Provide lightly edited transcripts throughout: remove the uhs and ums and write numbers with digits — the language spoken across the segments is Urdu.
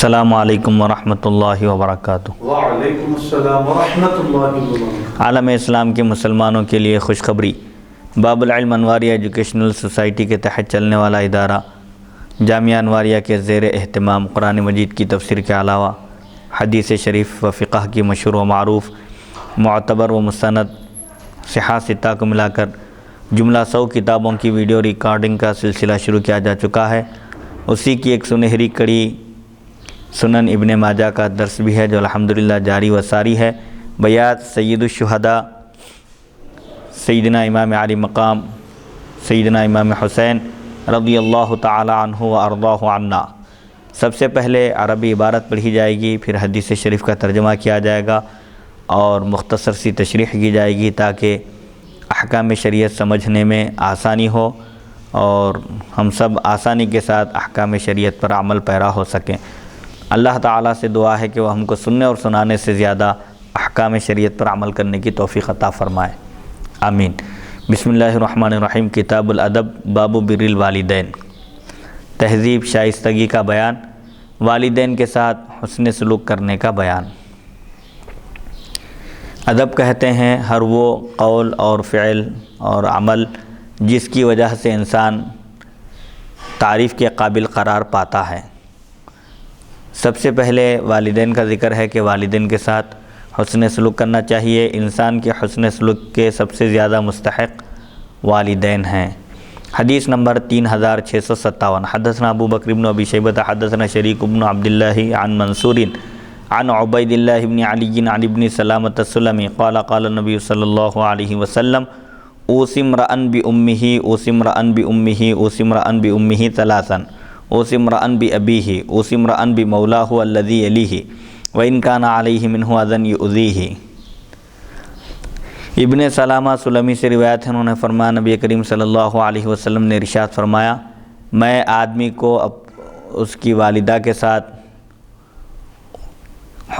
السلام علیکم ورحمۃ اللہ وبرکاتہ۔ وعلیکم السلام ورحمۃ اللہ وبرکاتہ۔ عالم اسلام کے مسلمانوں کے لیے خوشخبری۔ باب العلم انواریہ ایجوکیشنل سوسائٹی کے تحت چلنے والا ادارہ جامعہ انواریہ کے زیر اہتمام قرآن مجید کی تفسیر کے علاوہ حدیث شریف و فقہ کی مشہور و معروف معتبر و مستند صحاح ستہ کو ملا کر جملہ 100 کتابوں کی ویڈیو ریکارڈنگ کا سلسلہ شروع کیا جا چکا ہے۔ اسی کی ایک سنہری کڑی سنن ابن ماجہ کا درس بھی ہے جو الحمدللہ جاری و ساری ہے۔ بیات سید الشہداء سیدنا امام علی مقام سیدنا امام حسین رضی اللہ تعالی عنہ و ارضاہ عنا۔ سب سے پہلے عربی عبارت پڑھی جائے گی، پھر حدیث شریف کا ترجمہ کیا جائے گا اور مختصر سی تشریح کی جائے گی تاکہ احکام شریعت سمجھنے میں آسانی ہو اور ہم سب آسانی کے ساتھ احکام شریعت پر عمل پیرا ہو سکیں۔ اللہ تعالیٰ سے دعا ہے کہ وہ ہم کو سننے اور سنانے سے زیادہ احکام شریعت پر عمل کرنے کی توفیق عطا فرمائے، آمین۔ بسم اللہ الرحمن الرحیم۔ کتاب الادب باب بر الوالدین، تہذیب شائستگی کا بیان، والدین کے ساتھ حسن سلوک کرنے کا بیان۔ ادب کہتے ہیں ہر وہ قول اور فعل اور عمل جس کی وجہ سے انسان تعریف کے قابل قرار پاتا ہے۔ سب سے پہلے والدین کا ذکر ہے کہ والدین کے ساتھ حسن سلوک کرنا چاہیے۔ انسان کے حسن سلوک کے سب سے زیادہ مستحق والدین ہیں۔ حدیث نمبر 3657۔ حدثنا ابو بکر بن ابی شیبہ حدثنا شریک بن عبداللہ عن منصور عن عبید اللہ بن علی عن ابن سلامۃ السلمی قال قال النبی صلی اللہ علیہ وسلم اوصی امرأ بأمہ اوصی امرأ بأمہ اوصی امرأ بأمہ ثلاثا اوصی امرأ بأبیہ اوصی امرأ بمولاہ الذی یلیہ وإن کان علیہ منہ اذی یؤذیہ۔ ابن سلامہ سلمی سے روایت ہے، انہوں نے فرمایا نبی کریم صلی اللہ علیہ وسلم نے ارشاد فرمایا، میں آدمی کو اس کی والدہ کے ساتھ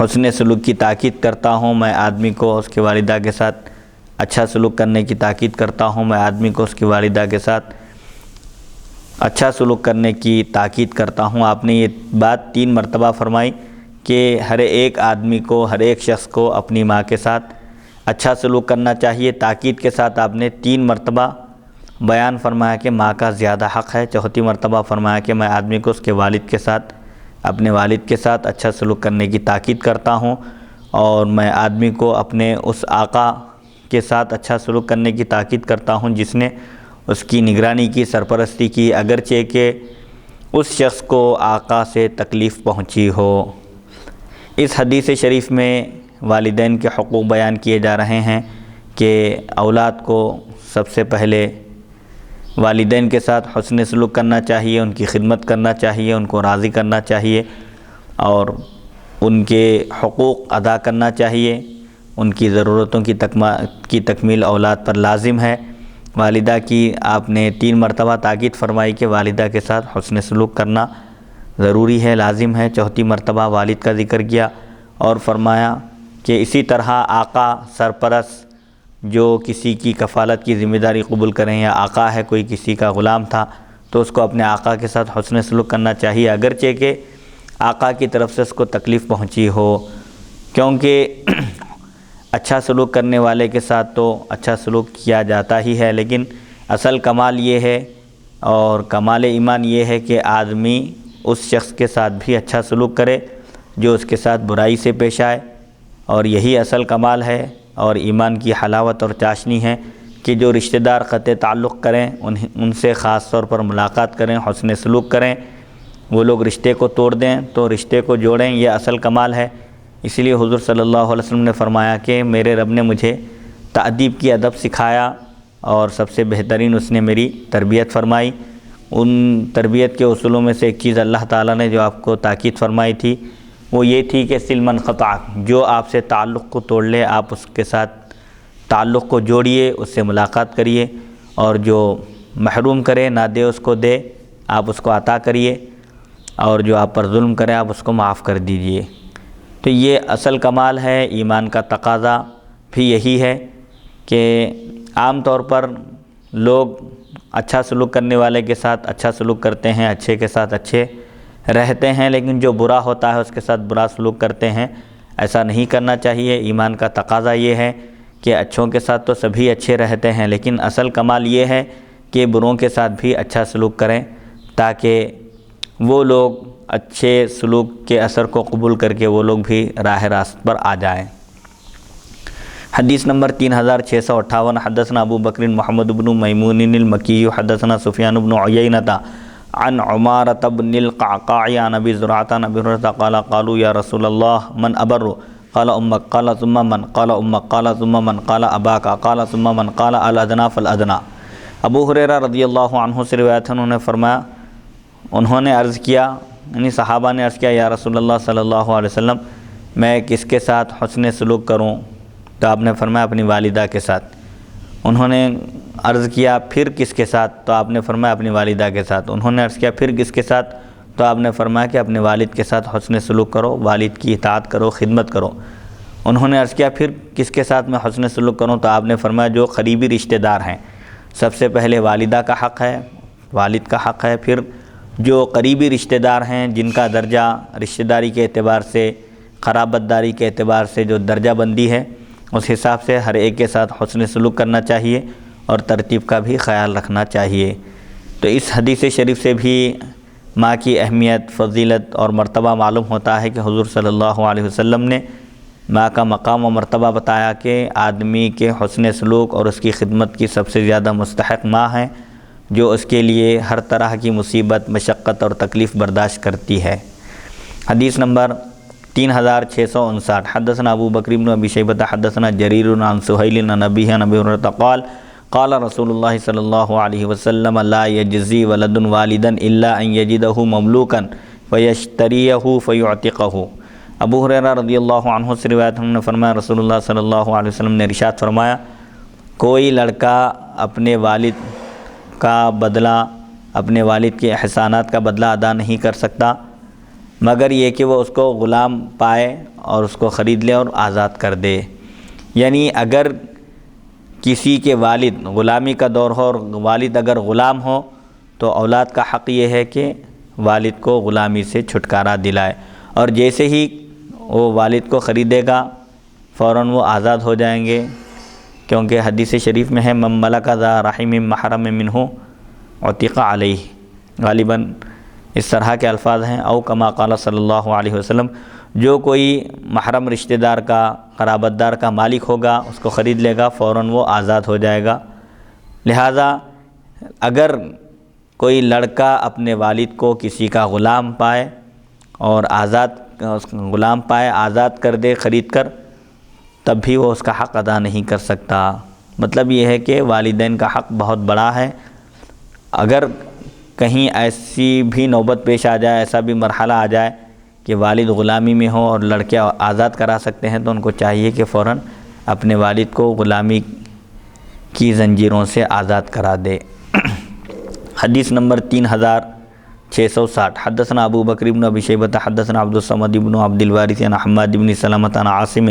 حسن سلوک کی تاکید کرتا ہوں، میں آدمی کو اس کی والدہ کے ساتھ اچھا سلوک کرنے کی تاکید کرتا ہوں، میں آدمی کو اس کی والدہ کے ساتھ اچھا سلوک کرنے کی تاکید کرتا ہوں۔ آپ نے یہ بات 3 مرتبہ فرمائی کہ ہر ایک آدمی کو، ہر ایک شخص کو اپنی ماں کے ساتھ اچھا سلوک کرنا چاہیے۔ تاکید کے ساتھ آپ نے 3 مرتبہ بیان فرمایا کہ ماں کا زیادہ حق ہے۔ چوتھی مرتبہ فرمایا کہ میں آدمی کو اس کے والد کے ساتھ، اپنے والد کے ساتھ اچھا سلوک کرنے کی تاکید کرتا ہوں، اور میں آدمی کو اپنے اس آقا کے ساتھ اچھا سلوک کرنے کی تاکید کرتا ہوں جس نے اس کی نگرانی کی، سرپرستی کی، اگرچہ کہ اس شخص کو آقا سے تکلیف پہنچی ہو۔ اس حدیث شریف میں والدین کے حقوق بیان کیے جا رہے ہیں کہ اولاد کو سب سے پہلے والدین کے ساتھ حسن سلوک کرنا چاہیے، ان کی خدمت کرنا چاہیے، ان کو راضی کرنا چاہیے اور ان کے حقوق ادا کرنا چاہیے۔ ان کی ضرورتوں کی تکمیل اولاد پر لازم ہے۔ والدہ کی آپ نے 3 مرتبہ تاکید فرمائی کہ والدہ کے ساتھ حسن سلوک کرنا ضروری ہے، لازم ہے۔ چوتھی مرتبہ والد کا ذکر کیا اور فرمایا کہ اسی طرح آقا، سرپرست جو کسی کی کفالت کی ذمہ داری قبول کریں، یا آقا ہے کوئی کسی کا غلام تھا تو اس کو اپنے آقا کے ساتھ حسن سلوک کرنا چاہیے اگرچہ کہ آقا کی طرف سے اس کو تکلیف پہنچی ہو، کیونکہ اچھا سلوک کرنے والے کے ساتھ تو اچھا سلوک کیا جاتا ہی ہے، لیکن اصل کمال یہ ہے اور کمال ایمان یہ ہے کہ آدمی اس شخص کے ساتھ بھی اچھا سلوک کرے جو اس کے ساتھ برائی سے پیش آئے، اور یہی اصل کمال ہے اور ایمان کی حلاوت اور چاشنی ہے کہ جو رشتہ دار قطع تعلق کریں ان سے خاص طور پر ملاقات کریں، حسن سلوک کریں، وہ لوگ رشتے کو توڑ دیں تو رشتے کو جوڑیں، یہ اصل کمال ہے۔ اس لیے حضور صلی اللہ علیہ وسلم نے فرمایا کہ میرے رب نے مجھے تأدیب کی ادب سکھایا اور سب سے بہترین اس نے میری تربیت فرمائی۔ ان تربیت کے اصولوں میں سے ایک چیز اللہ تعالیٰ نے جو آپ کو تاکید فرمائی تھی وہ یہ تھی کہ سل من قطع، جو آپ سے تعلق کو توڑ لے آپ اس کے ساتھ تعلق کو جوڑیے، اس سے ملاقات کریے، اور جو محروم کرے، نہ دے اس کو دے، آپ اس کو عطا کریے، اور جو آپ پر ظلم کرے آپ اس کو معاف کر دیجئے۔ تو یہ اصل کمال ہے۔ ایمان کا تقاضا بھی یہی ہے کہ عام طور پر لوگ اچھا سلوک کرنے والے کے ساتھ اچھا سلوک کرتے ہیں، اچھے کے ساتھ اچھے رہتے ہیں لیکن جو برا ہوتا ہے اس کے ساتھ برا سلوک کرتے ہیں، ایسا نہیں کرنا چاہیے۔ ایمان کا تقاضا یہ ہے کہ اچھوں کے ساتھ تو سبھی اچھے رہتے ہیں، لیکن اصل کمال یہ ہے کہ بروں کے ساتھ بھی اچھا سلوک کریں تاکہ وہ لوگ اچھے سلوک کے اثر کو قبول کر کے وہ لوگ بھی راہ راست پر آ جائیں۔ حدیث نمبر 3658، حدثنا ابو بکر محمد بن میمون المکی حدثنا سفیان بن عیینۃ عن عمارۃ بن القعقاع عن ابی زرعۃ عن ابی ہریرہ قال قالوا یا رسول اللہ من ابر قال امک قال ثم من قال امک قال ثم من قال اباک قال ثم من قال الادنی فالادنی۔ ابو ہریرہ رضی اللہ عنہ سے روایت ہے، انہوں نے فرمایا، انہوں نے عرض کیا، یعنی صحابہ نے عرض کیا، یا رسول اللہ صلی اللہ علیہ وسلم میں کس کے ساتھ حسن سلوک کروں؟ تو آپ نے فرمایا اپنی والدہ کے ساتھ۔ انہوں نے عرض کیا پھر کس کے ساتھ؟ تو آپ نے فرمایا اپنی والدہ کے ساتھ۔ انہوں نے عرض کیا پھر کس کے ساتھ؟ تو آپ نے فرمایا کہ اپنے والد کے ساتھ حسن سلوک کرو، والد کی اطاعت کرو، خدمت کرو۔ انہوں نے عرض کیا پھر کس کے ساتھ میں حسن سلوک کروں؟ تو آپ نے فرمایا جو قریبی رشتہ دار ہیں۔ سب سے پہلے والدہ کا حق ہے، والد کا حق ہے، پھر جو قریبی رشتہ دار ہیں جن کا درجہ رشتہ داری کے اعتبار سے، قرابت داری کے اعتبار سے جو درجہ بندی ہے، اس حساب سے ہر ایک کے ساتھ حسن سلوک کرنا چاہیے اور ترتیب کا بھی خیال رکھنا چاہیے۔ تو اس حدیث شریف سے بھی ماں کی اہمیت، فضیلت اور مرتبہ معلوم ہوتا ہے کہ حضور صلی اللہ علیہ وسلم نے ماں کا مقام و مرتبہ بتایا کہ آدمی کے حسن سلوک اور اس کی خدمت کی سب سے زیادہ مستحق ماں ہے، جو اس کے لیے ہر طرح کی مصیبت، مشقت اور تکلیف برداشت کرتی ہے۔ حدیث نمبر 3659، حدثنا ابو بکر بن ابی شیبۃ حدثنا جریر عن سہیل عن ابیہ عن ابی ہریرہ قال قال رسول اللہ صلی اللہ علیہ وسلم لا یجزی ولد والدا الا ان یجدہ مملوکا فیشتریہ فیعتقہ۔ ابو ہریرہ رضی اللہ عنہ سے روایت ہم نے فرمایا، رسول اللہ صلی اللہ علیہ وسلم نے ارشاد فرمایا، کوئی لڑکا اپنے والد کا بدلہ، اپنے والد کے احسانات کا بدلہ ادا نہیں کر سکتا مگر یہ کہ وہ اس کو غلام پائے اور اس کو خرید لے اور آزاد کر دے۔ یعنی اگر کسی کے والد غلامی کا دور ہو اور والد اگر غلام ہو تو اولاد کا حق یہ ہے کہ والد کو غلامی سے چھٹکارا دلائے، اور جیسے ہی وہ والد کو خریدے گا فوراً وہ آزاد ہو جائیں گے، کیونکہ حدیث شریف میں ہے من ملک ذا رحم محرم منہ عتق علیہ، غالباً اس طرح کے الفاظ ہیں، او کما قال صلی اللہ علیہ وسلم، جو کوئی محرم رشتہ دار کا، قرابت دار کا مالک ہوگا اس کو خرید لے گا فوراً وہ آزاد ہو جائے گا۔ لہٰذا اگر کوئی لڑکا اپنے والد کو کسی کا غلام پائے اور غلام پائے آزاد کر دے خرید کر، تب بھی وہ اس کا حق ادا نہیں کر سکتا۔ مطلب یہ ہے کہ والدین کا حق بہت بڑا ہے۔ اگر کہیں ایسی بھی نوبت پیش آ جائے، ایسا بھی مرحلہ آ جائے کہ والد غلامی میں ہو اور لڑکے آزاد کرا سکتے ہیں تو ان کو چاہیے کہ فوراً اپنے والد کو غلامی کی زنجیروں سے آزاد کرا دے۔ حدیث نمبر 3660، حدثنا ابو بکر بن ابی شیبۃ حدثنا عبد الصمد بن عبد الوارث عن حماد بن سلمۃ عن عاصم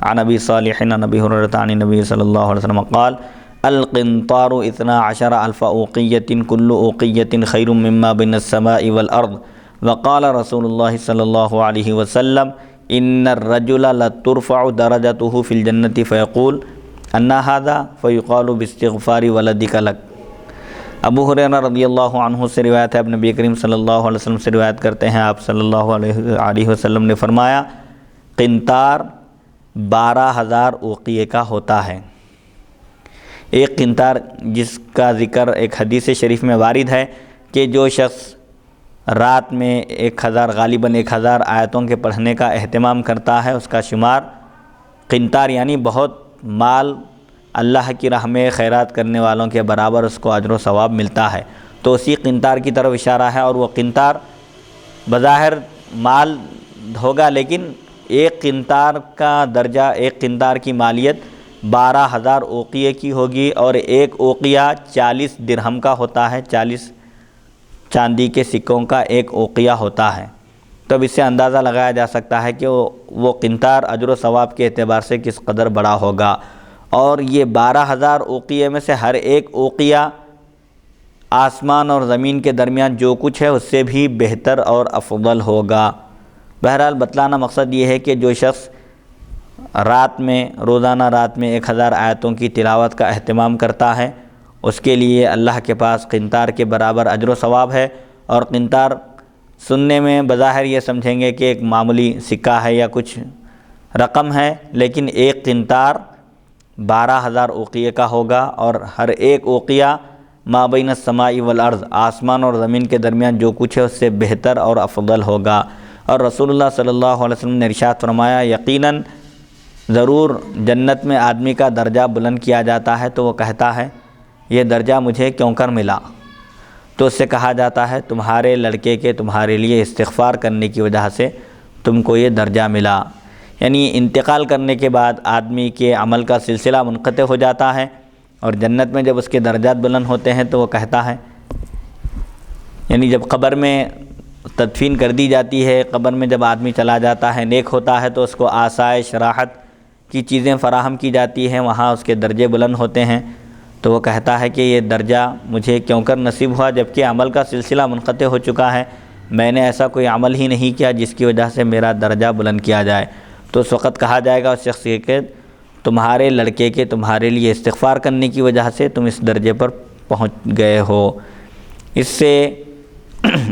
عن ابی صالح عن ابی ہریرہ عن النبی صلی اللہ علیہ وسلم قال القنطار 12,000 اوقیۃ کل اوقیۃ خیر مما بین السماء والارض وقال رسول اللہ صلی اللہ علیہ وسلم ان الرجل لترفع درجته في الجنة فيقول ان هذا فيقال باستغفار ولدك لك۔ ابو ہریرہ رضی اللہ عنہ سے روایت ہے، نبی کریم صلی اللہ علیہ وسلم سے روایت کرتے ہیں، آپ صلی اللہ علیہ وسلم نے فرمایا قنطار 12,000 اوقیے کا ہوتا ہے۔ ایک قنطار جس کا ذکر ایک حدیث شریف میں وارد ہے کہ جو شخص رات میں 1000 غالباً 1000 آیتوں کے پڑھنے کا اہتمام کرتا ہے، اس کا شمار قنطار یعنی بہت مال اللہ کی راہ میں خیرات کرنے والوں کے برابر اس کو اجر و ثواب ملتا ہے، تو اسی قنطار کی طرف اشارہ ہے۔ اور وہ قنطار بظاہر مال ہوگا لیکن ایک قنطار کا درجہ، ایک قنطار کی مالیت 12,000 اوقیے کی ہوگی، اور ایک اوقیہ 40 درہم کا ہوتا ہے، 40 چاندی کے سکوں کا ایک اوقیہ ہوتا ہے۔ تو اب اس سے اندازہ لگایا جا سکتا ہے کہ وہ قنطار اجر و ثواب کے اعتبار سے کس قدر بڑا ہوگا، اور یہ 12,000 اوقیے میں سے ہر ایک اوقیہ آسمان اور زمین کے درمیان جو کچھ ہے اس سے بھی بہتر اور افضل ہوگا۔ بہرحال بتلانا مقصد یہ ہے کہ جو شخص روزانہ رات میں 1000 آیتوں کی تلاوت کا اہتمام کرتا ہے اس کے لیے اللہ کے پاس قنطار کے برابر اجر و ثواب ہے۔ اور قنطار سننے میں بظاہر یہ سمجھیں گے کہ ایک معمولی سکہ ہے یا کچھ رقم ہے، لیکن ایک قنطار 12000 اوقیہ کا ہوگا، اور ہر ایک اوقیہ ما بین السماء والارض، آسمان اور زمین کے درمیان جو کچھ ہے اس سے بہتر اور افضل ہوگا۔ اور رسول اللہ صلی اللہ علیہ وسلم نے ارشاد فرمایا یقیناً ضرور جنت میں آدمی کا درجہ بلند کیا جاتا ہے تو وہ کہتا ہے یہ درجہ مجھے کیوں کر ملا؟ تو اس سے کہا جاتا ہے تمہارے لڑکے کے تمہارے لیے استغفار کرنے کی وجہ سے تم کو یہ درجہ ملا۔ یعنی انتقال کرنے کے بعد آدمی کے عمل کا سلسلہ منقطع ہو جاتا ہے، اور جنت میں جب اس کے درجات بلند ہوتے ہیں تو وہ کہتا ہے، یعنی جب قبر میں تدفین کر دی جاتی ہے، قبر میں جب آدمی چلا جاتا ہے نیک ہوتا ہے تو اس کو آسائش راحت کی چیزیں فراہم کی جاتی ہیں، وہاں اس کے درجے بلند ہوتے ہیں، تو وہ کہتا ہے کہ یہ درجہ مجھے کیوں کر نصیب ہوا جبکہ عمل کا سلسلہ منقطع ہو چکا ہے، میں نے ایسا کوئی عمل ہی نہیں کیا جس کی وجہ سے میرا درجہ بلند کیا جائے۔ تو اس وقت کہا جائے گا اس شخص کہ تمہارے لڑکے کے تمہارے لیے استغفار کرنے کی وجہ سے تم اس درجے پر پہنچ گئے ہو۔ اس سے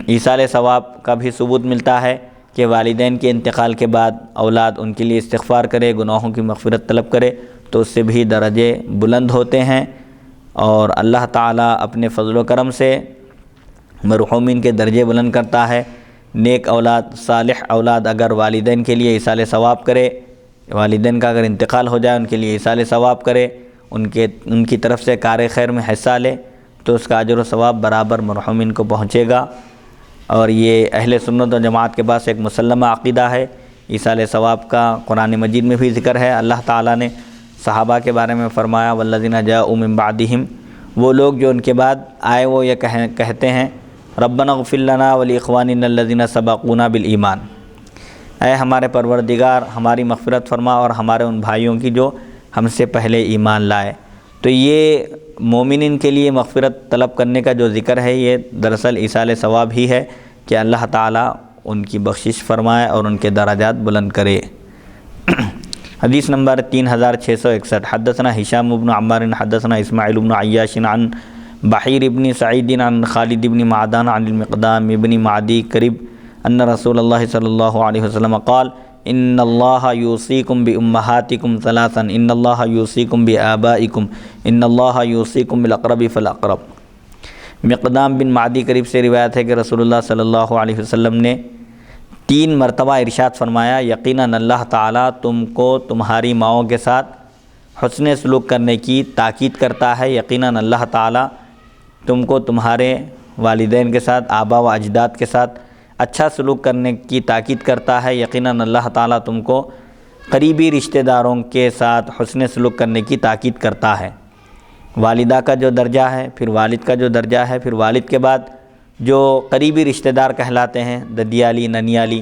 ایصال ثواب کا بھی ثبوت ملتا ہے کہ والدین کے انتقال کے بعد اولاد ان کے لیے استغفار کرے، گناہوں کی مغفرت طلب کرے تو اس سے بھی درجے بلند ہوتے ہیں، اور اللہ تعالیٰ اپنے فضل و کرم سے مرحومین کے درجے بلند کرتا ہے۔ نیک اولاد، صالح اولاد اگر والدین کے لیے ایصال ثواب کرے، والدین کا اگر انتقال ہو جائے ان کے لیے ایصال ثواب کرے، ان کی طرف سے کار خیر میں حصہ لے تو اس کا اجر و ثواب برابر مرحومین کو پہنچے گا۔ اور یہ اہل سنت و جماعت کے پاس ایک مسلمہ عقیدہ ہے۔ ایصال ثواب کا قرآن مجید میں بھی ذکر ہے۔ اللہ تعالیٰ نے صحابہ کے بارے میں فرمایا والذین جاءوا من بعدہم، وہ لوگ جو ان کے بعد آئے وہ یہ کہتے ہیں ربنا اغفر لنا ولاخواننا الذین سبقونا بالایمان، اے ہمارے پروردگار ہماری مغفرت فرما اور ہمارے ان بھائیوں کی جو ہم سے پہلے ایمان لائے۔ تو یہ مومنین کے لیے مغفرت طلب کرنے کا جو ذکر ہے یہ دراصل ایصال ثواب ہی ہے کہ اللہ تعالیٰ ان کی بخشش فرمائے اور ان کے درجات بلند کرے۔ حدیث نمبر 3661، حدثنا ہشام بن عمار حدثنا اسماعیل بن عیاش عن بحیر بن سعید عن خالد بن معدان عن المقدام بن معدی قریب ان رسول اللہ صلی اللہ علیہ وسلم قال ان اللہ یوصیکم بامہاتکم ثلاثا، ان اللہ یوصیکم بآبائکم، ان اللہ یوصیکم بالاقرب فالاقرب۔ مقدام بن معدی قریب سے روایت ہے کہ رسول اللہ صلی اللہ علیہ وسلم نے 3 مرتبہ ارشاد فرمایا یقیناً اللہ تعالیٰ تم کو تمہاری ماؤں کے ساتھ حسن سلوک کرنے کی تاکید کرتا ہے، یقیناً اللہ تعالیٰ تم کو تمہارے والدین کے ساتھ، آبا و اجداد کے ساتھ اچھا سلوک کرنے کی تاکید کرتا ہے، یقیناً اللہ تعالیٰ تم کو قریبی رشتہ داروں کے ساتھ حسن سلوک کرنے کی تاکید کرتا ہے۔ والدہ کا جو درجہ ہے، پھر والد کا جو درجہ ہے، پھر والد کے بعد جو قریبی رشتہ دار کہلاتے ہیں ددیالی ننیالی،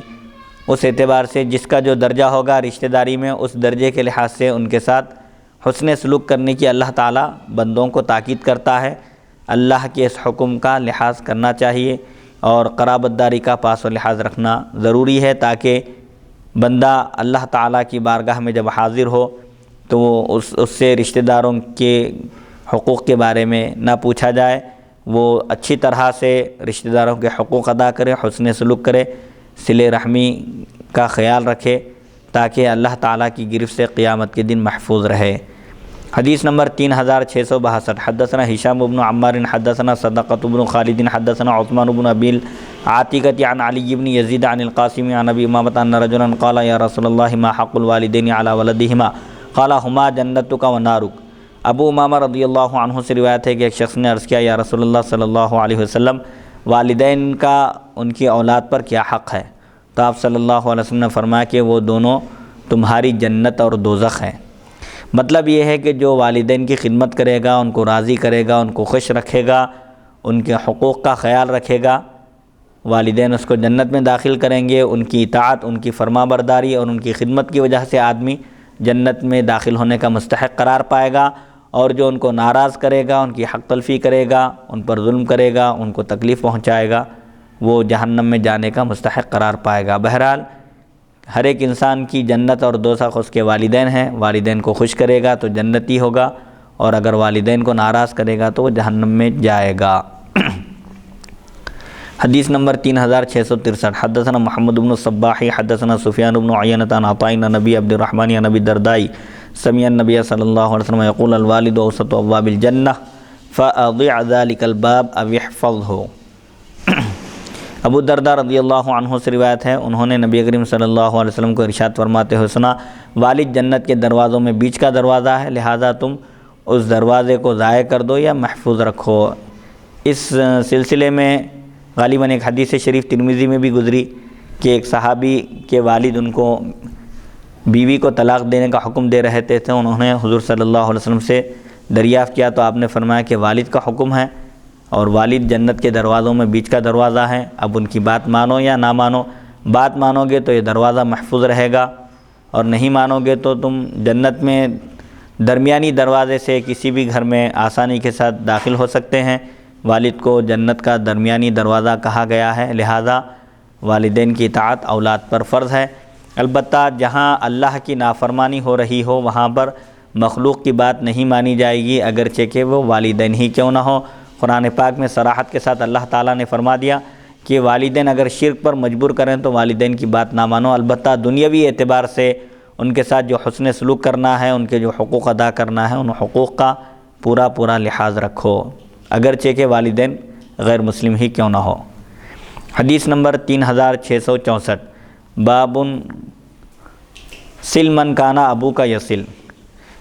اس اعتبار سے جس کا جو درجہ ہوگا رشتہ داری میں اس درجے کے لحاظ سے ان کے ساتھ حسن سلوک کرنے کی اللہ تعالیٰ بندوں کو تاکید کرتا ہے۔ اللہ کے اس حکم کا لحاظ کرنا چاہیے اور قرابت داری کا پاس و لحاظ رکھنا ضروری ہے تاکہ بندہ اللہ تعالیٰ کی بارگاہ میں جب حاضر ہو تو اس سے رشتہ داروں کے حقوق کے بارے میں نہ پوچھا جائے، وہ اچھی طرح سے رشتہ داروں کے حقوق ادا کرے، حسن سلوک کرے، صلہ رحمی کا خیال رکھے تاکہ اللہ تعالیٰ کی گرفت سے قیامت کے دن محفوظ رہے۔ حدیث نمبر 3662، حدثنا ہشام بن عمار حدثنا صدقۃ بن خالد حدثنا عثمان بن ابی العاتقۃ عن علی بن یزید عن القاسم عن ابی امامۃ ان رجلا قال یا رسول اللہ ما حق الوالدین علی ولدہما قال ہما جنتک ونارک۔ ابو امامہ رضی اللہ عنہ سے روایت ہے کہ ایک شخص نے عرض کیا یا رسول اللہ صلی اللہ علیہ وسلم والدین کا ان کی اولاد پر کیا حق ہے؟ تو آپ صلی اللہ علیہ وسلم نے فرمایا کہ وہ دونوں تمہاری جنت اور دوزخ ہیں۔ مطلب یہ ہے کہ جو والدین کی خدمت کرے گا، ان کو راضی کرے گا، ان کو خوش رکھے گا، ان کے حقوق کا خیال رکھے گا، والدین اس کو جنت میں داخل کریں گے۔ ان کی اطاعت، ان کی فرما برداری اور ان کی خدمت کی وجہ سے آدمی جنت میں داخل ہونے کا مستحق قرار پائے گا، اور جو ان کو ناراض کرے گا، ان کی حق تلفی کرے گا، ان پر ظلم کرے گا، ان کو تکلیف پہنچائے گا، وہ جہنم میں جانے کا مستحق قرار پائے گا۔ بہرحال ہر ایک انسان کی جنت اور دوزخ اس کے والدین ہیں، والدین کو خوش کرے گا تو جنتی ہوگا، اور اگر والدین کو ناراض کرے گا تو وہ جہنم میں جائے گا۔ حدیث نمبر 3663، حدثنا محمد بن الصباح حدثنا سفیان بن عیینۃ عن عطاء عن نبی عبد الرحمن عن ابی الدرداء سمع النبی صلی اللہ علیہ وسلم یقول الوالد اوسط ابواب الجنہ فاضع ذلک الباب او احفظہ۔ ابو الدرداء رضی اللہ عنہ سے روایت ہے، انہوں نے نبی کریم صلی اللہ علیہ وسلم کو ارشاد فرماتے ہوئے سنا، والد جنت کے دروازوں میں بیچ کا دروازہ ہے، لہذا تم اس دروازے کو ضائع کر دو یا محفوظ رکھو۔ اس سلسلے میں غالباً ایک حدیث شریف ترمذی میں بھی گزری کہ ایک صحابی کے والد ان کو بیوی کو طلاق دینے کا حکم دے رہے تھے، تو انہوں نے حضور صلی اللہ علیہ وسلم سے دریافت کیا تو آپ نے فرمایا کہ والد کا حکم ہے اور والد جنت کے دروازوں میں بیچ کا دروازہ ہے، اب ان کی بات مانو یا نہ مانو۔ بات مانو گے تو یہ دروازہ محفوظ رہے گا، اور نہیں مانو گے تو تم جنت میں درمیانی دروازے سے کسی بھی گھر میں آسانی کے ساتھ داخل ہو سکتے ہیں۔ والد کو جنت کا درمیانی دروازہ کہا گیا ہے، لہذا والدین کی اطاعت اولاد پر فرض ہے۔ البتہ جہاں اللہ کی نافرمانی ہو رہی ہو وہاں پر مخلوق کی بات نہیں مانی جائے گی، اگرچہ کہ وہ والدین ہی کیوں نہ ہو۔ قرآن پاک میں صراحت کے ساتھ اللہ تعالیٰ نے فرما دیا کہ والدین اگر شرک پر مجبور کریں تو والدین کی بات نہ مانو، البتہ دنیاوی اعتبار سے ان کے ساتھ جو حسن سلوک کرنا ہے، ان کے جو حقوق ادا کرنا ہے، ان حقوق کا پورا لحاظ رکھو، اگرچہ کہ والدین غیر مسلم ہی کیوں نہ ہو۔ حدیث نمبر 3664، باب سل من کانا ابو کا یسل،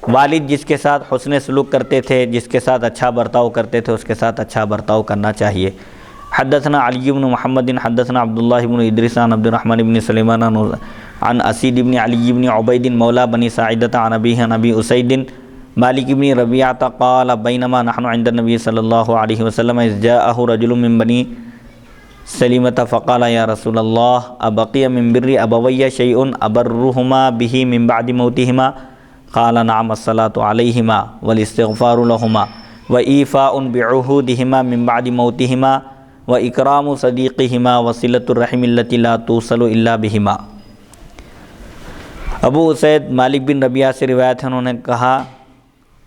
والد جس کے ساتھ حسن سلوک کرتے تھے، جس کے ساتھ اچھا برتاؤ کرتے تھے، اس کے ساتھ اچھا برتاؤ کرنا چاہیے۔ حدثنا علی بن محمد حدثنا عبداللہ بن ادریس عن عبد الرحمن بن سلیمان عن اسید بن علی بن عبید مولا بنی ساعدۃ عن ابیہ عن ابی اسید مالک بن ربیعۃ قال بینما نحن عند النبی صلی اللہ علیہ وسلم اذ جاءہ رجل من بنی سلیمۃ فقال یا رسول اللہ ابقی من بر ابوی شیء ابرہما بہ من بعد موتہما قال نعم الصلاة علیہما والاستغفار لہما وایفاء بعہودہما من بعد موتہما واکرام صدیقہما وصلۃ الرحم التی لا توصل الا بہما۔ ابو اسید مالک بن ربیعہ سے روایت ہے، انہوں نے کہا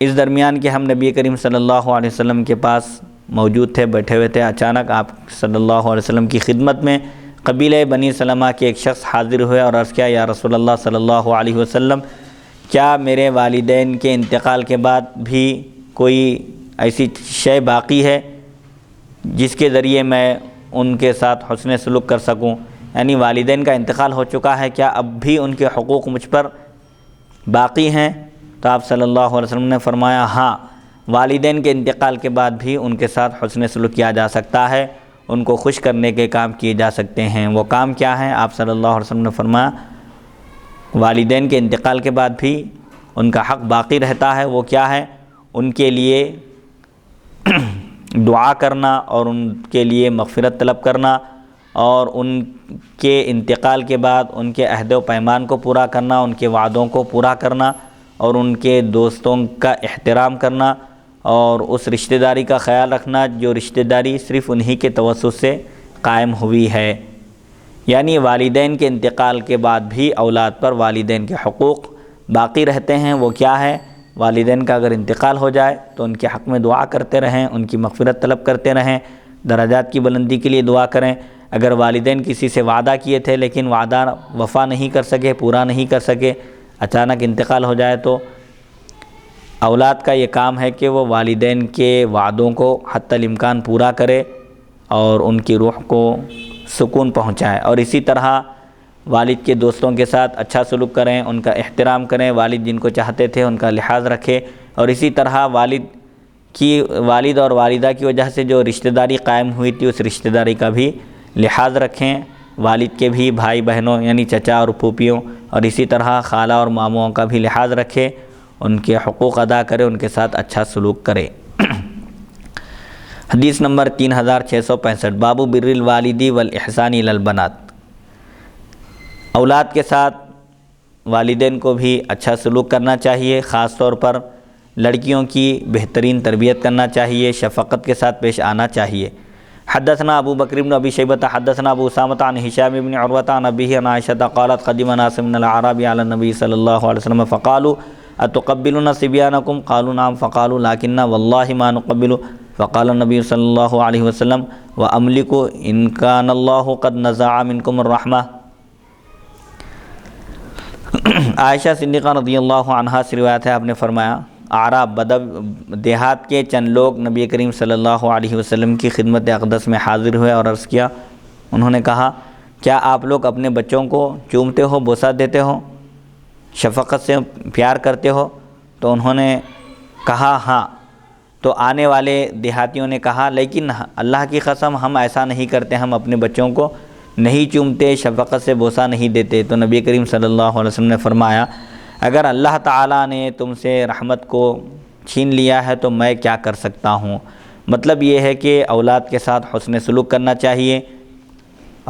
اس درمیان کہ ہم نبی کریم صلی اللہ علیہ وسلم کے پاس موجود تھے، بیٹھے ہوئے تھے، اچانک آپ صلی اللہ علیہ وسلم کی خدمت میں قبیلہ بنی سلمہ کے ایک شخص حاضر ہوئے اور عرض کیا یا رسول اللہ صلی اللہ علیہ وسلم، کیا میرے والدین کے انتقال کے بعد بھی کوئی ایسی شے باقی ہے جس کے ذریعے میں ان کے ساتھ حسن سلوک کر سکوں؟ یعنی والدین کا انتقال ہو چکا ہے، کیا اب بھی ان کے حقوق مجھ پر باقی ہیں؟ تو آپ صلی اللہ علیہ وسلم نے فرمایا ہاں، والدین کے انتقال کے بعد بھی ان کے ساتھ حسن سلوک کیا جا سکتا ہے، ان کو خوش کرنے کے کام کیے جا سکتے ہیں۔ وہ کام کیا ہیں؟ آپ صلی اللہ علیہ وسلم نے فرمایا والدین کے انتقال کے بعد بھی ان کا حق باقی رہتا ہے، وہ کیا ہے؟ ان کے لیے دعا کرنا اور ان کے لیے مغفرت طلب کرنا، اور ان کے انتقال کے بعد ان کے عہد و پیمان کو پورا کرنا، ان کے وعدوں کو پورا کرنا، اور ان کے دوستوں کا احترام کرنا، اور اس رشتہ داری کا خیال رکھنا جو رشتہ داری صرف انہی کے توسط سے قائم ہوئی ہے۔ یعنی والدین کے انتقال کے بعد بھی اولاد پر والدین کے حقوق باقی رہتے ہیں۔ وہ کیا ہے؟ والدین کا اگر انتقال ہو جائے تو ان کے حق میں دعا کرتے رہیں، ان کی مغفرت طلب کرتے رہیں، درجات کی بلندی کے لیے دعا کریں۔ اگر والدین کسی سے وعدہ کیے تھے لیکن وعدہ وفا نہیں کر سکے، پورا نہیں کر سکے، اچانک انتقال ہو جائے تو اولاد کا یہ کام ہے کہ وہ والدین کے وعدوں کو حتی الامکان پورا کرے اور ان کی روح کو سکون پہنچائے، اور اسی طرح والد کے دوستوں کے ساتھ اچھا سلوک کریں، ان کا احترام کریں، والد جن کو چاہتے تھے ان کا لحاظ رکھے، اور اسی طرح والد اور والدہ کی وجہ سے جو رشتہ داری قائم ہوئی تھی اس رشتہ داری کا بھی لحاظ رکھیں، والد کے بھی بھائی بہنوں یعنی چچا اور پھوپھیوں، اور اسی طرح خالہ اور ماموں کا بھی لحاظ رکھے، ان کے حقوق ادا کرے، ان کے ساتھ اچھا سلوک کرے۔ حدیث نمبر 3665، باب بر الوالدی والاحسان الی البنات، اولاد کے ساتھ والدین کو بھی اچھا سلوک کرنا چاہیے، خاص طور پر لڑکیوں کی بہترین تربیت کرنا چاہیے، شفقت کے ساتھ پیش آنا چاہیے۔ حدثنا ابو بکر بن ابی شیبہ حدثنا ابو اسامہ عن ہشام بن عروہ عن ابیہ عن عائشہ قالت قدم ناس من الاعراب علی النبی صلی اللہ علیہ وسلم فقالوا اتقبلون صبیانکم قالوا نعم فقالوا لکننا واللہ ما نقبل فقال النبی صلی اللہ علیہ وسلم واملکوا ان کان اللہ قد نزع منکم الرحمہ۔ عائشہ صدیقہ رضی اللہ عنہا سے روایت ہے، آپ نے فرمایا اعراب دیہات کے چند لوگ نبی کریم صلی اللہ علیہ وسلم کی خدمت اقدس میں حاضر ہوئے اور عرض کیا، انہوں نے کہا کیا آپ لوگ اپنے بچوں کو چومتے ہو، بوسہ دیتے ہو، شفقت سے پیار کرتے ہو؟ تو انہوں نے کہا ہاں۔ تو آنے والے دیہاتیوں نے کہا لیکن اللہ کی قسم ہم ایسا نہیں کرتے، ہم اپنے بچوں کو نہیں چومتے، شفقت سے بوسہ نہیں دیتے۔ تو نبی کریم صلی اللہ علیہ وسلم نے فرمایا اگر اللہ تعالیٰ نے تم سے رحمت کو چھین لیا ہے تو میں کیا کر سکتا ہوں۔ مطلب یہ ہے کہ اولاد کے ساتھ حسن سلوک کرنا چاہیے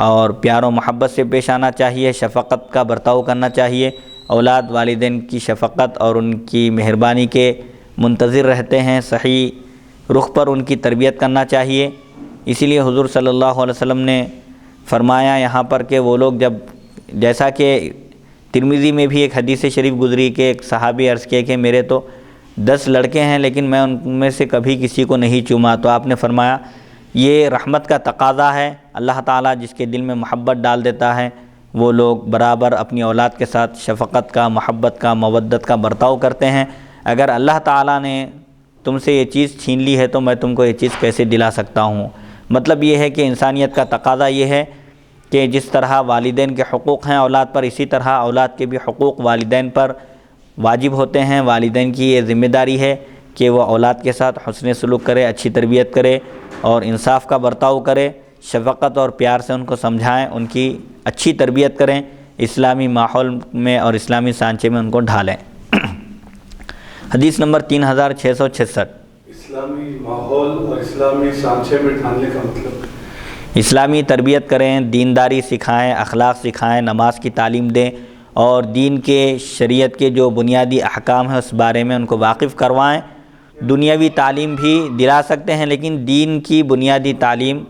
اور پیار و محبت سے پیش آنا چاہیے، شفقت کا برتاؤ کرنا چاہیے۔ اولاد والدین کی شفقت اور ان کی مہربانی کے منتظر رہتے ہیں، صحیح رخ پر ان کی تربیت کرنا چاہیے۔ اسی لیے حضور صلی اللہ علیہ وسلم نے فرمایا یہاں پر کہ وہ لوگ جیسا کہ ترمذی میں بھی ایک حدیث شریف گزری کہ ایک صحابی عرض کیا کہ میرے تو 10 لڑکے ہیں لیکن میں ان میں سے کبھی کسی کو نہیں چوما۔ تو آپ نے فرمایا یہ رحمت کا تقاضا ہے، اللہ تعالیٰ جس کے دل میں محبت ڈال دیتا ہے وہ لوگ برابر اپنی اولاد کے ساتھ شفقت کا، محبت کا، مودت کا برتاؤ کرتے ہیں۔ اگر اللہ تعالیٰ نے تم سے یہ چیز چھین لی ہے تو میں تم کو یہ چیز کیسے دلا سکتا ہوں۔ مطلب یہ ہے کہ انسانیت کا تقاضا یہ ہے کہ جس طرح والدین کے حقوق ہیں اولاد پر، اسی طرح اولاد کے بھی حقوق والدین پر واجب ہوتے ہیں۔ والدین کی یہ ذمہ داری ہے کہ وہ اولاد کے ساتھ حسن سلوک کرے، اچھی تربیت کرے اور انصاف کا برتاؤ کرے، شفقت اور پیار سے ان کو سمجھائیں، ان کی اچھی تربیت کریں، اسلامی ماحول میں اور اسلامی سانچے میں ان کو ڈھالیں۔ حدیث نمبر 3666۔ اسلامی ماحول اور اسلامی سانچے میں ڈھالنے کا مطلب اسلامی تربیت کریں، دینداری سکھائیں، اخلاق سکھائیں، نماز کی تعلیم دیں اور دین کے شریعت کے جو بنیادی احکام ہیں اس بارے میں ان کو واقف کروائیں۔ دنیاوی تعلیم بھی دلا سکتے ہیں لیکن دین کی بنیادی تعلیم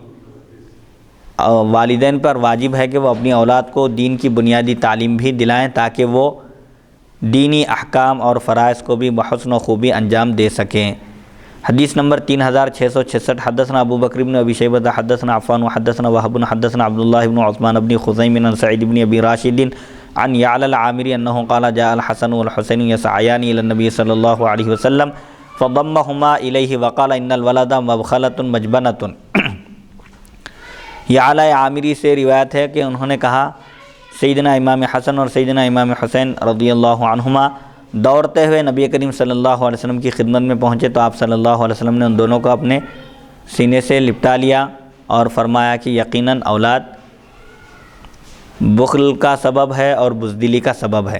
والدین پر واجب ہے کہ وہ اپنی اولاد کو دین کی بنیادی تعلیم بھی دلائیں تاکہ وہ دینی احکام اور فرائض کو بھی بحسن و خوبی انجام دے سکیں۔ حدیث نمبر 3666۔ حدثنا ابو بکر بن ابی شیبہ حدثنا عفان وحدثنا وهب حدثنا عبد الله بن عثمان بن خزیم عن سعید بن ابی راشد عن یعلى العامری انه قال جاء الحسن والحسین يسعیان الى النبی صلی اللہ علیہ وسلم فضمهما الیہ وقال ان الولد مبخلة مجبنة۔ یعلی عامری سے روایت ہے کہ انہوں نے کہا سیدنا امام حسن اور سیدنا امام حسین رضی اللہ عنہما دوڑتے ہوئے نبی کریم صلی اللہ علیہ وسلم کی خدمت میں پہنچے تو آپ صلی اللہ علیہ وسلم نے ان دونوں کو اپنے سینے سے لپٹا لیا اور فرمایا کہ یقیناً اولاد بخل کا سبب ہے اور بزدلی کا سبب ہے۔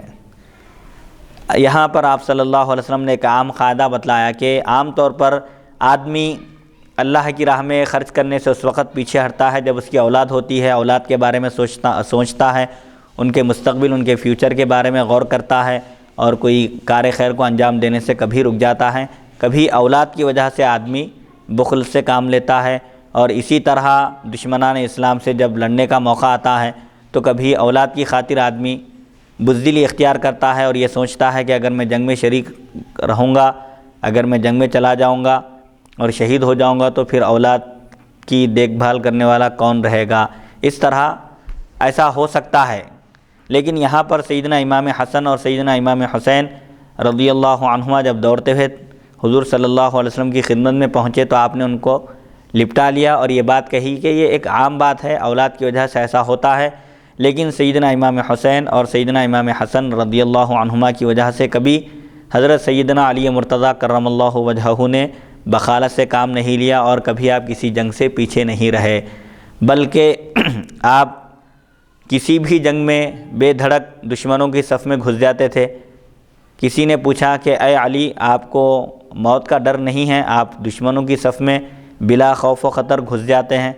یہاں پر آپ صلی اللہ علیہ وسلم نے ایک عام قاعدہ بتلایا کہ عام طور پر آدمی اللہ کی راہ میں خرچ کرنے سے اس وقت پیچھے ہٹتا ہے جب اس کی اولاد ہوتی ہے، اولاد کے بارے میں سوچتا ہے، ان کے مستقبل، ان کے فیوچر کے بارے میں غور کرتا ہے اور کوئی کار خیر کو انجام دینے سے کبھی رک جاتا ہے، کبھی اولاد کی وجہ سے آدمی بخل سے کام لیتا ہے، اور اسی طرح دشمنان اسلام سے جب لڑنے کا موقع آتا ہے تو کبھی اولاد کی خاطر آدمی بزدلی اختیار کرتا ہے اور یہ سوچتا ہے کہ اگر میں جنگ میں شریک رہوں گا، اگر میں جنگ میں چلا جاؤں گا اور شہید ہو جاؤں گا تو پھر اولاد کی دیکھ بھال کرنے والا کون رہے گا۔ اس طرح ایسا ہو سکتا ہے، لیکن یہاں پر سیدنا امام حسن اور سیدنا امام حسین رضی اللہ عنہما جب دوڑتے ہوئے حضور صلی اللہ علیہ وسلم کی خدمت میں پہنچے تو آپ نے ان کو لپٹا لیا اور یہ بات کہی کہ یہ ایک عام بات ہے، اولاد کی وجہ سے ایسا ہوتا ہے، لیکن سیدنا امام حسین اور سیدنا امام حسن رضی اللہ عنہما کی وجہ سے کبھی حضرت سیدنا علی مرتضیٰ کرم اللہ وجہہ نے بخالت سے کام نہیں لیا اور کبھی آپ کسی جنگ سے پیچھے نہیں رہے، بلکہ آپ کسی بھی جنگ میں بے دھڑک دشمنوں کی صف میں گھس جاتے تھے۔ کسی نے پوچھا کہ اے علی آپ کو موت کا ڈر نہیں ہے، آپ دشمنوں کی صف میں بلا خوف و خطر گھس جاتے ہیں؟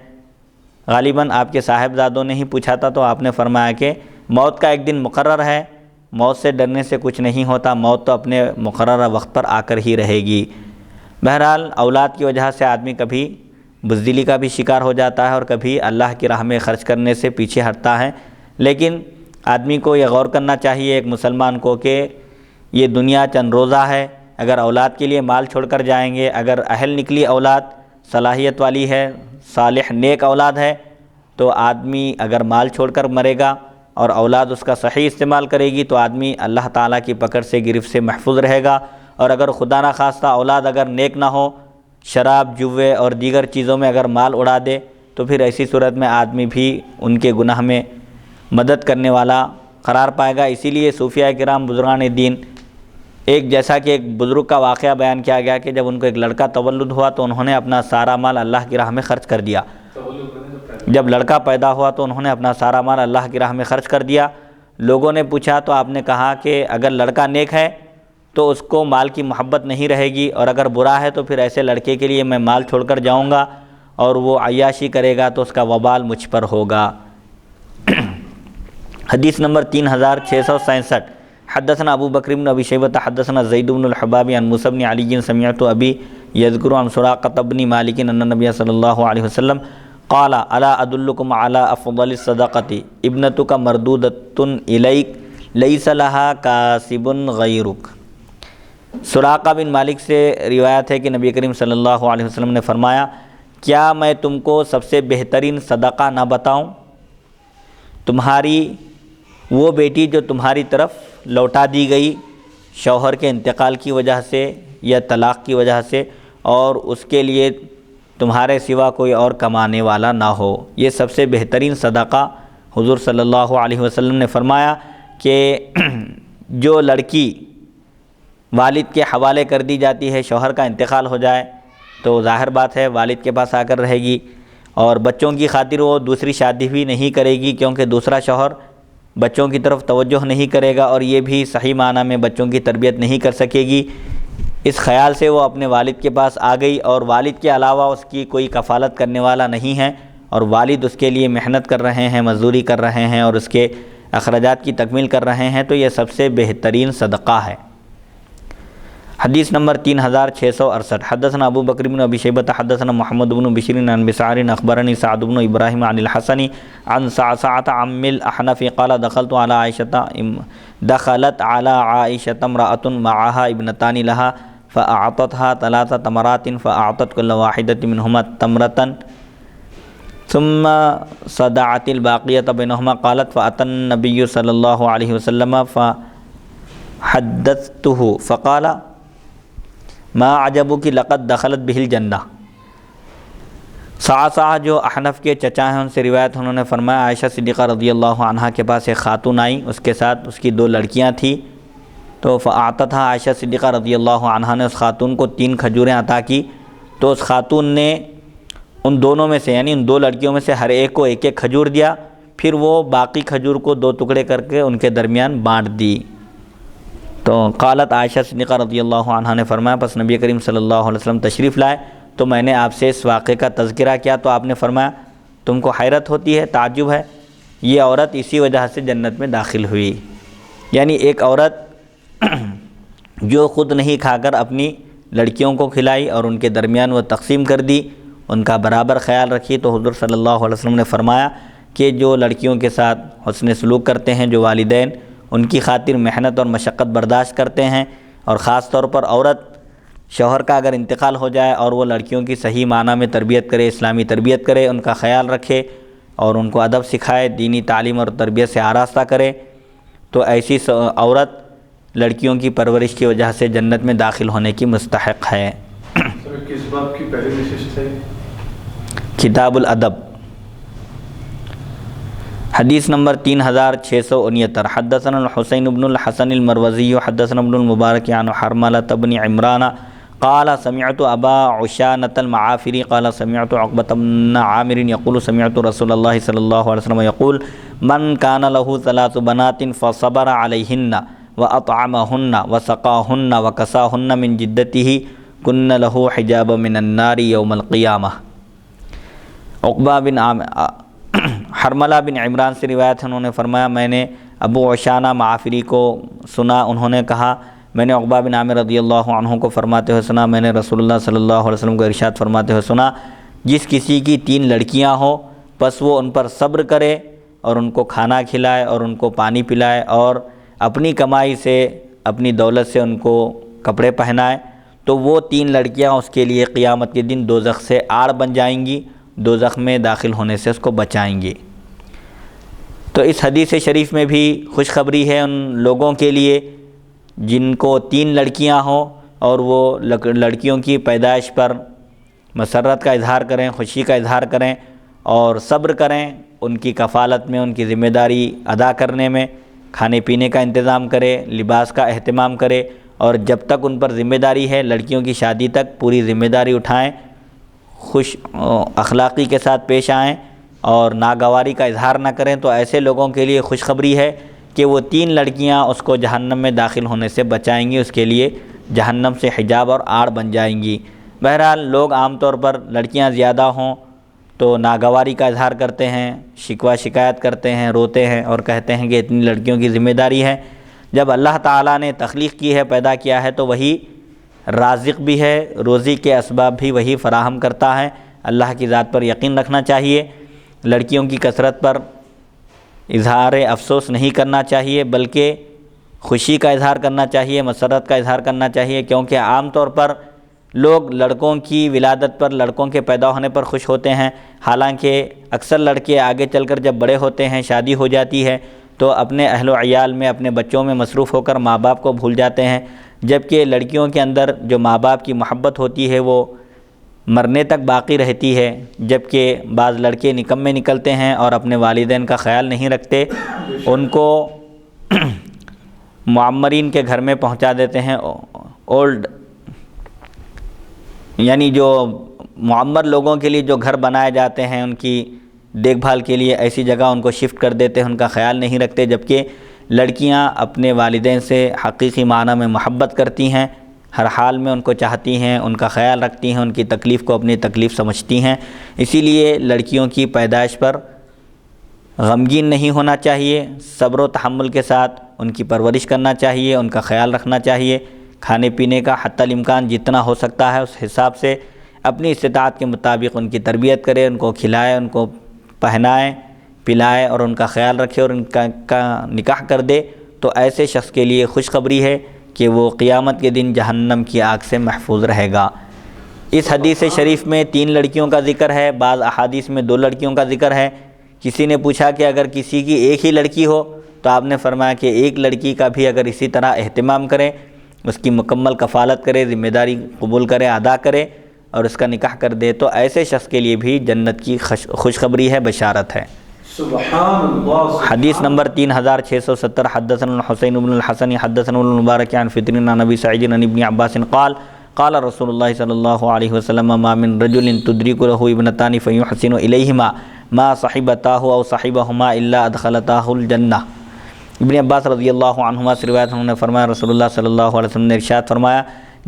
غالباً آپ کے صاحبزادوں نے ہی پوچھا تھا تو آپ نے فرمایا کہ موت کا ایک دن مقرر ہے، موت سے ڈرنے سے کچھ نہیں ہوتا، موت تو اپنے مقررہ وقت پر آ کر ہی رہے گی۔ بہرحال اولاد کی وجہ سے آدمی کبھی بزدلی کا بھی شکار ہو جاتا ہے اور کبھی اللہ کی راہ میں خرچ کرنے سے پیچھے ہٹتا ہے، لیکن آدمی کو یہ غور کرنا چاہیے ایک مسلمان کو کہ یہ دنیا چند روزہ ہے۔ اگر اولاد کے لیے مال چھوڑ کر جائیں گے، اگر اہل نکلی اولاد صلاحیت والی ہے، صالح نیک اولاد ہے، تو آدمی اگر مال چھوڑ کر مرے گا اور اولاد اس کا صحیح استعمال کرے گی تو آدمی اللہ تعالیٰ کی پکڑ سے گرفت سے محفوظ رہے گا۔ اور اگر خدا نخواستہ اولاد اگر نیک نہ ہو، شراب، جوے اور دیگر چیزوں میں اگر مال اڑا دے تو پھر ایسی صورت میں آدمی بھی ان کے گناہ میں مدد کرنے والا قرار پائے گا۔ اسی لیے صوفیاء کرام، بزرگان دین، ایک جیسا کہ ایک بزرگ کا واقعہ بیان کیا گیا کہ جب ان کو ایک لڑکا تولد ہوا تو انہوں نے اپنا سارا مال اللہ کی راہ میں خرچ کر دیا۔ جب لڑکا پیدا ہوا تو انہوں نے اپنا سارا مال اللہ کی راہ میں خرچ کر دیا۔ لوگوں نے پوچھا تو آپ نے کہا کہ اگر لڑکا نیک ہے تو اس کو مال کی محبت نہیں رہے گی، اور اگر برا ہے تو پھر ایسے لڑکے کے لیے میں مال چھوڑ کر جاؤں گا اور وہ عیاشی کرے گا تو اس کا وبال مجھ پر ہوگا۔ حدیث نمبر 3667، حدثنا ابو بکر بن ابی شیبۃ حدثنا زید بن الحباب عن موسیٰ بن علی سمعت ابی یذکر عن سراقۃ بن مالک ان النبی صلی اللہ علیہ وسلم قال الا ادلکم علی افضل الصدقۃ ابنتک مردودۃ الیک لیس لها کاسب غیرک۔ سراقہ بن مالک سے روایت ہے کہ نبی کریم صلی اللہ علیہ وسلم نے فرمایا، کیا میں تم کو سب سے بہترین صدقہ نہ بتاؤں؟ تمہاری وہ بیٹی جو تمہاری طرف لوٹا دی گئی شوہر کے انتقال کی وجہ سے یا طلاق کی وجہ سے، اور اس کے لیے تمہارے سوا کوئی اور کمانے والا نہ ہو، یہ سب سے بہترین صدقہ حضور صلی اللہ علیہ وسلم نے فرمایا کہ جو لڑکی والد کے حوالے کر دی جاتی ہے، شوہر کا انتقال ہو جائے تو ظاہر بات ہے والد کے پاس آ کر رہے گی، اور بچوں کی خاطر وہ دوسری شادی بھی نہیں کرے گی کیونکہ دوسرا شوہر بچوں کی طرف توجہ نہیں کرے گا اور یہ بھی صحیح معنی میں بچوں کی تربیت نہیں کر سکے گی۔ اس خیال سے وہ اپنے والد کے پاس آ گئی، اور والد کے علاوہ اس کی کوئی کفالت کرنے والا نہیں ہے، اور والد اس کے لیے محنت کر رہے ہیں، مزدوری کر رہے ہیں اور اس کے اخراجات کی تکمیل کر رہے ہیں، تو یہ سب سے بہترین صدقہ ہے۔ حدیث نمبر 3668، حدثنا ابو بکر بن ابی شیبۃ حدثنا محمد بن بشیر عن بسعار اخبرنی سعد بن ابراہیم عن الحسن عن صعصعۃ عم الاحنف قال دخلت على عائشة امرأة معها ابنتان لها فأعطتها 3 تمرات فأعطت كل واحدة منهما تمرة ثم صدعت الباقية بينهما قالت فأتى النبي صلى الله عليه وسلم فحدثته فقال ما عجبك لقد دخلت به الجنہ۔ صعصع جو احنف کے چچا ہیں ان سے روایت، انہوں نے فرمایا عائشہ صدیقہ رضی اللہ عنہا کے پاس ایک خاتون آئی، اس کے ساتھ اس کی 2 لڑکیاں تھیں، تو فاعطتها عائشہ صدیقہ رضی اللہ عنہا نے اس خاتون کو 3 کھجوریں عطا کی، تو اس خاتون نے ان دونوں میں سے یعنی ان 2 لڑکیوں میں سے ہر ایک کو 1 کھجور دیا، پھر وہ باقی کھجور کو 2 ٹکڑے کر کے ان کے درمیان بانٹ دی۔ تو قالت عائشہ صدیقہ رضی اللہ عنہا نے فرمایا پس نبی کریم صلی اللہ علیہ وسلم تشریف لائے تو میں نے آپ سے اس واقعے کا تذکرہ کیا، تو آپ نے فرمایا تم کو حیرت ہوتی ہے، تعجب ہے، یہ عورت اسی وجہ سے جنت میں داخل ہوئی۔ یعنی ایک عورت جو خود نہیں کھا کر اپنی لڑکیوں کو کھلائی اور ان کے درمیان وہ تقسیم کر دی، ان کا برابر خیال رکھی، تو حضور صلی اللہ علیہ وسلم نے فرمایا کہ جو لڑکیوں کے ساتھ حسن سلوک کرتے ہیں، جو والدین ان کی خاطر محنت اور مشقت برداشت کرتے ہیں، اور خاص طور پر عورت شوہر کا اگر انتقال ہو جائے اور وہ لڑکیوں کی صحیح معنی میں تربیت کرے، اسلامی تربیت کرے، ان کا خیال رکھے اور ان کو ادب سکھائے، دینی تعلیم اور تربیت سے آراستہ کرے، تو ایسی عورت لڑکیوں کی پرورش کی وجہ سے جنت میں داخل ہونے کی مستحق ہے۔ کس باب کی پہلی نشست ہے؟ کتاب الادب۔ حدیث نمبر 3669، حدثنا الحسین بن الحسن المروزی حدثنا ابن المبارک عن حرملة بن عمران قال سمعت ابا عشانة المعافری قال سمعت عقبة بن عامر يقول سمعت رسول اللہ صلی اللہ علیہ وسلم يقول من كان له 3 بنات فصبر عليهن وأطعمهن وسقاهن وكساهن من جدته كن له حجاب من النار يوم القيامة۔ عقبہ بن حرملہ بن عمران سے روایت ہے، انہوں نے فرمایا میں نے ابو عشانہ معافری کو سنا، انہوں نے کہا میں نے عقبہ بن عامر رضی اللہ عنہ کو فرماتے ہوئے سنا، میں نے رسول اللہ صلی اللہ علیہ وسلم کو ارشاد فرماتے ہوئے سنا، جس کسی کی 3 لڑکیاں ہوں پس وہ ان پر صبر کرے اور ان کو کھانا کھلائے اور ان کو پانی پلائے اور اپنی کمائی سے اپنی دولت سے ان کو کپڑے پہنائے، تو وہ 3 لڑکیاں اس کے لیے قیامت کے دن دوزخ سے آڑ بن جائیں گی، دوزخ میں داخل ہونے سے اس کو بچائیں گی۔ تو اس حدیث شریف میں بھی خوشخبری ہے ان لوگوں کے لیے جن کو 3 لڑکیاں ہوں اور وہ لڑکیوں کی پیدائش پر مسرت کا اظہار کریں، خوشی کا اظہار کریں اور صبر کریں، ان کی کفالت میں، ان کی ذمہ داری ادا کرنے میں، کھانے پینے کا انتظام کرے، لباس کا اہتمام کرے، اور جب تک ان پر ذمہ داری ہے لڑکیوں کی شادی تک پوری ذمہ داری اٹھائیں، خوش اخلاقی کے ساتھ پیش آئیں اور ناگواری کا اظہار نہ کریں۔ تو ایسے لوگوں کے لیے خوشخبری ہے کہ وہ 3 لڑکیاں اس کو جہنم میں داخل ہونے سے بچائیں گی، اس کے لیے جہنم سے حجاب اور آڑ بن جائیں گی۔ بہرحال لوگ عام طور پر لڑکیاں زیادہ ہوں تو ناگواری کا اظہار کرتے ہیں، شکوہ شکایت کرتے ہیں، روتے ہیں اور کہتے ہیں کہ اتنی لڑکیوں کی ذمہ داری ہے۔ جب اللہ تعالیٰ نے تخلیق کی ہے، پیدا کیا ہے، تو وہی رازق بھی ہے، روزی کے اسباب بھی وہی فراہم کرتا ہے۔ اللہ کی ذات پر یقین رکھنا چاہیے، لڑکیوں کی کثرت پر اظہار افسوس نہیں کرنا چاہیے بلکہ خوشی کا اظہار کرنا چاہیے، مسرت کا اظہار کرنا چاہیے، کیونکہ عام طور پر لوگ لڑکوں کی ولادت پر، لڑکوں کے پیدا ہونے پر خوش ہوتے ہیں، حالانکہ اکثر لڑکے آگے چل کر جب بڑے ہوتے ہیں، شادی ہو جاتی ہے تو اپنے اہل و عیال میں، اپنے بچوں میں مصروف ہو کر ماں باپ کو بھول جاتے ہیں، جبکہ لڑکیوں کے اندر جو ماں باپ کی محبت ہوتی ہے وہ مرنے تک باقی رہتی ہے، جبکہ بعض لڑکے نکمے نکلتے ہیں اور اپنے والدین کا خیال نہیں رکھتے، ان کو معمرین کے گھر میں پہنچا دیتے ہیں، اولڈ یعنی جو معمر لوگوں کے لیے جو گھر بنائے جاتے ہیں ان کی دیکھ بھال کے لیے ایسی جگہ ان کو شفٹ کر دیتے ہیں، ان کا خیال نہیں رکھتے، جبکہ لڑکیاں اپنے والدین سے حقیقی معنی میں محبت کرتی ہیں، ہر حال میں ان کو چاہتی ہیں، ان کا خیال رکھتی ہیں، ان کی تکلیف کو اپنی تکلیف سمجھتی ہیں۔ اسی لیے لڑکیوں کی پیدائش پر غمگین نہیں ہونا چاہیے، صبر و تحمل کے ساتھ ان کی پرورش کرنا چاہیے، ان کا خیال رکھنا چاہیے، کھانے پینے کا حتی الامکان جتنا ہو سکتا ہے اس حساب سے اپنی استطاعت کے مطابق ان کی تربیت کرے، ان کو کھلائے، ان کو پہنائے پلائے اور ان کا خیال رکھے اور ان کا نکاح کر دے، تو ایسے شخص کے لیے خوشخبری ہے کہ وہ قیامت کے دن جہنم کی آگ سے محفوظ رہے گا۔ اس حدیث شریف میں 3 لڑکیوں کا ذکر ہے، بعض احادیث میں 2 لڑکیوں کا ذکر ہے۔ کسی نے پوچھا کہ اگر کسی کی ایک ہی لڑکی ہو تو آپ نے فرمایا کہ ایک لڑکی کا بھی اگر اسی طرح اہتمام کرے، اس کی مکمل کفالت کرے، ذمہ داری قبول کرے، ادا کرے اور اس کا نکاح کر دے، تو ایسے شخص کے لیے بھی جنت کی خوشخبری ہے، بشارت ہے۔ سبحان اللہ۔ حدیث نمبر 3670 حدثنا الحسین بن الحسن حدثنا المبارک عن فطر عن ابی سعید عن ابن عباس قال قال رسول اللہ صلی اللہ علیہ وسلم ما من رجل تدرک له ابنتان فيحسن الیہما ما صحبتاه او صحبهما الا ادخلتاه الجنہ۔ ابن عباس رضی اللہ عنہما سے روایت انہوں نے فرمایا رسول اللہ صلی اللہ علیہ وسلم نے ارشاد فرمایا،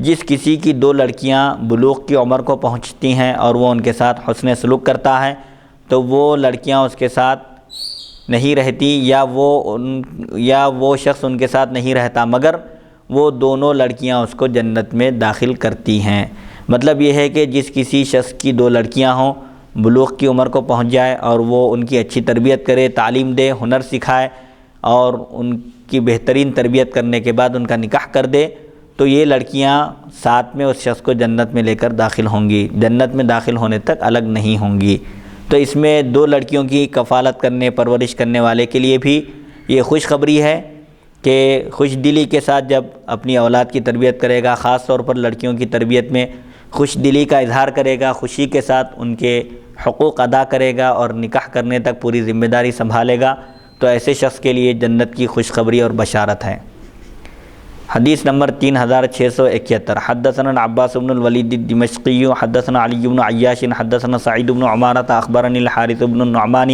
جس کسی کی 2 لڑکیاں بلوغ کی عمر کو پہنچتی ہیں اور وہ ان کے ساتھ حسن سلوک کرتا ہے تو وہ لڑکیاں اس کے ساتھ نہیں رہتی یا وہ شخص ان کے ساتھ نہیں رہتا مگر وہ دونوں لڑکیاں اس کو جنت میں داخل کرتی ہیں۔ مطلب یہ ہے کہ جس کسی شخص کی 2 لڑکیاں ہوں، بلوغ کی عمر کو پہنچ جائے اور وہ ان کی اچھی تربیت کرے، تعلیم دے، ہنر سکھائے اور ان کی بہترین تربیت کرنے کے بعد ان کا نکاح کر دے، تو یہ لڑکیاں ساتھ میں اس شخص کو جنت میں لے کر داخل ہوں گی، جنت میں داخل ہونے تک الگ نہیں ہوں گی۔ تو اس میں 2 لڑکیوں کی کفالت کرنے، پرورش کرنے والے کے لیے بھی یہ خوشخبری ہے کہ خوش دلی کے ساتھ جب اپنی اولاد کی تربیت کرے گا، خاص طور پر لڑکیوں کی تربیت میں خوش دلی کا اظہار کرے گا، خوشی کے ساتھ ان کے حقوق ادا کرے گا اور نکاح کرنے تک پوری ذمہ داری سنبھالے گا، تو ایسے شخص کے لیے جنت کی خوشخبری اور بشارت ہے۔ حدیث نمبر 3671 حدثنا عباس بن الولید الدمشقی حدثنا علی بن عیاش حدثنا سعید بن عمارة اخبرنی الحارث بن النعمان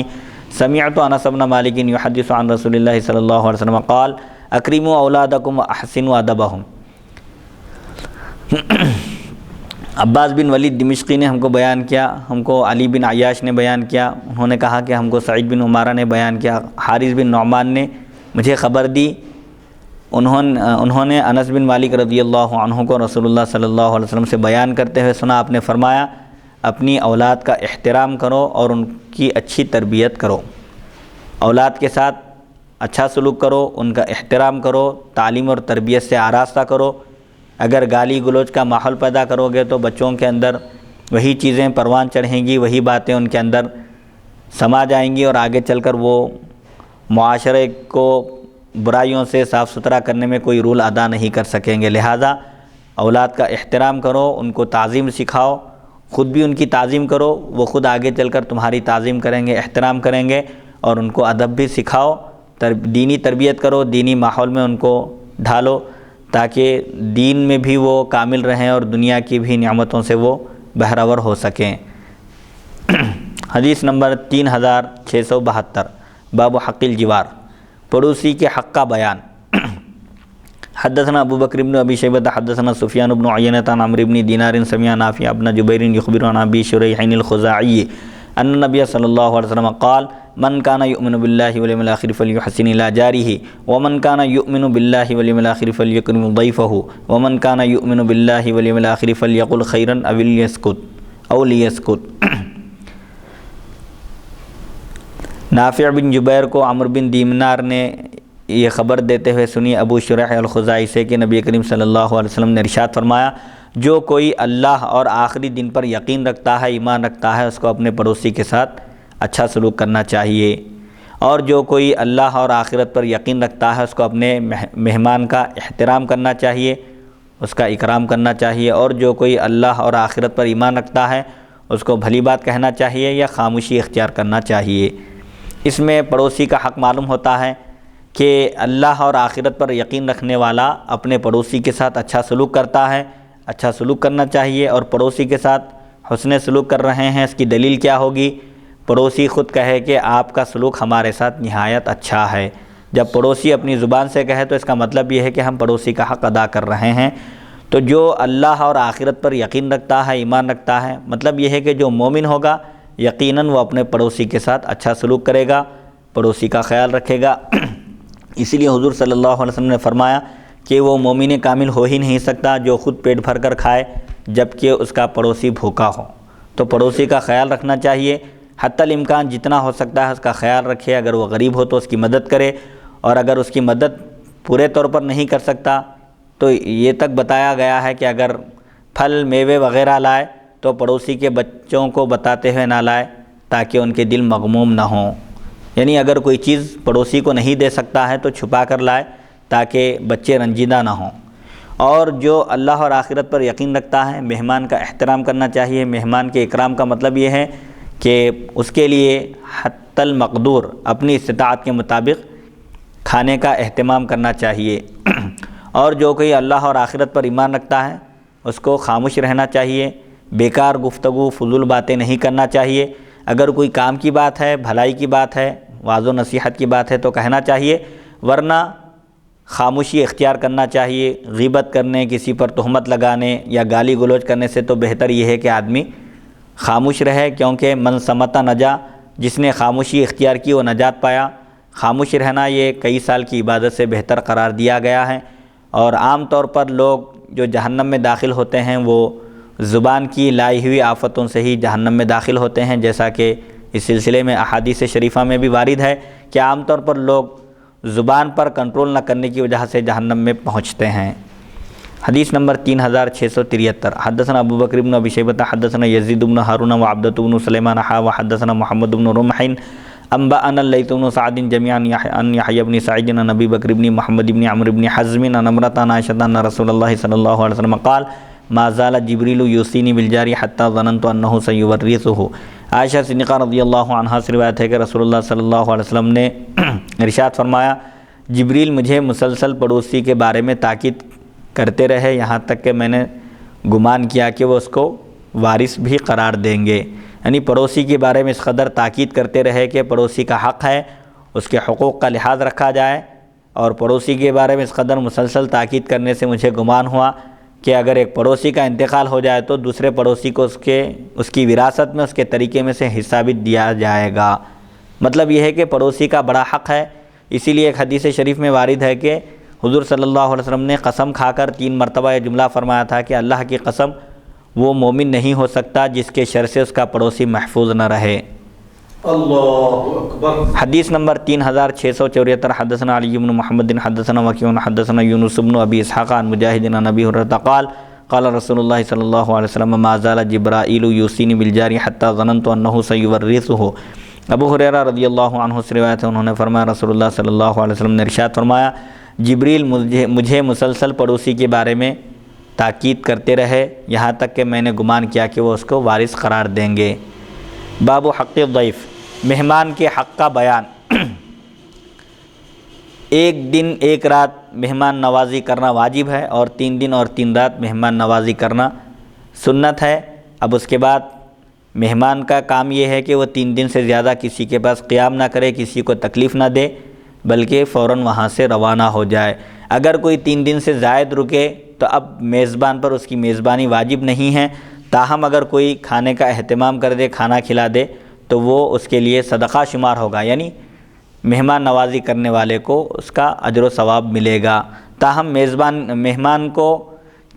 سمعت انس بن مالک یحدث عن رسول اللہ صلی اللہ علیہ وسلم قال اکرموا اولادکم واحسنوا ادبهم۔ عباس بن ولید دمشقی نے ہم کو بیان کیا، ہم کو علی بن عیاش نے بیان کیا، انہوں نے کہا کہ ہم کو سعید بن عمارہ نے بیان کیا، حارث بن نعمان نے مجھے خبر دی، انہوں نے انس بن مالک رضی اللہ عنہ کو رسول اللہ صلی اللہ علیہ وسلم سے بیان کرتے ہوئے سنا، آپ نے فرمایا اپنی اولاد کا احترام کرو اور ان کی اچھی تربیت کرو، اولاد کے ساتھ اچھا سلوک کرو، ان کا احترام کرو، تعلیم اور تربیت سے آراستہ کرو۔ اگر گالی گلوچ کا ماحول پیدا کرو گے تو بچوں کے اندر وہی چیزیں پروان چڑھیں گی، وہی باتیں ان کے اندر سما جائیں گی اور آگے چل کر وہ معاشرے کو برائیوں سے صاف ستھرا کرنے میں کوئی رول ادا نہیں کر سکیں گے۔ لہٰذا اولاد کا احترام کرو، ان کو تعظیم سکھاؤ، خود بھی ان کی تعظیم کرو، وہ خود آگے چل کر تمہاری تعظیم کریں گے، احترام کریں گے، اور ان کو ادب بھی سکھاؤ، دینی تربیت کرو، دینی ماحول میں ان کو ڈھالو تاکہ دین میں بھی وہ کامل رہیں اور دنیا کی بھی نعمتوں سے وہ بہرور ہو سکیں۔ حدیث نمبر 3672، باب حق الجوار، پڑوسی کے حق کا بیان۔ حدثنا ابو بکر بن ابی شیبہ حدثنا سفیان بن عیینہ عن عمرو بن دینار سمع نافع بن جبیر یخبر عن ابی شریح الخزاعی ان النبی صلی اللہ علیہ وسلم قال من کان یؤمن باللہ والیوم الآخر فلیحسن الی جارہ ومن کان یؤمن باللہ والیوم الآخر فلیکرم ضیفہ ومن کان یؤمن باللہ والیوم الآخر فلیقل خیرا او لیسکت۔ نافع بن جبیر کو عمرو بن دینار نے یہ خبر دیتے ہوئے سنی ابو شریح الخزاعی سے کہ نبی کریم صلی اللہ علیہ وسلم نے ارشاد فرمایا جو کوئی اللہ اور آخری دن پر یقین رکھتا ہے، ایمان رکھتا ہے، اس کو اپنے پڑوسی کے ساتھ اچھا سلوک کرنا چاہیے، اور جو کوئی اللہ اور آخرت پر یقین رکھتا ہے اس کو اپنے مہمان کا احترام کرنا چاہیے، اس کا اکرام کرنا چاہیے، اور جو کوئی اللہ اور آخرت پر ایمان رکھتا ہے اس کو بھلی بات کہنا چاہیے یا خاموشی اختیار کرنا چاہیے۔ اس میں پڑوسی کا حق معلوم ہوتا ہے کہ اللہ اور آخرت پر یقین رکھنے والا اپنے پڑوسی کے ساتھ اچھا سلوک کرتا ہے، اچھا سلوک کرنا چاہیے، اور پڑوسی کے ساتھ حسن سلوک کر رہے ہیں، اس کی دلیل کیا ہوگی؟ پڑوسی خود کہے کہ آپ کا سلوک ہمارے ساتھ نہایت اچھا ہے۔ جب پڑوسی اپنی زبان سے کہے تو اس کا مطلب یہ ہے کہ ہم پڑوسی کا حق ادا کر رہے ہیں۔ تو جو اللہ اور آخرت پر یقین رکھتا ہے، ایمان رکھتا ہے، مطلب یہ ہے کہ جو مومن ہوگا یقیناً وہ اپنے پڑوسی کے ساتھ اچھا سلوک کرے گا، پڑوسی کا خیال رکھے گا۔ اسی لیے حضور صلی اللہ علیہ وسلم نے فرمایا کہ وہ مومن کامل ہو ہی نہیں سکتا جو خود پیٹ بھر کر کھائے جبکہ اس کا پڑوسی بھوکا ہو۔ تو پڑوسی کا خیال رکھنا چاہیے، حتی الامکان جتنا ہو سکتا ہے اس کا خیال رکھے، اگر وہ غریب ہو تو اس کی مدد کرے، اور اگر اس کی مدد پورے طور پر نہیں کر سکتا تو یہ تک بتایا گیا ہے کہ اگر پھل میوے وغیرہ لائے تو پڑوسی کے بچوں کو بتاتے ہوئے نہ لائے تاکہ ان کے دل مغموم نہ ہوں، یعنی اگر کوئی چیز پڑوسی کو نہیں دے سکتا ہے تو چھپا کر لائے تاکہ بچے رنجیدہ نہ ہوں۔ اور جو اللہ اور آخرت پر یقین رکھتا ہے مہمان کا احترام کرنا چاہیے۔ مہمان کے اکرام کا مطلب یہ ہے کہ اس کے لیے حتی المقدور اپنی استطاعت کے مطابق کھانے کا اہتمام کرنا چاہیے۔ اور جو کوئی اللہ اور آخرت پر ایمان رکھتا ہے اس کو خاموش رہنا چاہیے، بیکار گفتگو فضول باتیں نہیں کرنا چاہیے۔ اگر کوئی کام کی بات ہے، بھلائی کی بات ہے، واعظ و نصیحت کی بات ہے تو کہنا چاہیے، ورنہ خاموشی اختیار کرنا چاہیے۔ غیبت کرنے، کسی پر تہمت لگانے یا گالی گلوچ کرنے سے تو بہتر یہ ہے کہ آدمی خاموش رہے، کیونکہ من صمت نجا، جس نے خاموشی اختیار کی وہ نجات پایا۔ خاموش رہنا یہ کئی سال کی عبادت سے بہتر قرار دیا گیا ہے، اور عام طور پر لوگ جو جہنم میں داخل ہوتے ہیں وہ زبان کی لائی ہوئی آفتوں سے ہی جہنم میں داخل ہوتے ہیں، جیسا کہ اس سلسلے میں احادیث شریفہ میں بھی وارد ہے کہ عام طور پر لوگ زبان پر کنٹرول نہ کرنے کی وجہ سے جہنم میں پہنچتے ہیں۔ حدیث نمبر 3673، حدثنا ابو بکر بن ابی شیبہ حدثنا یزید بن ہارون وعبدۃ بن سلیمان وحدثنا محمد بن رمح انبأنا الليث بن سعد جميعا عن يحيى بن سعيد عن ابي بكر بن محمد بن عمرو بن حزم عن امرأة عائشة ان رسول الله صلى الله عليه وسلم قال ما زال جبريل يوصيني بالجار حتى ظننت انه سيورثه۔ عائشہ صدیقہ رضی اللہ عنہا سے روایت ہے کہ رسول اللہ صلی اللہ علیہ وسلم نے ارشاد فرمایا جبریل مجھے مسلسل پڑوسی کے بارے میں تاکید کرتے رہے، یہاں تک کہ میں نے گمان کیا کہ وہ اس کو وارث بھی قرار دیں گے۔ یعنی پڑوسی کے بارے میں اس قدر تاکید کرتے رہے کہ پڑوسی کا حق ہے، اس کے حقوق کا لحاظ رکھا جائے، اور پڑوسی کے بارے میں اس قدر مسلسل تاکید کرنے سے مجھے گمان ہوا کہ اگر ایک پڑوسی کا انتقال ہو جائے تو دوسرے پڑوسی کو اس کی وراثت میں اس کے طریقے میں سے حصہ بھی دیا جائے گا۔ مطلب یہ ہے کہ پڑوسی کا بڑا حق ہے۔ اسی لیے ایک حدیث شریف میں وارد ہے کہ حضور صلی اللہ علیہ وسلم نے قسم کھا کر 3 مرتبہ یہ جملہ فرمایا تھا کہ اللہ کی قسم، وہ مومن نہیں ہو سکتا جس کے شر سے اس کا پڑوسی محفوظ نہ رہے۔ اللہ اکبر۔ حدیث نمبر 3674 حدثنا علی بن محمد حدثنا وکیع حدثنا یونس بن ابی اسحاق عن مجاہد عن ابی ہریرہ قال قال رسول اللہ صلی اللہ علیہ وسلم ما زال جبرائیل یوصینی بالجار حتی ظننت انہ سیورثہ۔ ابو ہریرہ رضی اللہ عنہ سے روایت ہے، انہوں نے فرمایا رسول اللہ صلی اللہ علیہ وسلم نے ارشاد فرمایا جبریل مجھے مسلسل پڑوسی کے بارے میں تاکید کرتے رہے یہاں تک کہ میں نے گمان کیا کہ وہ اس کو وارث قرار دیں گے۔ باب حق الضیف، مہمان کے حق کا بیان۔ ایک دن ایک رات مہمان نوازی کرنا واجب ہے اور 3 دن اور 3 رات مہمان نوازی کرنا سنت ہے۔ اب اس کے بعد مہمان کا کام یہ ہے کہ وہ 3 دن سے زیادہ کسی کے پاس قیام نہ کرے، کسی کو تکلیف نہ دے، بلکہ فوراً وہاں سے روانہ ہو جائے۔ اگر کوئی 3 دن سے زائد رکے تو اب میزبان پر اس کی میزبانی واجب نہیں ہے، تاہم اگر کوئی کھانے کا اہتمام کر دے، کھانا کھلا دے تو وہ اس کے لیے صدقہ شمار ہوگا، یعنی مہمان نوازی کرنے والے کو اس کا اجر و ثواب ملے گا۔ تاہم مہمان کو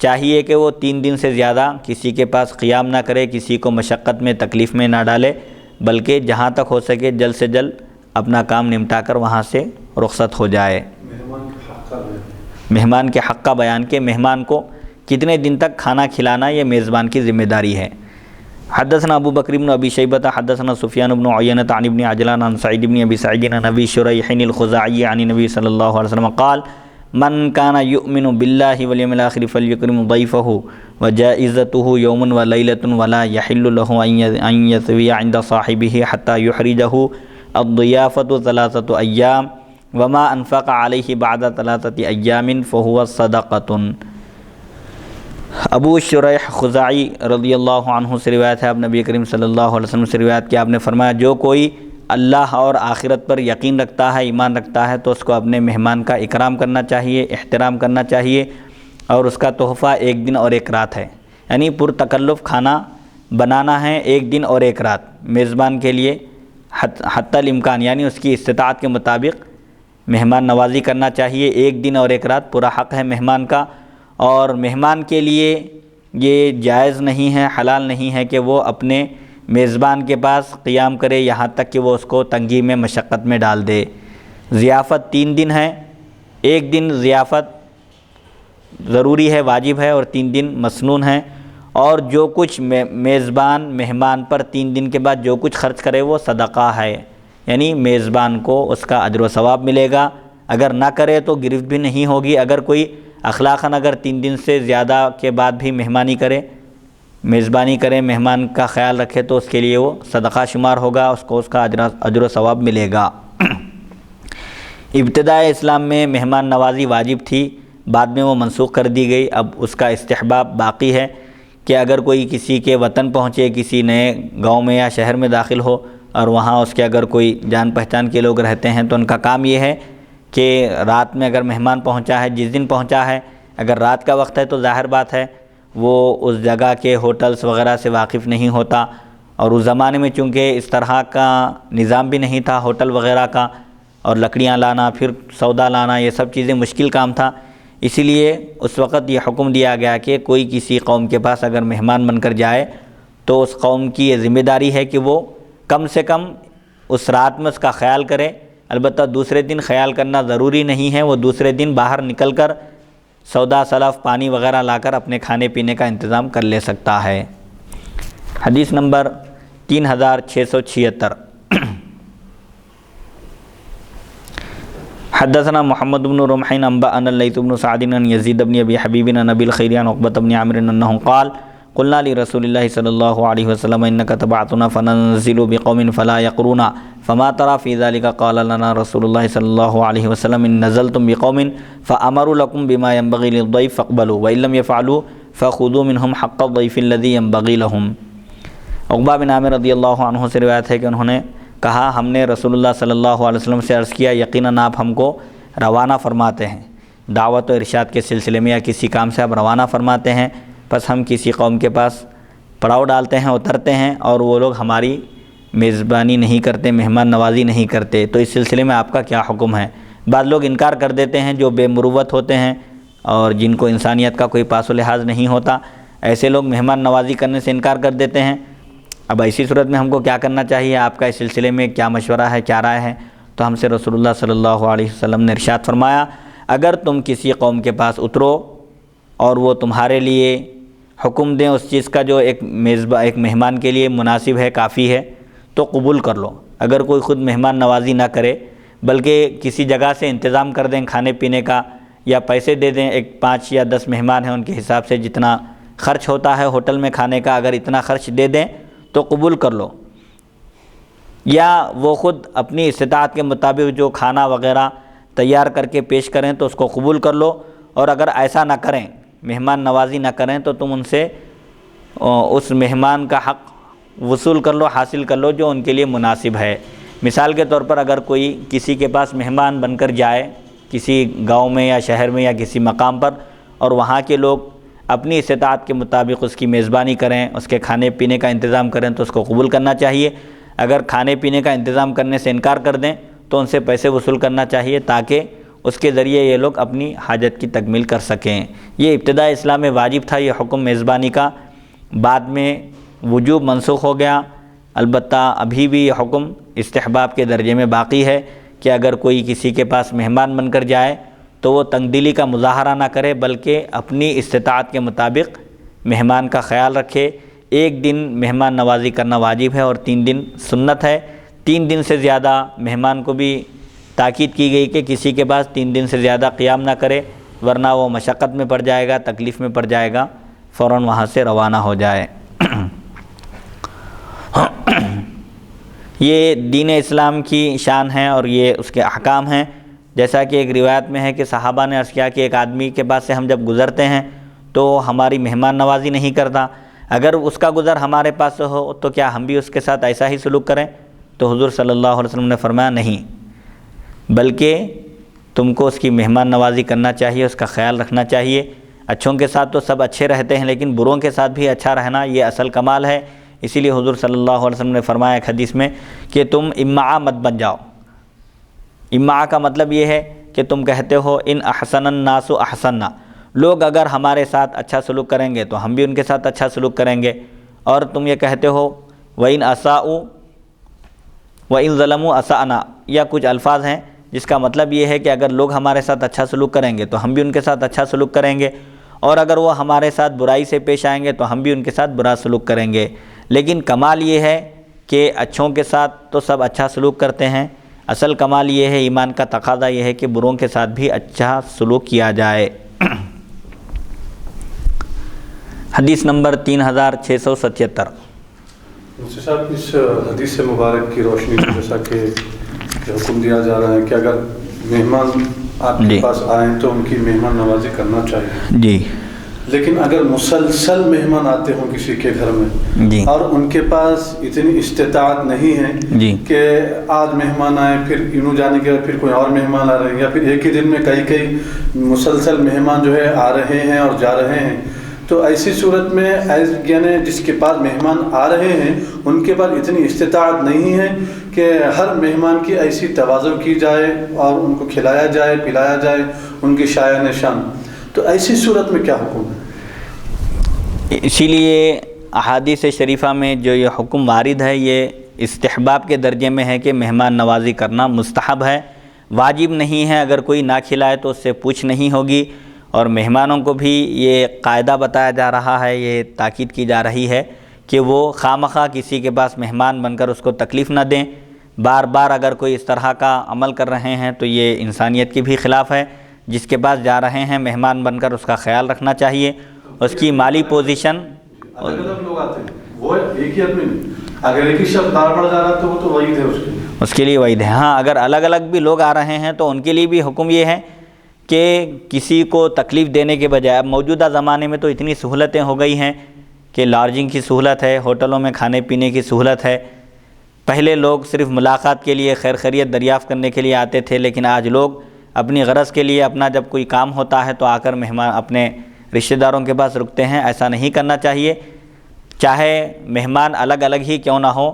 چاہیے کہ وہ 3 دن سے زیادہ کسی کے پاس قیام نہ کرے، کسی کو مشقت میں تکلیف میں نہ ڈالے، بلکہ جہاں تک ہو سکے جلد سے جلد اپنا کام نمٹا کر وہاں سے رخصت ہو جائے۔ مہمان کے حق کا بیان کہ مہمان کو کتنے دن تک کھانا کھلانا یہ میزبان کی ذمہ داری ہے۔ حدثنا ابو بکر بن ابی شیبۃ حدثنا سفیان بن عیینہ عن ابن عجلان عن سعید بن ابی سعید عن ابی شریح الخزاعی عن نبی صلی اللہ علیہ وسلم قال من كان يؤمن بالله واليوم الآخر فليكرم ضيفه وجائزته يوم وليلة ولا يحل له أن يثوي عند صاحبه حتى يحرجه الضيافة 3 أيام وما انفق علیہ بعد 3 ایام فہو صدقۃ۔ ابو شریح خزاعی رضی اللہ عنہ سے روایت ہے، اب نبی کریم صلی اللہ علیہ وسلم سے روایت کہ آپ نے فرمایا جو کوئی اللہ اور آخرت پر یقین رکھتا ہے، ایمان رکھتا ہے، تو اس کو اپنے مہمان کا اکرام کرنا چاہیے، احترام کرنا چاہیے، اور اس کا تحفہ 1 دن اور 1 رات ہے، یعنی پرتکلف کھانا بنانا ہے 1 دن اور 1 رات میزبان کے لیے حتی الامکان، یعنی اس کی استطاعت کے مطابق مہمان نوازی کرنا چاہیے 1 دن اور 1 رات، پورا حق ہے مہمان کا۔ اور مہمان کے لیے یہ جائز نہیں ہے، حلال نہیں ہے کہ وہ اپنے میزبان کے پاس قیام کرے یہاں تک کہ وہ اس کو تنگی میں مشقت میں ڈال دے۔ ضیافت 3 دن ہے، 1 دن ضیافت ضروری ہے، واجب ہے، اور 3 دن مسنون ہے، اور جو کچھ میزبان مہمان پر 3 دن کے بعد جو کچھ خرچ کرے وہ صدقہ ہے، یعنی میزبان کو اس کا اجر و ثواب ملے گا۔ اگر نہ کرے تو گرفت بھی نہیں ہوگی۔ اگر کوئی اخلاقاً اگر 3 دن سے زیادہ کے بعد بھی میزبانی کرے، مہمان کا خیال رکھے، تو اس کے لیے وہ صدقہ شمار ہوگا، اس کو اس کا اجر و ثواب ملے گا۔ ابتدائے اسلام میں مہمان نوازی واجب تھی، بعد میں وہ منسوخ کر دی گئی۔ اب اس کا استحباب باقی ہے کہ اگر کوئی کسی کے وطن پہنچے، کسی نئے گاؤں میں یا شہر میں داخل ہو، اور وہاں اس کے اگر کوئی جان پہچان کے لوگ رہتے ہیں، تو ان کا کام یہ ہے کہ رات میں اگر مہمان پہنچا ہے، جس دن پہنچا ہے، اگر رات کا وقت ہے تو ظاہر بات ہے وہ اس جگہ کے ہوٹلز وغیرہ سے واقف نہیں ہوتا، اور اس زمانے میں چونکہ اس طرح کا نظام بھی نہیں تھا ہوٹل وغیرہ کا، اور لکڑیاں لانا، پھر سودا لانا، یہ سب چیزیں مشکل کام تھا۔ اسی لیے اس وقت یہ حکم دیا گیا کہ کوئی کسی قوم کے پاس اگر مہمان بن کر جائے تو اس قوم کی یہ ذمہ داری ہے کہ وہ کم سے کم اس رات میں اس کا خیال کرے۔ البتہ دوسرے دن خیال کرنا ضروری نہیں ہے، وہ دوسرے دن باہر نکل کر سودا سلف پانی وغیرہ لا کر اپنے کھانے پینے کا انتظام کر لے سکتا ہے۔ حدیث نمبر 3676 حدثنا محمد بن رمح انبأنا الليث بن سعد عن يزيد بن ابي حبيب عن ابي الخير عن عقبة بن عامر انه قال قلنا لرسول الله صلى الله عليه وسلم انك تبعتنا فننزل بقوم فلا يقرون فما ترى في ذلك قال لنا رسول الله صلى الله عليه وسلم ان نزلتم بقوم فامروا لكم بما ينبغي للضيف فاقبلوا وان لم يفعلوا فخذوا منهم حق الضيف الذي ينبغي لهم۔ عقبہ بن عامر رضی اللہ عنہ سے روایت ہے کہ انہوں نے کہا ہم نے رسول اللہ صلی اللہ علیہ وسلم سے عرض کیا یقیناً آپ ہم کو روانہ فرماتے ہیں دعوت و ارشاد کے سلسلے میں یا کسی کام سے آپ روانہ فرماتے ہیں، بس ہم کسی قوم کے پاس پڑاؤ ڈالتے ہیں، اترتے ہیں اور وہ لوگ ہماری میزبانی نہیں کرتے، مہمان نوازی نہیں کرتے، تو اس سلسلے میں آپ کا کیا حکم ہے؟ بعض لوگ انکار کر دیتے ہیں جو بے مروت ہوتے ہیں اور جن کو انسانیت کا کوئی پاس و لحاظ نہیں ہوتا، ایسے لوگ مہمان نوازی کرنے سے انکار کر دیتے ہیں۔ اب ایسی صورت میں ہم کو کیا کرنا چاہیے؟ آپ کا اس سلسلے میں کیا مشورہ ہے، کیا رائے ہے؟ تو ہم سے رسول اللہ صلی اللہ علیہ وسلم نے ارشاد فرمایا، اگر تم کسی قوم کے پاس اترو اور وہ تمہارے لیے حکم دیں اس چیز کا جو ایک مہمان کے لیے مناسب ہے، کافی ہے، تو قبول کر لو۔ اگر کوئی خود مہمان نوازی نہ کرے بلکہ کسی جگہ سے انتظام کر دیں کھانے پینے کا، یا پیسے دے دیں، ایک 5 یا 10 مہمان ہیں ان کے حساب سے جتنا خرچ ہوتا ہے ہوٹل میں کھانے کا، اگر اتنا خرچ دے دیں تو قبول کر لو، یا وہ خود اپنی استطاعت کے مطابق جو کھانا وغیرہ تیار کر کے پیش کریں تو اس کو قبول کر لو، اور اگر ایسا نہ کریں، مہمان نوازی نہ کریں، تو تم ان سے اس مہمان کا حق وصول کر لو، حاصل کر لو جو ان کے لیے مناسب ہے۔ مثال کے طور پر اگر کوئی کسی کے پاس مہمان بن کر جائے کسی گاؤں میں یا شہر میں یا کسی مقام پر، اور وہاں کے لوگ اپنی استطاعت کے مطابق اس کی میزبانی کریں، اس کے کھانے پینے کا انتظام کریں، تو اس کو قبول کرنا چاہیے۔ اگر کھانے پینے کا انتظام کرنے سے انکار کر دیں تو ان سے پیسے وصول کرنا چاہیے، تاکہ اس کے ذریعے یہ لوگ اپنی حاجت کی تکمیل کر سکیں۔ یہ ابتداء اسلام میں واجب تھا یہ حکم میزبانی کا، بعد میں وجوب منسوخ ہو گیا، البتہ ابھی بھی یہ حکم استحباب کے درجے میں باقی ہے کہ اگر کوئی کسی کے پاس مہمان بن کر جائے تو وہ تنگ دلی کا مظاہرہ نہ کرے، بلکہ اپنی استطاعت کے مطابق مہمان کا خیال رکھے۔ 1 دن مہمان نوازی کرنا واجب ہے اور 3 دن سنت ہے۔ 3 دن سے زیادہ مہمان کو بھی تاکید کی گئی کہ کسی کے پاس 3 دن سے زیادہ قیام نہ کرے، ورنہ وہ مشقت میں پڑ جائے گا، تکلیف میں پڑ جائے گا، فوراً وہاں سے روانہ ہو جائے۔ یہ دین اسلام کی شان ہے اور یہ اس کے احکام ہیں۔ جیسا کہ ایک روایت میں ہے کہ صحابہ نے عرض کیا کہ ایک آدمی کے پاس سے ہم جب گزرتے ہیں تو ہماری مہمان نوازی نہیں کرتا، اگر اس کا گزر ہمارے پاس سے ہو تو کیا ہم بھی اس کے ساتھ ایسا ہی سلوک کریں؟ تو حضور صلی اللہ علیہ وسلم نے فرمایا نہیں، بلکہ تم کو اس کی مہمان نوازی کرنا چاہیے، اس کا خیال رکھنا چاہیے۔ اچھوں کے ساتھ تو سب اچھے رہتے ہیں، لیکن بروں کے ساتھ بھی اچھا رہنا یہ اصل کمال ہے۔ اسی لیے حضور صلی اللہ علیہ وسلم نے فرمایا ایک حدیث میں کہ تم امعاء مت بن جاؤ۔ امعاء کا مطلب یہ ہے کہ تم کہتے ہو ان احسن الناس احسننا، لوگ اگر ہمارے ساتھ اچھا سلوک کریں گے تو ہم بھی ان کے ساتھ اچھا سلوک کریں گے، اور تم یہ کہتے ہو وَإِنْ أَسَاءُوا وَإِنْ ظَلَمُوا أَسَأْنَا، یا کچھ الفاظ ہیں جس کا مطلب یہ ہے کہ اگر لوگ ہمارے ساتھ اچھا سلوک کریں گے تو ہم بھی ان کے ساتھ اچھا سلوک کریں گے، اور اگر وہ ہمارے ساتھ برائی سے پیش آئیں گے تو ہم بھی ان کے ساتھ برا سلوک کریں گے۔ لیکن کمال یہ ہے کہ اچھوں کے ساتھ تو سب اچھا سلوک کرتے ہیں، اصل کمال یہ ہے، ایمان کا تقاضا یہ ہے کہ بروں کے ساتھ بھی اچھا سلوک کیا جائے۔ حدیث نمبر 3677۔ مفتی صاحب، اس حدیث مبارک کی روشنی میں جیسا کہ حکم دیا جا رہا ہے کہ اگر مہمان آپ کے پاس آئیں تو ان کی مہمان نوازی کرنا چاہیے جی، لیکن اگر مسلسل مہمان آتے ہوں کسی کے گھر میں جی، اور ان کے پاس اتنی استطاعت نہیں ہے جی، کہ آج مہمان آئے پھر انہوں جانے کے بعد پھر کوئی اور مہمان آ رہے ہیں، یا پھر ایک ہی دن میں کئی مسلسل مہمان جو ہے آ رہے ہیں اور جا رہے ہیں، تو ایسی صورت میں یعنی جس کے پاس مہمان آ رہے ہیں ان کے پاس اتنی استطاعت نہیں ہے کہ ہر مہمان کی ایسی توازن کی جائے اور ان کو کھلایا جائے پلایا جائے ان کی شایع نشان، تو ایسی صورت میں کیا حکم ہے؟ اسی لیے احادیث شریفہ میں جو یہ حکم وارد ہے یہ استحباب کے درجے میں ہے کہ مہمان نوازی کرنا مستحب ہے، واجب نہیں ہے۔ اگر کوئی نہ کھلائے تو اس سے پوچھ نہیں ہوگی، اور مہمانوں کو بھی یہ قاعدہ بتایا جا رہا ہے، یہ تاکید کی جا رہی ہے کہ وہ خواہ کسی کے پاس مہمان بن کر اس کو تکلیف نہ دیں۔ بار بار اگر کوئی اس طرح کا عمل کر رہے ہیں تو یہ انسانیت کے بھی خلاف ہے۔ جس کے پاس جا رہے ہیں مہمان بن کر اس کا خیال رکھنا چاہیے، اس کی مالی پوزیشن۔ الگ الگ لوگ آتے ہیں، وہ ایک ہی آدمی نہیں، اگر ایک ہی شخص بار بار جا رہا تو وہ تو وعید ہے اس کے لیے وعید ہے۔ ہاں، اگر الگ الگ بھی لوگ آ رہے ہیں تو ان کے لیے بھی حکم یہ ہے کہ کسی کو تکلیف دینے کے بجائے، اب موجودہ زمانے میں تو اتنی سہولتیں ہو گئی ہیں کہ لارجنگ کی سہولت ہے، ہوٹلوں میں کھانے پینے کی سہولت ہے۔ پہلے لوگ صرف ملاقات کے لیے، خیر خیریت دریافت کرنے کے لیے آتے تھے، لیکن آج لوگ اپنی غرض کے لیے اپنا جب کوئی کام ہوتا ہے تو آ کر مہمان اپنے رشتہ داروں کے پاس رکتے ہیں، ایسا نہیں کرنا چاہیے۔ چاہے مہمان الگ الگ ہی کیوں نہ ہو،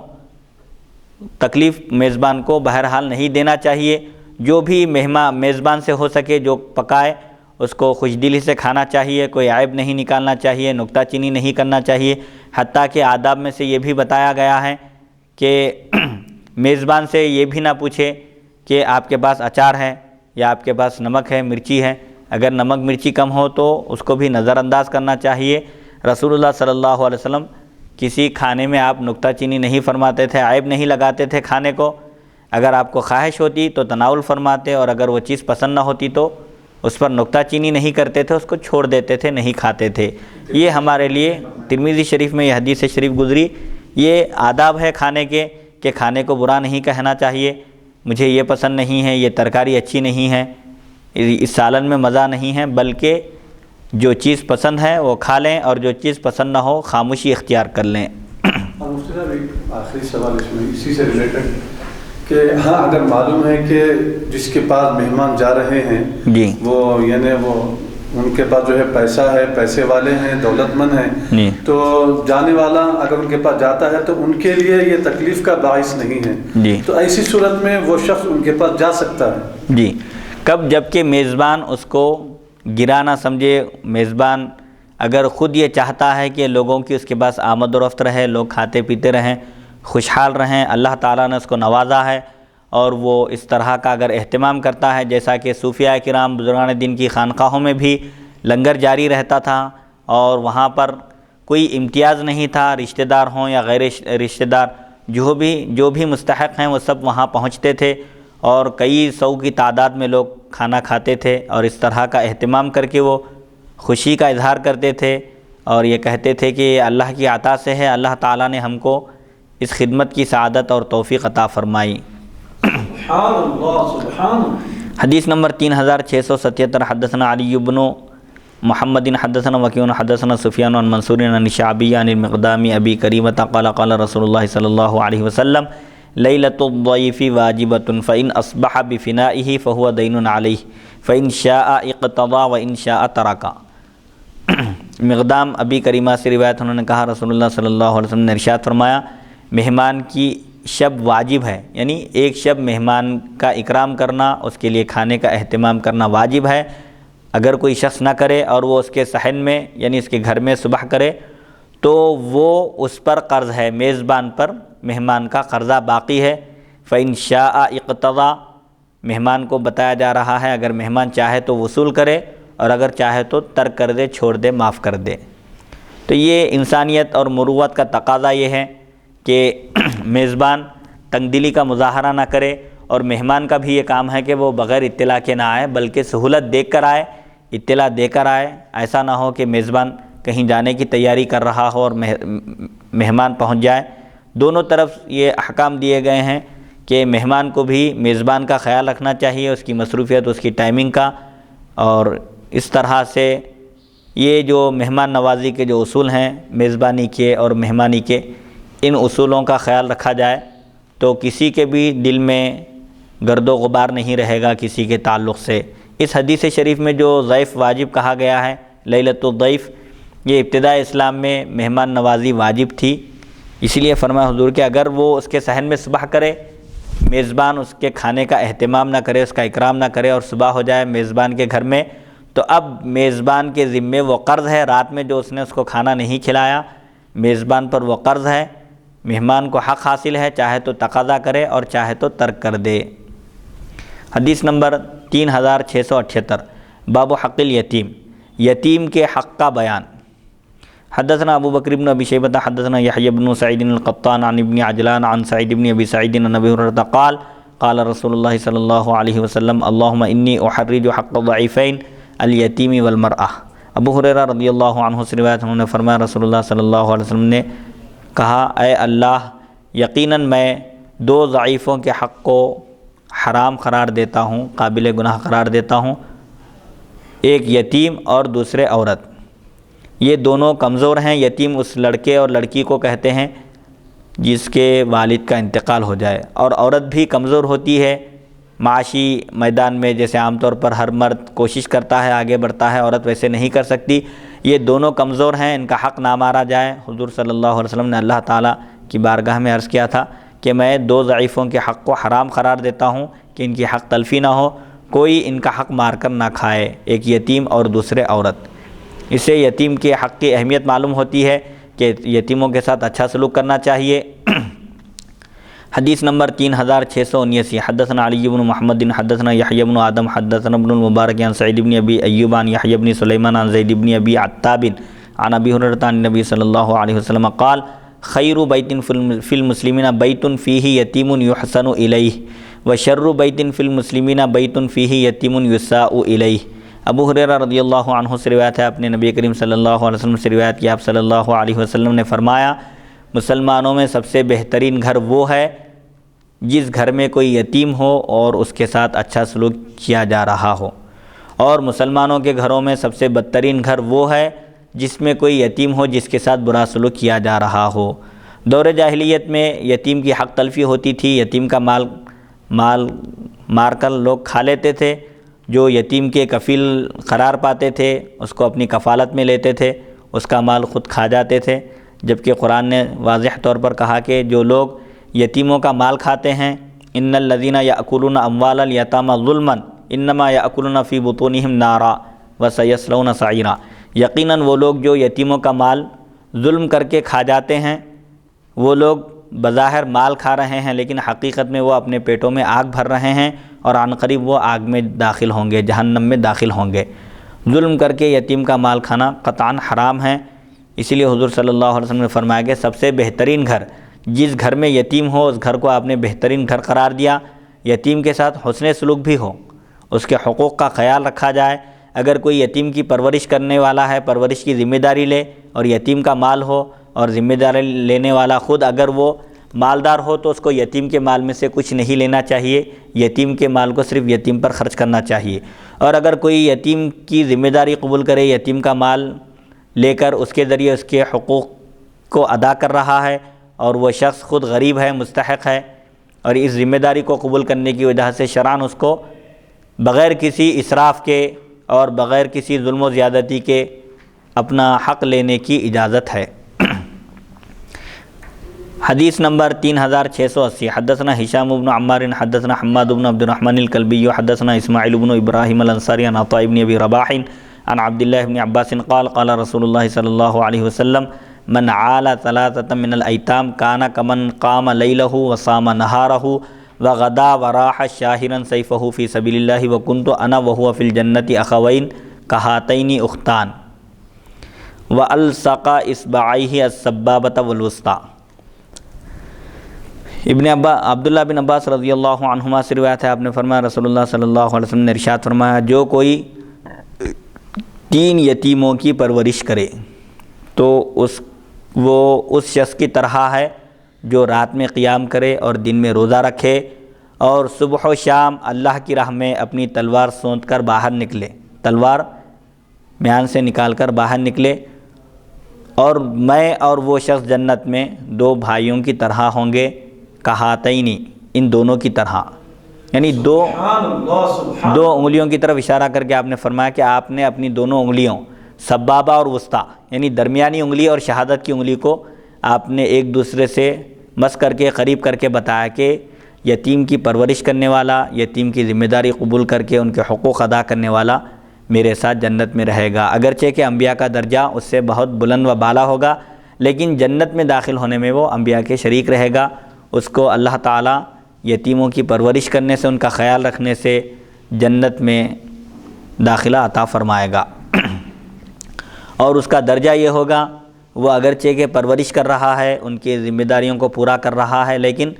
تکلیف میزبان کو بہرحال نہیں دینا چاہیے۔ جو بھی میزبان سے ہو سکے جو پکائے اس کو خوش دلی سے کھانا چاہیے، کوئی عیب نہیں نکالنا چاہیے، نکتہ چینی نہیں کرنا چاہیے۔ حتیٰ کہ آداب میں سے یہ بھی بتایا گیا ہے کہ میزبان سے یہ بھی نہ پوچھے کہ آپ کے پاس اچار ہے یا آپ کے پاس نمک ہے، مرچی ہے۔ اگر نمک مرچی کم ہو تو اس کو بھی نظر انداز کرنا چاہیے۔ رسول اللہ صلی اللہ علیہ وسلم کسی کھانے میں آپ نکتہ چینی نہیں فرماتے تھے، عیب نہیں لگاتے تھے کھانے کو۔ اگر آپ کو خواہش ہوتی تو تناول فرماتے، اور اگر وہ چیز پسند نہ ہوتی تو اس پر نکتہ چینی نہیں کرتے تھے، اس کو چھوڑ دیتے تھے، نہیں کھاتے تھے۔ یہ ہمارے لیے ترمذی شریف میں یہ حدیث شریف گزری۔ یہ آداب ہے کھانے کے کہ کھانے کو برا نہیں کہنا چاہیے، مجھے یہ پسند نہیں ہے، یہ ترکاری اچھی نہیں ہے، اس سالن میں مزہ نہیں ہے، بلکہ جو چیز پسند ہے وہ کھا لیں، اور جو چیز پسند نہ ہو خاموشی اختیار کر لیں۔ اور مفتی صاحب ایک آخری سوال اس میں اسی سے ریلیٹڈ کہ ہاں اگر معلوم ہے کہ جس کے پاس مہمان جا رہے ہیں جی وہ یعنی وہ ان کے پاس جو ہے پیسہ ہے، پیسے والے ہیں، دولت مند ہیں، جی تو جانے والا اگر ان کے پاس جاتا ہے تو ان کے لیے یہ تکلیف کا باعث نہیں ہے، جی تو ایسی صورت میں وہ شخص ان کے پاس جا سکتا ہے۔ جی کب؟ جب کہ میزبان اس کو گرا نہ سمجھے۔ میزبان اگر خود یہ چاہتا ہے کہ لوگوں کی اس کے پاس آمد و رفت رہے، لوگ کھاتے پیتے رہیں، خوشحال رہیں، اللہ تعالیٰ نے اس کو نوازا ہے، اور وہ اس طرح کا اگر اہتمام کرتا ہے، جیسا کہ صوفیاء کرام بزرگان دین کی خانقاہوں میں بھی لنگر جاری رہتا تھا، اور وہاں پر کوئی امتیاز نہیں تھا، رشتہ دار ہوں یا غیر رشتہ دار، جو بھی مستحق ہیں وہ سب وہاں پہنچتے تھے، اور کئی سو کی تعداد میں لوگ کھانا کھاتے تھے، اور اس طرح کا اہتمام کر کے وہ خوشی کا اظہار کرتے تھے، اور یہ کہتے تھے کہ یہ اللہ کی عطا سے ہے، اللہ تعالیٰ نے ہم کو اس خدمت کی سعادت اور توفیق عطا فرمائی۔ سبحان اللہ سبحان اللہ۔ حدیث نمبر 3677، حدثنا علی بن محمد حدثنا وکیع حدثنا سفیان عن منصور عن شعبی عن المقدام ابی کریمۃ قال قال رسول اللہ صلی اللہ علیہ وسلم لیلۃ الضیف واجبۃ فإن اصبح بفنائہ فہو دین علیہ فإن شاء اقتضى وإن شاء ترک۔ مقدام ابی کریمہ سے روایت، انہوں نے کہا رسول اللہ صلی اللہ علیہ وسلم نے ارشاد فرمایا مہمان کی شب واجب ہے، یعنی ایک شب مہمان کا اکرام کرنا، اس کے لیے کھانے کا اہتمام کرنا واجب ہے۔ اگر کوئی شخص نہ کرے اور وہ اس کے صحن میں یعنی اس کے گھر میں صبح کرے تو وہ اس پر قرض ہے، میزبان پر مہمان کا قرضہ باقی ہے۔ فإن شاء اقتضى، مہمان کو بتایا جا رہا ہے اگر مہمان چاہے تو وصول کرے، اور اگر چاہے تو ترک کر دے، چھوڑ دے، معاف کر دے۔ تو یہ انسانیت اور مروت کا تقاضا یہ ہے کہ میزبان تنگ دلی کا مظاہرہ نہ کرے، اور مہمان کا بھی یہ کام ہے کہ وہ بغیر اطلاع کے نہ آئے، بلکہ سہولت دیکھ کر آئے، اطلاع دے کر آئے۔ ایسا نہ ہو کہ میزبان کہیں جانے کی تیاری کر رہا ہو اور مہمان پہنچ جائے۔ دونوں طرف یہ احکام دیے گئے ہیں کہ مہمان کو بھی میزبان کا خیال رکھنا چاہیے، اس کی مصروفیت، اس کی ٹائمنگ کا، اور اس طرح سے یہ جو مہمان نوازی کے جو اصول ہیں میزبانی کے اور مہمانی کے، ان اصولوں کا خیال رکھا جائے تو کسی کے بھی دل میں گرد و غبار نہیں رہے گا کسی کے تعلق سے۔ اس حدیث شریف میں جو ضیف واجب کہا گیا ہے، لیلۃ الضیف، یہ ابتداء اسلام میں مہمان نوازی واجب تھی، اسی لیے فرمایا حضور کہ اگر وہ اس کے صحن میں صبح کرے، میزبان اس کے کھانے کا اہتمام نہ کرے، اس کا اکرام نہ کرے، اور صبح ہو جائے میزبان کے گھر میں، تو اب میزبان کے ذمے وہ قرض ہے، رات میں جو اس نے اس کو کھانا نہیں کھلایا، میزبان پر وہ قرض ہے، مہمان کو حق حاصل ہے، چاہے تو تقاضا کرے اور چاہے تو ترک کر دے۔ حدیث نمبر 3678، باب حق الیتیم، یتیم کے حق کا بیان۔ حدثنا ابو بکر بن ابی شیبہ حدثنا یحیی بن سعید القطان عن ابن عجلان عن سعید بن ابی سعید عن ابی ہریرہ قال قال رسول اللہ صلی اللہ علیہ وسلم اللہم انی احرج حق الضعیفین الیتیم والمرأہ۔ ابو ہریرہ رضی اللہ عنہ سے روایت، انہوں نے فرمایا رسول اللہ صلی اللہ علیہ وسلم نے کہا اے اللہ، یقیناً میں دو ضعیفوں کے حق کو حرام قرار دیتا ہوں، قابل گناہ قرار دیتا ہوں، ایک یتیم اور دوسرے عورت۔ یہ دونوں کمزور ہیں۔ یتیم اس لڑکے اور لڑکی کو کہتے ہیں جس کے والد کا انتقال ہو جائے، اور عورت بھی کمزور ہوتی ہے معاشی میدان میں جیسے عام طور پر ہر مرد کوشش کرتا ہے، آگے بڑھتا ہے، عورت ویسے نہیں کر سکتی، یہ دونوں کمزور ہیں، ان کا حق نہ مارا جائے۔ حضور صلی اللہ علیہ وسلم نے اللہ تعالیٰ کی بارگاہ میں عرض کیا تھا کہ میں 2 ضعیفوں کے حق کو حرام قرار دیتا ہوں کہ ان کی حق تلفی نہ ہو، کوئی ان کا حق مار کر نہ کھائے، ایک یتیم اور دوسرے عورت۔ اس سے یتیم کے حق کی اہمیت معلوم ہوتی ہے کہ یتیموں کے ساتھ اچھا سلوک کرنا چاہیے۔ حدیث نمبر 3679، حدثنا علی بن محمد حدثنا یحیی بن آدم حدثنا ابن المبارک عن سعید بن ابی ایوب عن یحیی بن سلیمان عن زید بن ابی عتاب عن ابی ہریرہ عن النبی صلی اللہ علیہ وسلم قال خیر بیت فی المسلمین بیت فیہ یتیم یحسن الیہ وشر بیت فی المسلمین بیت فیہ یتیم یساء الیہ۔ ابو ہریرہ رضی اللہ عنہ سے روایت ہے، اپنے نبی کریم صلی اللہ علیہ وسلم سے روایت کی، آپ صلی اللہ علیہ وسلم نے فرمایا مسلمانوں میں سب سے بہترین گھر وہ ہے جس گھر میں کوئی یتیم ہو اور اس کے ساتھ اچھا سلوک کیا جا رہا ہو، اور مسلمانوں کے گھروں میں سب سے بدترین گھر وہ ہے جس میں کوئی یتیم ہو جس کے ساتھ برا سلوک کیا جا رہا ہو۔ دور جاہلیت میں یتیم کی حق تلفی ہوتی تھی، یتیم کا مال مار کر لوگ کھا لیتے تھے، جو یتیم کے کفیل قرار پاتے تھے اس کو اپنی کفالت میں لیتے تھے، اس کا مال خود کھا جاتے تھے، جبکہ قرآن نے واضح طور پر کہا کہ جو لوگ یتیموں کا مال کھاتے ہیں ان الذین یأکلون اموال الیتامی ظلما انما یأکلون فی بطونہم نارا وسیصلون سعیرا، یقیناً وہ لوگ جو یتیموں کا مال ظلم کر کے کھا جاتے ہیں وہ لوگ بظاہر مال کھا رہے ہیں لیکن حقیقت میں وہ اپنے پیٹوں میں آگ بھر رہے ہیں اور عنقریب وہ آگ میں داخل ہوں گے، جہنم میں داخل ہوں گے۔ ظلم کر کے یتیم کا مال کھانا قطعاً حرام ہے، اسی لیے حضور صلی اللہ علیہ وسلم نے فرمایا کہ سب سے بہترین گھر جس گھر میں یتیم ہو اس گھر کو آپ نے بہترین گھر قرار دیا، یتیم کے ساتھ حسن سلوک بھی ہو، اس کے حقوق کا خیال رکھا جائے۔ اگر کوئی یتیم کی پرورش کرنے والا ہے، پرورش کی ذمہ داری لے اور یتیم کا مال ہو اور ذمہ داری لینے والا خود اگر وہ مالدار ہو تو اس کو یتیم کے مال میں سے کچھ نہیں لینا چاہیے، یتیم کے مال کو صرف یتیم پر خرچ کرنا چاہیے۔ اور اگر کوئی یتیم کی ذمہ داری قبول کرے، یتیم کا مال لے کر اس کے ذریعے اس کے حقوق کو ادا کر رہا ہے اور وہ شخص خود غریب ہے، مستحق ہے، اور اس ذمہ داری کو قبول کرنے کی وجہ سے شرعاً اس کو بغیر کسی اسراف کے اور بغیر کسی ظلم و زیادتی کے اپنا حق لینے کی اجازت ہے۔ حدیث نمبر 3680، حدثنا ہشام بن عمار حدثنا حماد بن عبد الرحمن الکلبی حدثنا اسماعیل بن ابراہیم الانصاری عن عطاء بن ابی رباح عن عبد اللہ بن عباس قال قال رسول اللہ صلی اللہ علیہ وسلم من عال ثلاثة من الایتام کان کمن قام لیلہ وصام نہارہ وغدا وراح شاہرا سیفہ فی سبیل اللہ وکنت انا وہو فی الجنۃ اخوین کہاتین اختان والصق اصبعیہ السبابۃ والوسطی۔ عبداللہ بن عباس رضی اللہ عنہما سے روایت ہے، آپ نے فرمایا رسول اللہ صلی اللہ علیہ وسلم نے ارشاد فرمایا جو کوئی 3 یتیموں کی پرورش کرے تو وہ اس شخص کی طرح ہے جو رات میں قیام کرے اور دن میں روزہ رکھے اور صبح و شام اللہ کی راہ میں اپنی تلوار سونت کر باہر نکلے، تلوار میان سے نکال کر باہر نکلے، اور میں اور وہ شخص جنت میں 2 بھائیوں کی طرح ہوں گے، کہاتینی ان دونوں کی طرح، یعنی دو انگلیوں کی طرف اشارہ کر کے آپ نے فرمایا کہ آپ نے اپنی دونوں انگلیوں سبابہ اور وسطیٰ یعنی درمیانی انگلی اور شہادت کی انگلی کو آپ نے ایک دوسرے سے مس کر کے قریب کر کے بتایا کہ یتیم کی پرورش کرنے والا، یتیم کی ذمہ داری قبول کر کے ان کے حقوق ادا کرنے والا میرے ساتھ جنت میں رہے گا، اگرچہ کہ انبیاء کا درجہ اس سے بہت بلند و بالا ہوگا لیکن جنت میں داخل ہونے میں وہ انبیاء کے شریک رہے گا، اس کو اللہ تعالیٰ یتیموں کی پرورش کرنے سے، ان کا خیال رکھنے سے جنت میں داخلہ عطا فرمائے گا۔ اور اس کا درجہ یہ ہوگا وہ اگرچہ کہ پرورش کر رہا ہے، ان کی ذمہ داریوں کو پورا کر رہا ہے، لیکن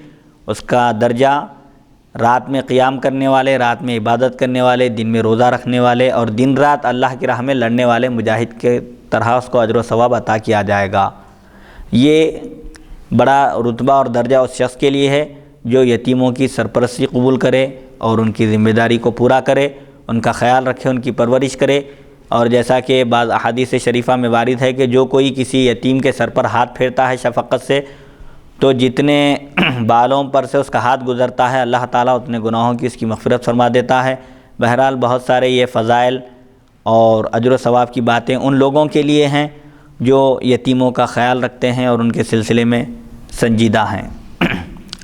اس کا درجہ رات میں قیام کرنے والے، رات میں عبادت کرنے والے، دن میں روزہ رکھنے والے اور دن رات اللہ کی راہ میں لڑنے والے مجاہد کے طرح اس کو اجر و ثواب عطا کیا جائے گا۔ یہ بڑا رتبہ اور درجہ اس شخص کے لیے ہے جو یتیموں کی سرپرستی قبول کرے اور ان کی ذمہ داری کو پورا کرے، ان کا خیال رکھے، ان کی پرورش کرے، اور جیسا کہ بعض احادیث شریفہ میں وارد ہے کہ جو کوئی کسی یتیم کے سر پر ہاتھ پھیرتا ہے شفقت سے تو جتنے بالوں پر سے اس کا ہاتھ گزرتا ہے اللہ تعالیٰ اتنے گناہوں کی اس کی مغفرت فرما دیتا ہے۔ بہرحال بہت سارے یہ فضائل اور اجر و ثواب کی باتیں ان لوگوں کے لیے ہیں جو یتیموں کا خیال رکھتے ہیں اور ان کے سلسلے میں سنجیدہ ہیں۔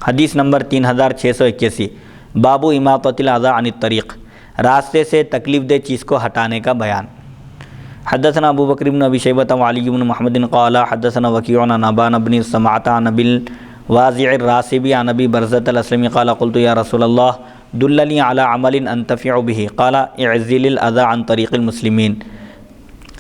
حدیث نمبر 3681، باب اماطۃ الاذی عن الطریق، راستے سے تکلیف دہ چیز کو ہٹانے کا بیان۔ حدثنا ابو بکر بن ابی شیبۃ وعلی بن محمد قال حدثنا وکیع عن ابان بن سمعۃ عن ابی الواضع الراسبی عن ابی برزۃ الاسلمی قال قلت یا رسول اللہ دلنی علی عمل انتفع به قال اعزل الاذى عن طریق المسلمین۔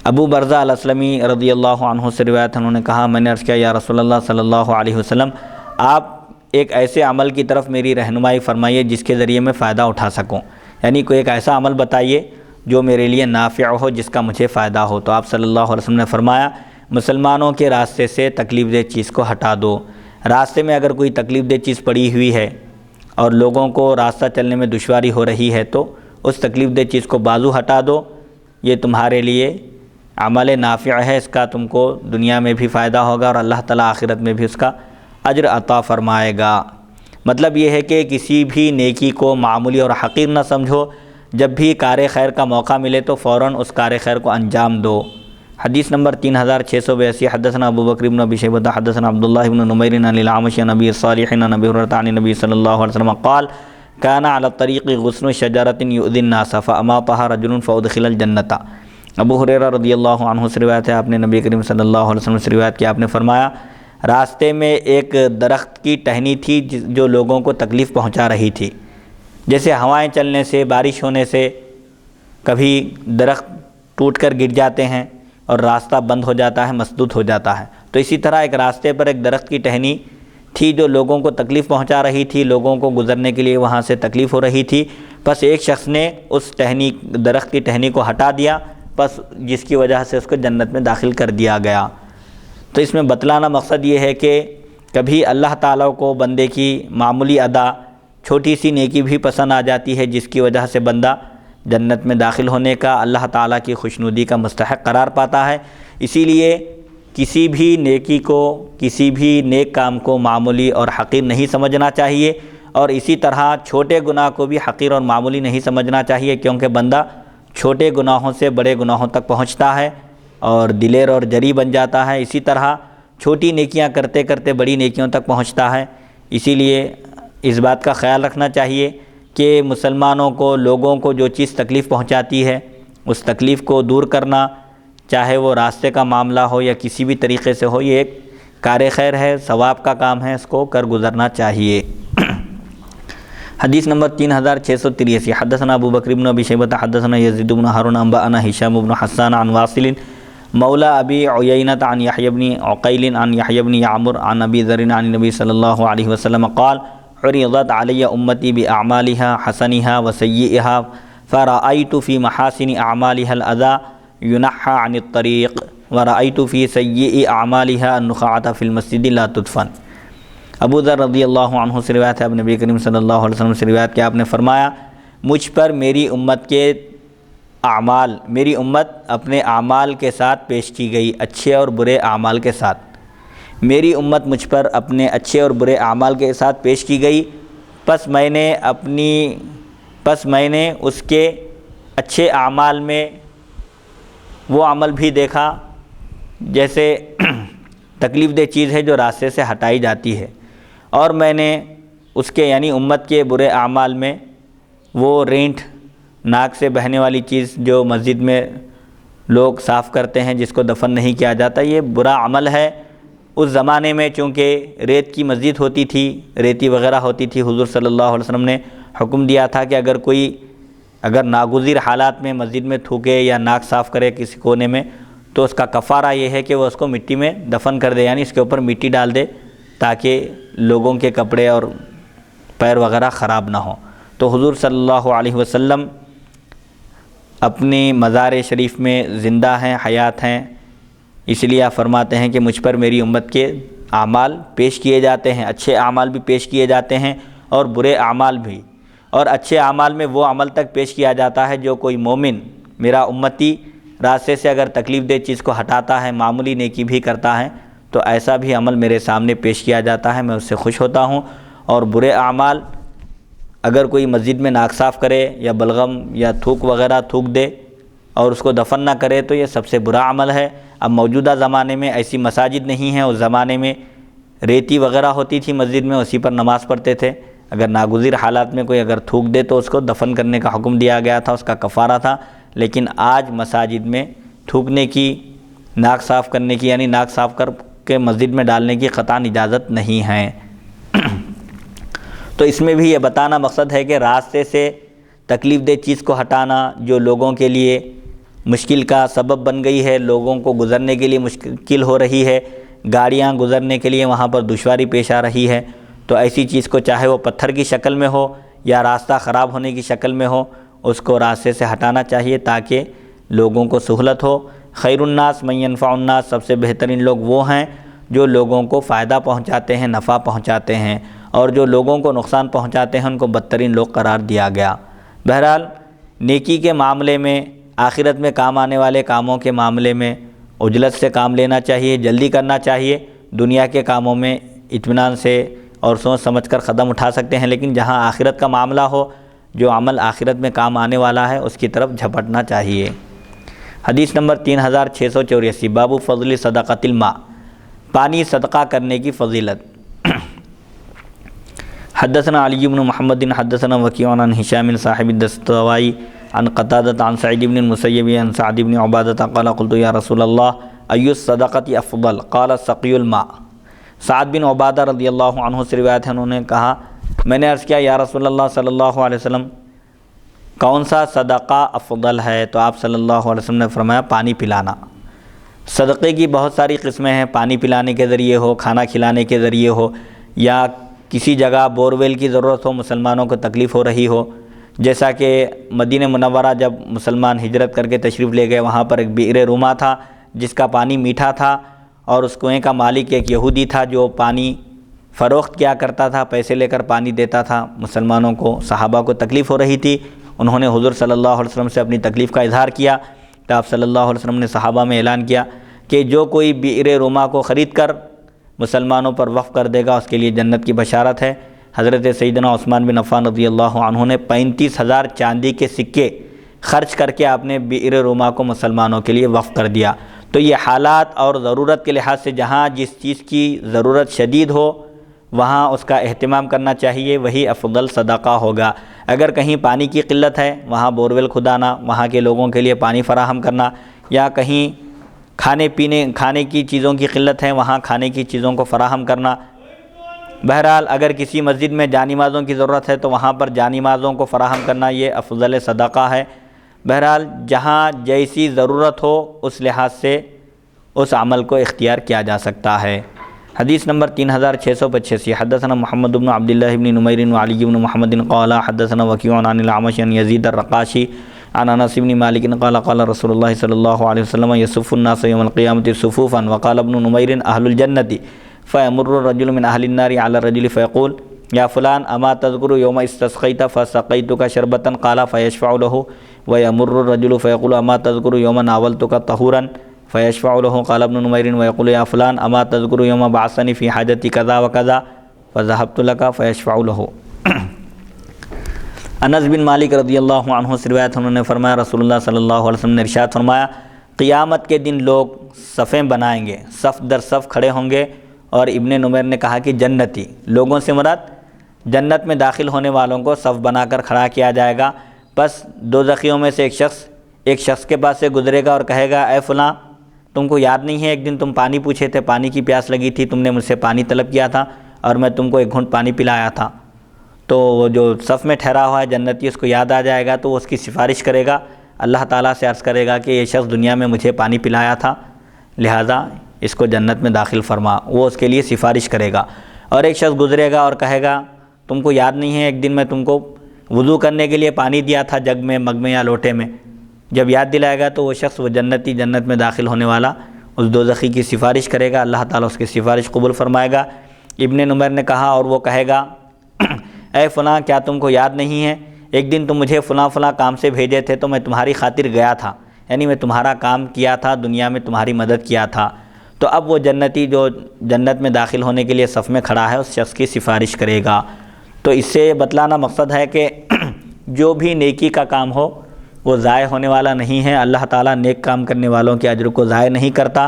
ابو برزہ الاسلمی رضی اللہ عنہ سے روایت ہے، انہوں نے کہا میں نے عرض کیا یا رسول اللہ صلی اللہ علیہ وسلم، آپ ایک ایسے عمل کی طرف میری رہنمائی فرمائیے جس کے ذریعے میں فائدہ اٹھا سکوں، یعنی کوئی ایک ایسا عمل بتائیے جو میرے لیے نافع ہو، جس کا مجھے فائدہ ہو۔ تو آپ صلی اللہ علیہ وسلم نے فرمایا مسلمانوں کے راستے سے تکلیف دہ چیز کو ہٹا دو۔ راستے میں اگر کوئی تکلیف دہ چیز پڑی ہوئی ہے اور لوگوں کو راستہ چلنے میں دشواری ہو رہی ہے تو اس تکلیف دہ چیز کو بازو ہٹا دو، یہ تمہارے لیے عمل نافع ہے، اس کا تم کو دنیا میں بھی فائدہ ہوگا اور اللہ تعالیٰ آخرت میں بھی اس کا اجر عطا فرمائے گا۔ مطلب یہ ہے کہ کسی بھی نیکی کو معمولی اور حقیر نہ سمجھو، جب بھی کار خیر کا موقع ملے تو فوراً اس کار خیر کو انجام دو۔ حدیث نمبر 3682، حدثنا ابو بکر بن ابی شیبۃ حدثنا عبداللہ بن نمیر عن الاعمش عن ابی صالح عن ابی ہریرہ عن النبی صلی اللہ علیہ وسلم قال كان على الطريق غصن شجرة يؤذي الناس فأماطها رجل فأدخل الجنة۔ ابو ہریرہ رضی اللہ عنہ سے روایت ہے، آپ نے نبی کریم صلی اللہ علیہ وسلم سے روایت کیا، آپ نے فرمایا راستے میں ایک درخت کی ٹہنی تھی جو لوگوں کو تکلیف پہنچا رہی تھی، جیسے ہوائیں چلنے سے، بارش ہونے سے کبھی درخت ٹوٹ کر گر جاتے ہیں اور راستہ بند ہو جاتا ہے، مسدود ہو جاتا ہے، تو اسی طرح ایک راستے پر ایک درخت کی ٹہنی تھی جو لوگوں کو تکلیف پہنچا رہی تھی، لوگوں کو گزرنے کے لیے وہاں سے تکلیف ہو رہی تھی، بس ایک شخص نے اس درخت کی ٹہنی کو ہٹا دیا، بس جس کی وجہ سے اس کو جنت میں داخل کر دیا گیا۔ تو اس میں بتلانا مقصد یہ ہے کہ کبھی اللہ تعالیٰ کو بندے کی معمولی ادا، چھوٹی سی نیکی بھی پسند آ جاتی ہے جس کی وجہ سے بندہ جنت میں داخل ہونے کا، اللہ تعالیٰ کی خوشنودی کا مستحق قرار پاتا ہے۔ اسی لیے کسی بھی نیکی کو، کسی بھی نیک کام کو معمولی اور حقیر نہیں سمجھنا چاہیے، اور اسی طرح چھوٹے گناہ کو بھی حقیر اور معمولی نہیں سمجھنا چاہیے، کیونکہ بندہ چھوٹے گناہوں سے بڑے گناہوں تک پہنچتا ہے اور دلیر اور جری بن جاتا ہے، اسی طرح چھوٹی نیکیاں کرتے کرتے بڑی نیکیوں تک پہنچتا ہے۔ اسی لیے اس بات کا خیال رکھنا چاہیے کہ مسلمانوں کو، لوگوں کو جو چیز تکلیف پہنچاتی ہے اس تکلیف کو دور کرنا، چاہے وہ راستے کا معاملہ ہو یا کسی بھی طریقے سے ہو، یہ ایک کار خیر ہے، ثواب کا کام ہے، اس کو کر گزرنا چاہیے۔ حدیث نمبر 3683، حدثنا ابو بکر بن ابی شیبۃ حدثنا یزید بن ہارون انبأنا ہشام بن حسان عن واصل مولا ابی عیینہ عن یحیی بن عقیل عن یحیی بن یعمر عن ابی ذر عن النبی صلی اللہ علیہ وسلم قال عرضت علی امتی باعمالها حسنها وسیئها فرأیت فی محاسن اعمالها الاذى ينحى عن الطریق ورأیت فی سیئ اعمالها النخاعة فی المسجد لا تدفن۔ ابو ذر رضی اللہ عنہ سے روایت ہے، اب نبی کریم صلی اللہ علیہ وسلم سے روایت کیا، آپ نے فرمایا مجھ پر میری امت کے اعمال، میری امت اپنے اعمال کے ساتھ پیش کی گئی، اچھے اور برے اعمال کے ساتھ، میری امت مجھ پر اپنے اچھے اور برے اعمال کے ساتھ پیش کی گئی، پس میں نے اس کے اچھے اعمال میں وہ عمل بھی دیکھا جیسے تکلیف دہ چیز ہے جو راستے سے ہٹائی جاتی ہے، اور میں نے اس کے یعنی امت کے برے اعمال میں وہ رینٹ، ناک سے بہنے والی چیز جو مسجد میں لوگ صاف کرتے ہیں جس کو دفن نہیں کیا جاتا، یہ برا عمل ہے۔ اس زمانے میں چونکہ ریت کی مسجد ہوتی تھی، ریتی وغیرہ ہوتی تھی، حضور صلی اللہ علیہ وسلم نے حکم دیا تھا کہ اگر ناگزیر حالات میں مسجد میں تھوکے یا ناک صاف کرے کسی کونے میں تو اس کا کفارہ یہ ہے کہ وہ اس کو مٹی میں دفن کر دے، یعنی اس کے اوپر مٹی ڈال دے تاکہ لوگوں کے کپڑے اور پیر وغیرہ خراب نہ ہوں۔ تو حضور صلی اللہ علیہ وسلم اپنی مزار شریف میں زندہ ہیں، حیات ہیں، اس لیے آپ فرماتے ہیں کہ مجھ پر میری امت کے اعمال پیش کیے جاتے ہیں، اچھے اعمال بھی پیش کیے جاتے ہیں اور برے اعمال بھی، اور اچھے اعمال میں وہ عمل تک پیش کیا جاتا ہے جو کوئی مومن، میرا امتی، راستے سے اگر تکلیف دہ چیز کو ہٹاتا ہے، معمولی نیکی بھی کرتا ہے تو ایسا بھی عمل میرے سامنے پیش کیا جاتا ہے، میں اس سے خوش ہوتا ہوں۔ اور برے اعمال، اگر کوئی مسجد میں ناک صاف کرے یا بلغم یا تھوک وغیرہ تھوک دے اور اس کو دفن نہ کرے تو یہ سب سے برا عمل ہے۔ اب موجودہ زمانے میں ایسی مساجد نہیں ہیں، اس زمانے میں ریتی وغیرہ ہوتی تھی مسجد میں، اسی پر نماز پڑھتے تھے۔ اگر ناگزیر حالات میں کوئی اگر تھوک دے تو اس کو دفن کرنے کا حکم دیا گیا تھا، اس کا کفارہ تھا۔ لیکن آج مساجد میں تھوکنے کی، ناک صاف کرنے کی، یعنی ناک صاف کر کے مسجد میں ڈالنے کی قطعاً اجازت نہیں ہے۔ تو اس میں بھی یہ بتانا مقصد ہے کہ راستے سے تکلیف دہ چیز کو ہٹانا جو لوگوں کے لیے مشکل کا سبب بن گئی ہے، لوگوں کو گزرنے کے لیے مشکل ہو رہی ہے، گاڑیاں گزرنے کے لیے وہاں پر دشواری پیش آ رہی ہے، تو ایسی چیز کو چاہے وہ پتھر کی شکل میں ہو یا راستہ خراب ہونے کی شکل میں ہو، اس کو راستے سے ہٹانا چاہیے تاکہ لوگوں کو سہولت ہو۔ خیر الناس من ينفع الناس، سب سے بہترین لوگ وہ ہیں جو لوگوں کو فائدہ پہنچاتے ہیں، نفع پہنچاتے ہیں، اور جو لوگوں کو نقصان پہنچاتے ہیں ان کو بدترین لوگ قرار دیا گیا۔ بہرحال نیکی کے معاملے میں، آخرت میں کام آنے والے کاموں کے معاملے میں عجلت سے کام لینا چاہیے، جلدی کرنا چاہیے۔ دنیا کے کاموں میں اطمینان سے اور سوچ سمجھ کر قدم اٹھا سکتے ہیں، لیکن جہاں آخرت کا معاملہ ہو، جو عمل آخرت میں کام آنے والا ہے اس کی طرف جھپٹنا چاہیے۔ حدیث نمبر 3684، باب فضل صدقۃ الماء، پانی صدقہ کرنے کی فضیلت۔ حدثنا علی بن محمد حدثنا وکیع عن ہشام صاحب الدستوائی عن قتادة عن سعید بن المسیب عن سعد بن عبادة قال قلت یا رسول اللہ ای الصدقۃ افضل قال سقی الماء۔ سعد بن عبادہ رضی اللہ عنہ سے روایت ہے، انہوں نے کہا میں نے عرض کیا یا رسول اللہ صلی اللہ علیہ وسلم کون سا صدقہ افضل ہے؟ تو آپ صلی اللہ علیہ وسلم نے فرمایا پانی پلانا۔ صدقے کی بہت ساری قسمیں ہیں، پانی پلانے کے ذریعے ہو، کھانا کھلانے کے ذریعے ہو، یا کسی جگہ بور ویل کی ضرورت ہو، مسلمانوں کو تکلیف ہو رہی ہو، جیسا کہ مدینہ منورہ جب مسلمان ہجرت کر کے تشریف لے گئے، وہاں پر ایک بئر روما تھا جس کا پانی میٹھا تھا، اور اس کنویں کا مالک ایک یہودی تھا جو پانی فروخت کیا کرتا تھا، پیسے لے کر پانی دیتا تھا مسلمانوں کو۔ صحابہ کو تکلیف ہو رہی تھی، انہوں نے حضور صلی اللہ علیہ وسلم سے اپنی تکلیف کا اظہار کیا، تو آپ صلی اللہ علیہ وسلم نے صحابہ میں اعلان کیا کہ جو کوئی بئر روما کو خرید کر مسلمانوں پر وقف کر دے گا اس کے لیے جنت کی بشارت ہے۔ حضرت سیدنا عثمان بن عفان رضی اللہ عنہ نے 35,000 چاندی کے سکے خرچ کر کے آپ نے بئر روما کو مسلمانوں کے لیے وقف کر دیا۔ تو یہ حالات اور ضرورت کے لحاظ سے جہاں جس چیز کی ضرورت شدید ہو وہاں اس کا اہتمام کرنا چاہیے، وہی افضل صدقہ ہوگا۔ اگر کہیں پانی کی قلت ہے وہاں بورویل کھدانا، وہاں کے لوگوں کے لیے پانی فراہم کرنا، یا کہیں کھانے کی چیزوں کی قلت ہے وہاں کھانے کی چیزوں کو فراہم کرنا۔ بہرحال اگر کسی مسجد میں جانمازوں کی ضرورت ہے تو وہاں پر جانمازوں کو فراہم کرنا یہ افضل صدقہ ہے۔ بہرحال جہاں جیسی ضرورت ہو اس لحاظ سے اس عمل کو اختیار کیا جا سکتا ہے۔ حدیث نمبر 3685، حدثنا محمد بن عبداللہ بن نمیر وعلی بن محمد قال حدثنا وکیع عن الاعمش عن یزید الرقاشی عن انس بن مالک قال قال رسول اللہ صلی اللہ علیہ وسلم یصف الناس یوم القیامۃ صفوفا وقال ابن نمیر اہل الجنۃ فیمر الرجل من اہل النار علی الرجل فیقول یا فلان اما تذکر یوم استسقیت فسقیتک شربۃ قال فیشفع له ویمر الرجل فیقول اما تذکر یوم ناولتک طہورا فیشفع له قال ابن نمیر ویقول یا فلان اما تذکر یوم بعثنی فی حاجتی کذا وکذا فذهبت لك فیشفع له۔ انس بن مالک رضی اللہ عنہ سے روایت انہوں نے فرمایا رسول اللہ صلی اللہ علیہ وسلم نے ارشاد فرمایا قیامت کے دن لوگ صفیں بنائیں گے، صف در صف کھڑے ہوں گے، اور ابن نمیر نے کہا کہ جنتی لوگوں سے مراد جنت میں داخل ہونے والوں کو صف بنا کر کھڑا کیا جائے گا۔ بس دوزخیوں میں سے ایک شخص کے پاس سے گزرے گا اور کہے گا اے فلاں تم کو یاد نہیں ہے ایک دن تم پانی پوچھے تھے، پانی کی پیاس لگی تھی، تم نے مجھ سے پانی طلب کیا تھا اور میں تم کو ایک گھونٹ پانی پلایا تھا۔ تو وہ جو صف میں ٹھہرا ہوا ہے جنتی اس کو یاد آ جائے گا تو وہ اس کی سفارش کرے گا، اللہ تعالیٰ سے عرض کرے گا کہ یہ شخص دنیا میں مجھے پانی پلایا تھا، لہٰذا اس کو جنت میں داخل فرما، وہ اس کے لیے سفارش کرے گا۔ اور ایک شخص گزرے گا اور کہے گا تم کو یاد نہیں ہے ایک دن میں تم کو وضو کرنے کے لیے پانی دیا تھا جگ میں، مگ میں یا لوٹے میں، جب یاد دلائے گا تو وہ شخص وہ جنتی جنت میں داخل ہونے والا اس دوزخی کی سفارش کرے گا، اللہ تعالیٰ اس کی سفارش قبول فرمائے گا۔ ابن نمیر نے کہا اور وہ کہے گا اے فلاں کیا تم کو یاد نہیں ہے ایک دن تم مجھے فلاں فلاں کام سے بھیجے تھے تو میں تمہاری خاطر گیا تھا، یعنی میں تمہارا کام کیا تھا، دنیا میں تمہاری مدد کیا تھا۔ تو اب وہ جنتی جو جنت میں داخل ہونے کے لیے صف میں کھڑا ہے اس شخص کی سفارش کرے گا۔ تو اس سے بتلانا مقصد ہے کہ جو بھی نیکی کا کام ہو وہ ضائع ہونے والا نہیں ہے۔ اللہ تعالیٰ نیک کام کرنے والوں کے اجر کو ضائع نہیں کرتا،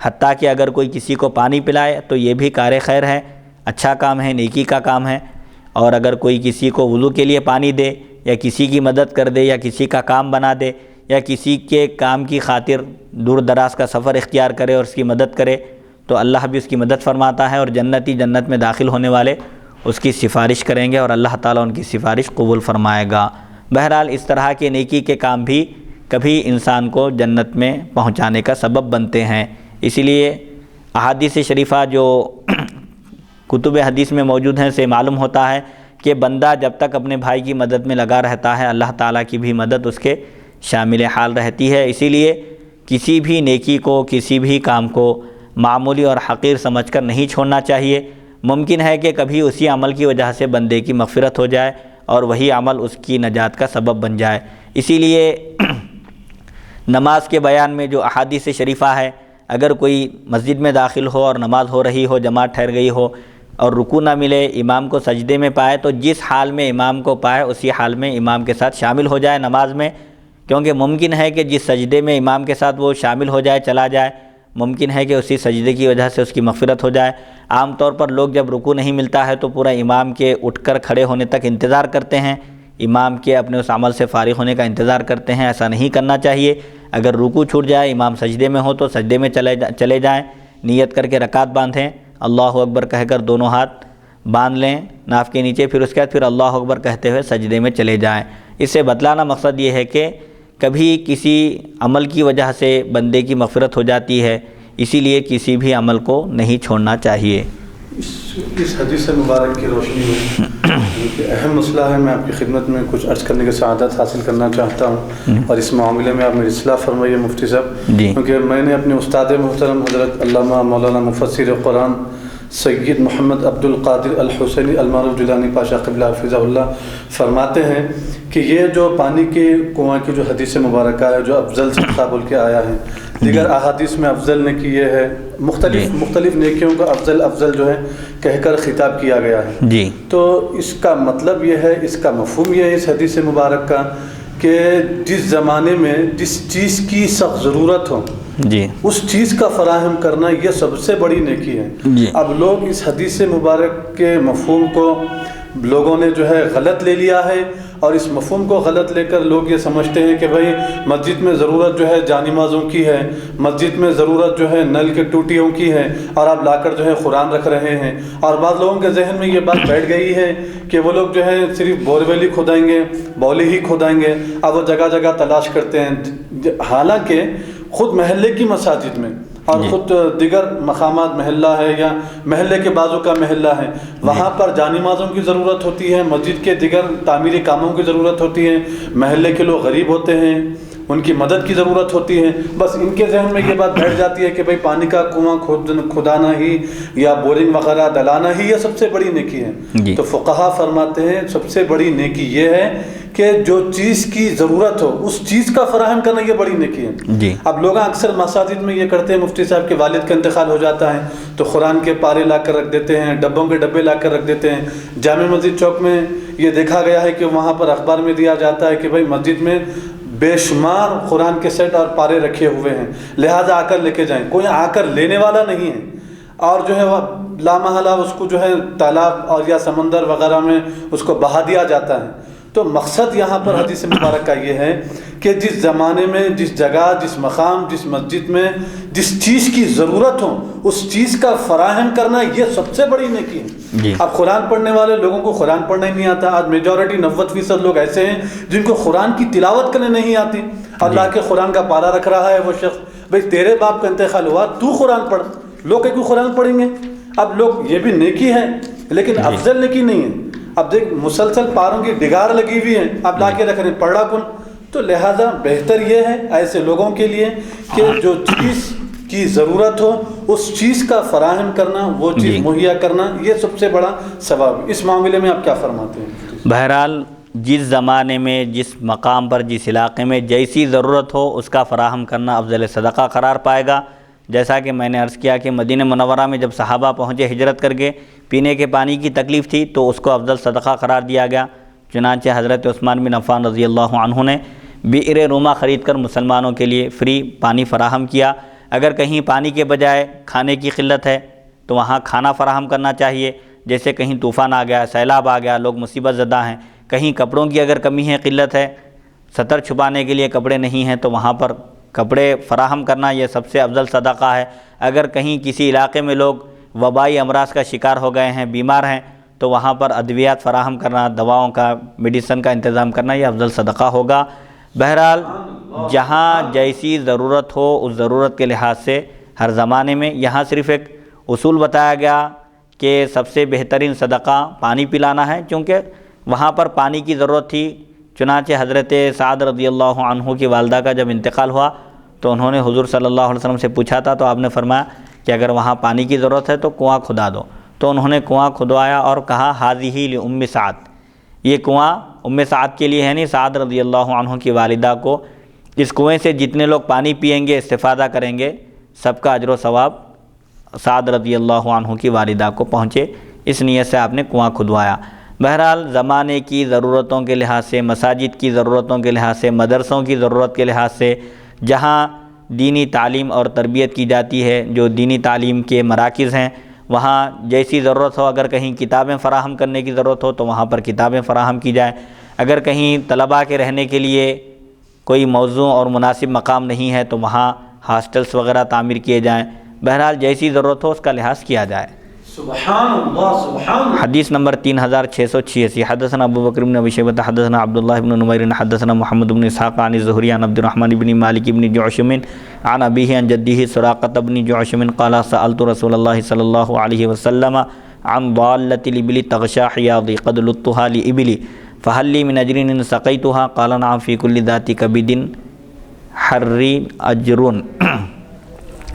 حتیٰ کہ اگر کوئی کسی کو پانی پلائے تو یہ بھی کار خیر ہے، اچھا کام ہے، نیکی کا کام ہے۔ اور اگر کوئی کسی کو وضو کے لیے پانی دے یا کسی کی مدد کر دے یا کسی کا کام بنا دے یا کسی کے کام کی خاطر دور دراز کا سفر اختیار کرے اور اس کی مدد کرے تو اللہ بھی اس کی مدد فرماتا ہے، اور جنتی جنت میں داخل ہونے والے اس کی سفارش کریں گے اور اللہ تعالیٰ ان کی سفارش قبول فرمائے گا۔ بہرحال اس طرح کے نیکی کے کام بھی کبھی انسان کو جنت میں پہنچانے کا سبب بنتے ہیں۔ اسی لیے احادیث شریفہ جو کتب حدیث میں موجود ہیں سے معلوم ہوتا ہے کہ بندہ جب تک اپنے بھائی کی مدد میں لگا رہتا ہے اللہ تعالیٰ کی بھی مدد اس کے شامل حال رہتی ہے۔ اسی لیے کسی بھی نیکی کو، کسی بھی کام کو معمولی اور حقیر سمجھ کر نہیں چھوڑنا چاہیے۔ ممکن ہے کہ کبھی اسی عمل کی وجہ سے بندے کی مغفرت ہو جائے اور وہی عمل اس کی نجات کا سبب بن جائے۔ اسی لیے نماز کے بیان میں جو احادیث شریفہ ہے، اگر کوئی مسجد میں داخل ہو اور نماز ہو رہی ہو، جماعت ٹھہر گئی ہو اور رکوع نہ ملے، امام کو سجدے میں پائے تو جس حال میں امام کو پائے اسی حال میں امام کے ساتھ شامل ہو جائے نماز میں، کیونکہ ممکن ہے کہ جس سجدے میں امام کے ساتھ وہ شامل ہو جائے، چلا جائے، ممکن ہے کہ اسی سجدے کی وجہ سے اس کی مغفرت ہو جائے۔ عام طور پر لوگ جب رکوع نہیں ملتا ہے تو پورا امام کے اٹھ کر کھڑے ہونے تک انتظار کرتے ہیں، امام کے اپنے اس عمل سے فارغ ہونے کا انتظار کرتے ہیں۔ ایسا نہیں کرنا چاہیے۔ اگر رکوع چھوٹ جائے، امام سجدے میں ہو تو سجدے میں چلے جائیں، نیت کر کے رکعت باندھیں، اللہ اکبر کہہ کر دونوں ہاتھ باندھ لیں ناف کے نیچے، پھر اس کے بعد پھر اللہ اکبر کہتے ہوئے سجدے میں چلے جائیں۔ اس سے بتلانا مقصد یہ ہے کہ کبھی کسی عمل کی وجہ سے بندے کی مغفرت ہو جاتی ہے، اسی لیے کسی بھی عمل کو نہیں چھوڑنا چاہیے۔ اس حدیث مبارک کی روشنی میں ایک اہم مسئلہ ہے، میں آپ کی خدمت میں کچھ عرض کرنے کی سعادت حاصل کرنا چاہتا ہوں، اور اس معاملے میں آپ میری اصلاح فرمائیے مفتی صاحب، کیونکہ میں نے اپنے استاد محترم حضرت علامہ مولانا مفسر قرآن سید محمد عبد القادر الحسینی المعروف جیلانی پاشا قبلہ حفظہ اللہ فرماتے ہیں کہ یہ جو پانی کے کنواں کی جو حدیث مبارکہ ہے، جو افضل صدقہ بول کے آیا ہے، دیگر احادیث میں افضل نے کی یہ ہے، مختلف نیکیوں کا افضل جو ہے کہہ کر خطاب کیا گیا ہے۔ تو اس کا مطلب یہ ہے، اس کا مفہوم یہ ہے اس حدیث مبارک کا کہ جس زمانے میں جس چیز کی سخت ضرورت ہو اس چیز کا فراہم کرنا یہ سب سے بڑی نیکی ہے۔ اب لوگ اس حدیث مبارک کے مفہوم کو لوگوں نے جو ہے غلط لے لیا ہے، اور اس مفہوم کو غلط لے کر لوگ یہ سمجھتے ہیں کہ بھائی مسجد میں ضرورت جو ہے جانمازوں کی ہے، مسجد میں ضرورت جو ہے نل کے ٹوٹیوں کی ہے، اور آپ لا کر جو ہے قرآن رکھ رہے ہیں۔ اور بعض لوگوں کے ذہن میں یہ بات بیٹھ گئی ہے کہ وہ لوگ جو ہے صرف بورویلی کھودائیں گے، بولی ہی کھودائیں گے، اب وہ جگہ جگہ تلاش کرتے ہیں، حالانکہ خود محلے کی مساجد میں اور خود دیگر مقامات محلہ ہے یا محلے کے بازو کا محلہ ہے، وہاں پر جانمازوں کی ضرورت ہوتی ہے، مسجد کے دیگر تعمیری کاموں کی ضرورت ہوتی ہے، محلے کے لوگ غریب ہوتے ہیں، ان کی مدد کی ضرورت ہوتی ہے۔ بس ان کے ذہن میں یہ بات بیٹھ جاتی ہے کہ بھائی پانی کا کنواں کھدانا ہی یا بورنگ وغیرہ ڈلانا ہی یہ سب سے بڑی نیکی ہے۔ تو فقہا فرماتے ہیں سب سے بڑی نیکی یہ ہے کہ جو چیز کی ضرورت ہو اس چیز کا فراہم کرنا یہ بڑی نیکی ہے۔ اب لوگ اکثر مساجد میں یہ کرتے ہیں، مفتی صاحب کے والد کا انتقال ہو جاتا ہے تو قرآن کے پارے لا کر رکھ دیتے ہیں، ڈبوں کے ڈبے لا کر رکھ دیتے ہیں۔ جامع مسجد چوک میں یہ دیکھا گیا ہے کہ وہاں پر اخبار میں دیا جاتا ہے کہ بھائی مسجد میں بے شمار قرآن کے سیٹ اور پارے رکھے ہوئے ہیں، لہٰذا آ کر لے کے جائیں، کوئی آ کر لینے والا نہیں ہے، اور جو ہے وہ لامحالہ اس کو جو ہے تالاب اور یا سمندر وغیرہ میں اس کو بہا دیا جاتا ہے۔ تو مقصد یہاں پر حدیث مبارک کا یہ ہے کہ جس زمانے میں جس جگہ جس مقام جس مسجد میں جس چیز کی ضرورت ہو اس چیز کا فراہم کرنا یہ سب سے بڑی نیکی ہے۔ اب قرآن پڑھنے والے لوگوں کو قرآن پڑھنا ہی نہیں آتا، آج میجورٹی 90% لوگ ایسے ہیں جن کو قرآن کی تلاوت کرنے نہیں آتی۔ اللہ کے قرآن کا پارا رکھ رہا ہے وہ شخص، بھائی تیرے باپ کا انتقال ہوا تو قرآن پڑھ، لوگ کیوں قرآن پڑھیں گے؟ اب لوگ یہ بھی نیکی ہے لیکن افضل نیکی نہیں ہے۔ اب دیکھ مسلسل پاروں کی ڈگار لگی ہوئی ہے، اب لا کے رکھ رہے ہیں پڑھا کن، تو لہٰذا بہتر یہ ہے ایسے لوگوں کے لیے کہ جو چیز کی ضرورت ہو اس چیز کا فراہم کرنا، وہ چیز مہیا کرنا یہ سب سے بڑا ثواب۔ اس معاملے میں آپ کیا فرماتے ہیں؟ بہرحال جس زمانے میں جس مقام پر جس علاقے میں جیسی ضرورت ہو اس کا فراہم کرنا افضل صدقہ قرار پائے گا۔ جیسا کہ میں نے عرض کیا کہ مدینہ منورہ میں جب صحابہ پہنچے ہجرت کر کے، پینے کے پانی کی تکلیف تھی تو اس کو افضل صدقہ قرار دیا گیا۔ چنانچہ حضرت عثمان بن عفان رضی اللہ عنہ نے بئر روما خرید کر مسلمانوں کے لیے فری پانی فراہم کیا۔ اگر کہیں پانی کے بجائے کھانے کی قلت ہے تو وہاں کھانا فراہم کرنا چاہیے، جیسے کہیں طوفان آ گیا، سیلاب آ گیا، لوگ مصیبت زدہ ہیں، کہیں کپڑوں کی اگر کمی ہے، قلت ہے، ستر چھپانے کے لیے کپڑے نہیں ہیں تو وہاں پر کپڑے فراہم کرنا یہ سب سے افضل صدقہ ہے۔ اگر کہیں کسی علاقے میں لوگ وبائی امراض کا شکار ہو گئے ہیں، بیمار ہیں، تو وہاں پر ادویات فراہم کرنا، دواؤں کا، میڈیسن کا انتظام کرنا یہ افضل صدقہ ہوگا۔ بہرحال جہاں جیسی ضرورت ہو اس ضرورت کے لحاظ سے ہر زمانے میں، یہاں صرف ایک اصول بتایا گیا کہ سب سے بہترین صدقہ پانی پلانا ہے، چونکہ وہاں پر پانی کی ضرورت تھی۔ چنانچہ حضرت سعد رضی اللہ عنہ کی والدہ کا جب انتقال ہوا تو انہوں نے حضور صلی اللہ علیہ وسلم سے پوچھا تھا، تو آپ نے فرمایا کہ اگر وہاں پانی کی ضرورت ہے تو کنواں کھدا دو۔ تو انہوں نے کنواں کھدوایا اور کہا ھذہ لأم سعد، یہ کنواں ام سعد کے لیے ہے، نہیں سعد رضی اللہ عنہ کی والدہ کو اس کنویں سے جتنے لوگ پانی پئیں گے، استفادہ کریں گے، سب کا اجر و ثواب سعد رضی اللہ عنہ کی والدہ کو پہنچے، اس نیت سے آپ نے کنواں کھدوایا۔ بہرحال زمانے کی ضرورتوں کے لحاظ سے، مساجد کی ضرورتوں کے لحاظ سے، مدرسوں کی ضرورت کے لحاظ سے، جہاں دینی تعلیم اور تربیت کی جاتی ہے، جو دینی تعلیم کے مراکز ہیں، وہاں جیسی ضرورت ہو، اگر کہیں کتابیں فراہم کرنے کی ضرورت ہو تو وہاں پر کتابیں فراہم کی جائیں، اگر کہیں طلباء کے رہنے کے لیے کوئی موزوں اور مناسب مقام نہیں ہے تو وہاں ہاسٹلس وغیرہ تعمیر کیے جائیں۔ بہرحال جیسی ضرورت ہو اس کا لحاظ کیا جائے۔ سبحان اللہ سبحان اللہ۔ حدیث نمبر 3686، حدثنا ابو بکر بن ابی شیبہ حدثنا عبداللہ بن نمیر حدثنا محمد بن اسحاق عن الزہری عن عبد الرحمن بن مالک بن جعشم عن ابیہ عن جدہ سراقۃ بن جعشم قال سألت رسول اللہ صلی اللہ علیہ وسلم عن ضالۃ الابل تغشى حیاضی قد لطها لابلی فهل لي من اجر ان سقيتها قال نعم في كل ذات كبد حر اجر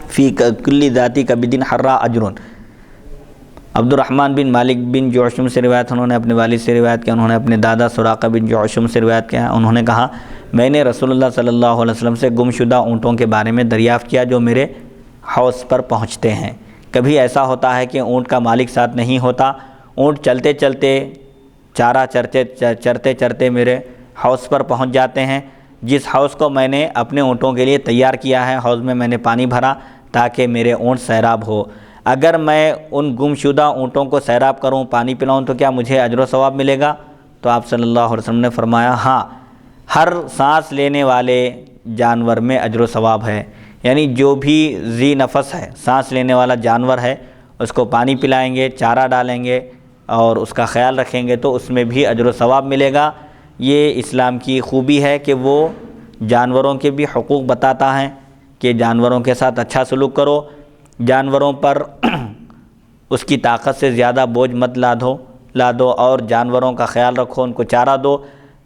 في كل ذات كبد حر اجر۔ عبد الرحمن بن مالک بن جعشم سے روایت، انہوں نے اپنے والد سے روایت کیا، انہوں نے اپنے دادا سراقہ بن جعشم سے روایت کیا، انہوں نے کہا میں نے رسول اللہ صلی اللہ علیہ وسلم سے گمشدہ اونٹوں کے بارے میں دریافت کیا جو میرے حوض پر پہنچتے ہیں۔ کبھی ایسا ہوتا ہے کہ اونٹ کا مالک ساتھ نہیں ہوتا، اونٹ چلتے چلتے، چارہ چرتے چرتے میرے حوض پر پہنچ جاتے ہیں، جس حوض کو میں نے اپنے اونٹوں کے لیے تیار کیا ہے، حوض میں میں نے پانی بھرا تاکہ میرے اونٹ سیراب ہو۔ اگر میں ان گمشدہ اونٹوں کو سیراب کروں، پانی پلاؤں تو کیا مجھے اجر و ثواب ملے گا؟ تو آپ صلی اللہ علیہ وسلم نے فرمایا ہاں، ہر سانس لینے والے جانور میں اجر و ثواب ہے، یعنی جو بھی ذی نفس ہے، سانس لینے والا جانور ہے، اس کو پانی پلائیں گے، چارہ ڈالیں گے اور اس کا خیال رکھیں گے تو اس میں بھی اجر و ثواب ملے گا۔ یہ اسلام کی خوبی ہے کہ وہ جانوروں کے بھی حقوق بتاتا ہے کہ جانوروں کے ساتھ اچھا سلوک کرو، جانوروں پر اس کی طاقت سے زیادہ بوجھ مت لا دو اور جانوروں کا خیال رکھو، ان کو چارہ دو،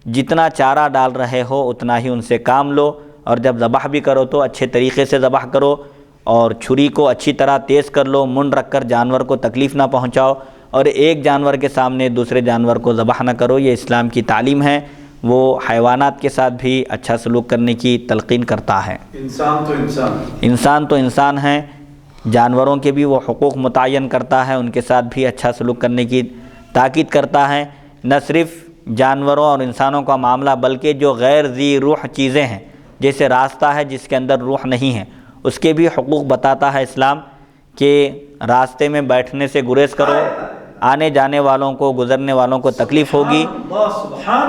جتنا چارہ ڈال رہے ہو اتنا ہی ان سے کام لو، اور جب ذبح بھی کرو تو اچھے طریقے سے ذبح کرو اور چھری کو اچھی طرح تیز کر لو، منڈ رکھ کر جانور کو تکلیف نہ پہنچاؤ، اور ایک جانور کے سامنے دوسرے جانور کو ذبح نہ کرو۔ یہ اسلام کی تعلیم ہے، وہ حیوانات کے ساتھ بھی اچھا سلوک کرنے کی تلقین کرتا ہے۔ انسان تو انسان ہے، جانوروں کے بھی وہ حقوق متعین کرتا ہے، ان کے ساتھ بھی اچھا سلوک کرنے کی تاکید کرتا ہے۔ نہ صرف جانوروں اور انسانوں کا معاملہ بلکہ جو غیر ذی روح چیزیں ہیں، جیسے راستہ ہے جس کے اندر روح نہیں ہے، اس کے بھی حقوق بتاتا ہے اسلام کہ راستے میں بیٹھنے سے گریز کرو، آنے جانے والوں کو، گزرنے والوں کو تکلیف ہوگی،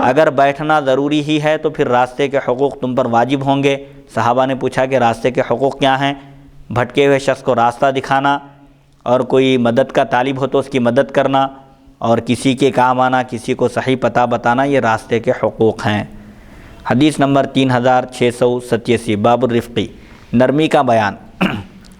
اگر بیٹھنا ضروری ہی ہے تو پھر راستے کے حقوق تم پر واجب ہوں گے۔ صحابہ نے پوچھا کہ راستے کے حقوق کیا ہیں؟ بھٹکے ہوئے شخص کو راستہ دکھانا، اور کوئی مدد کا طالب ہو تو اس کی مدد کرنا، اور کسی کے کام آنا، کسی کو صحیح پتہ بتانا، یہ راستے کے حقوق ہیں۔ حدیث نمبر 3687، باب الرفقی، نرمی کا بیان۔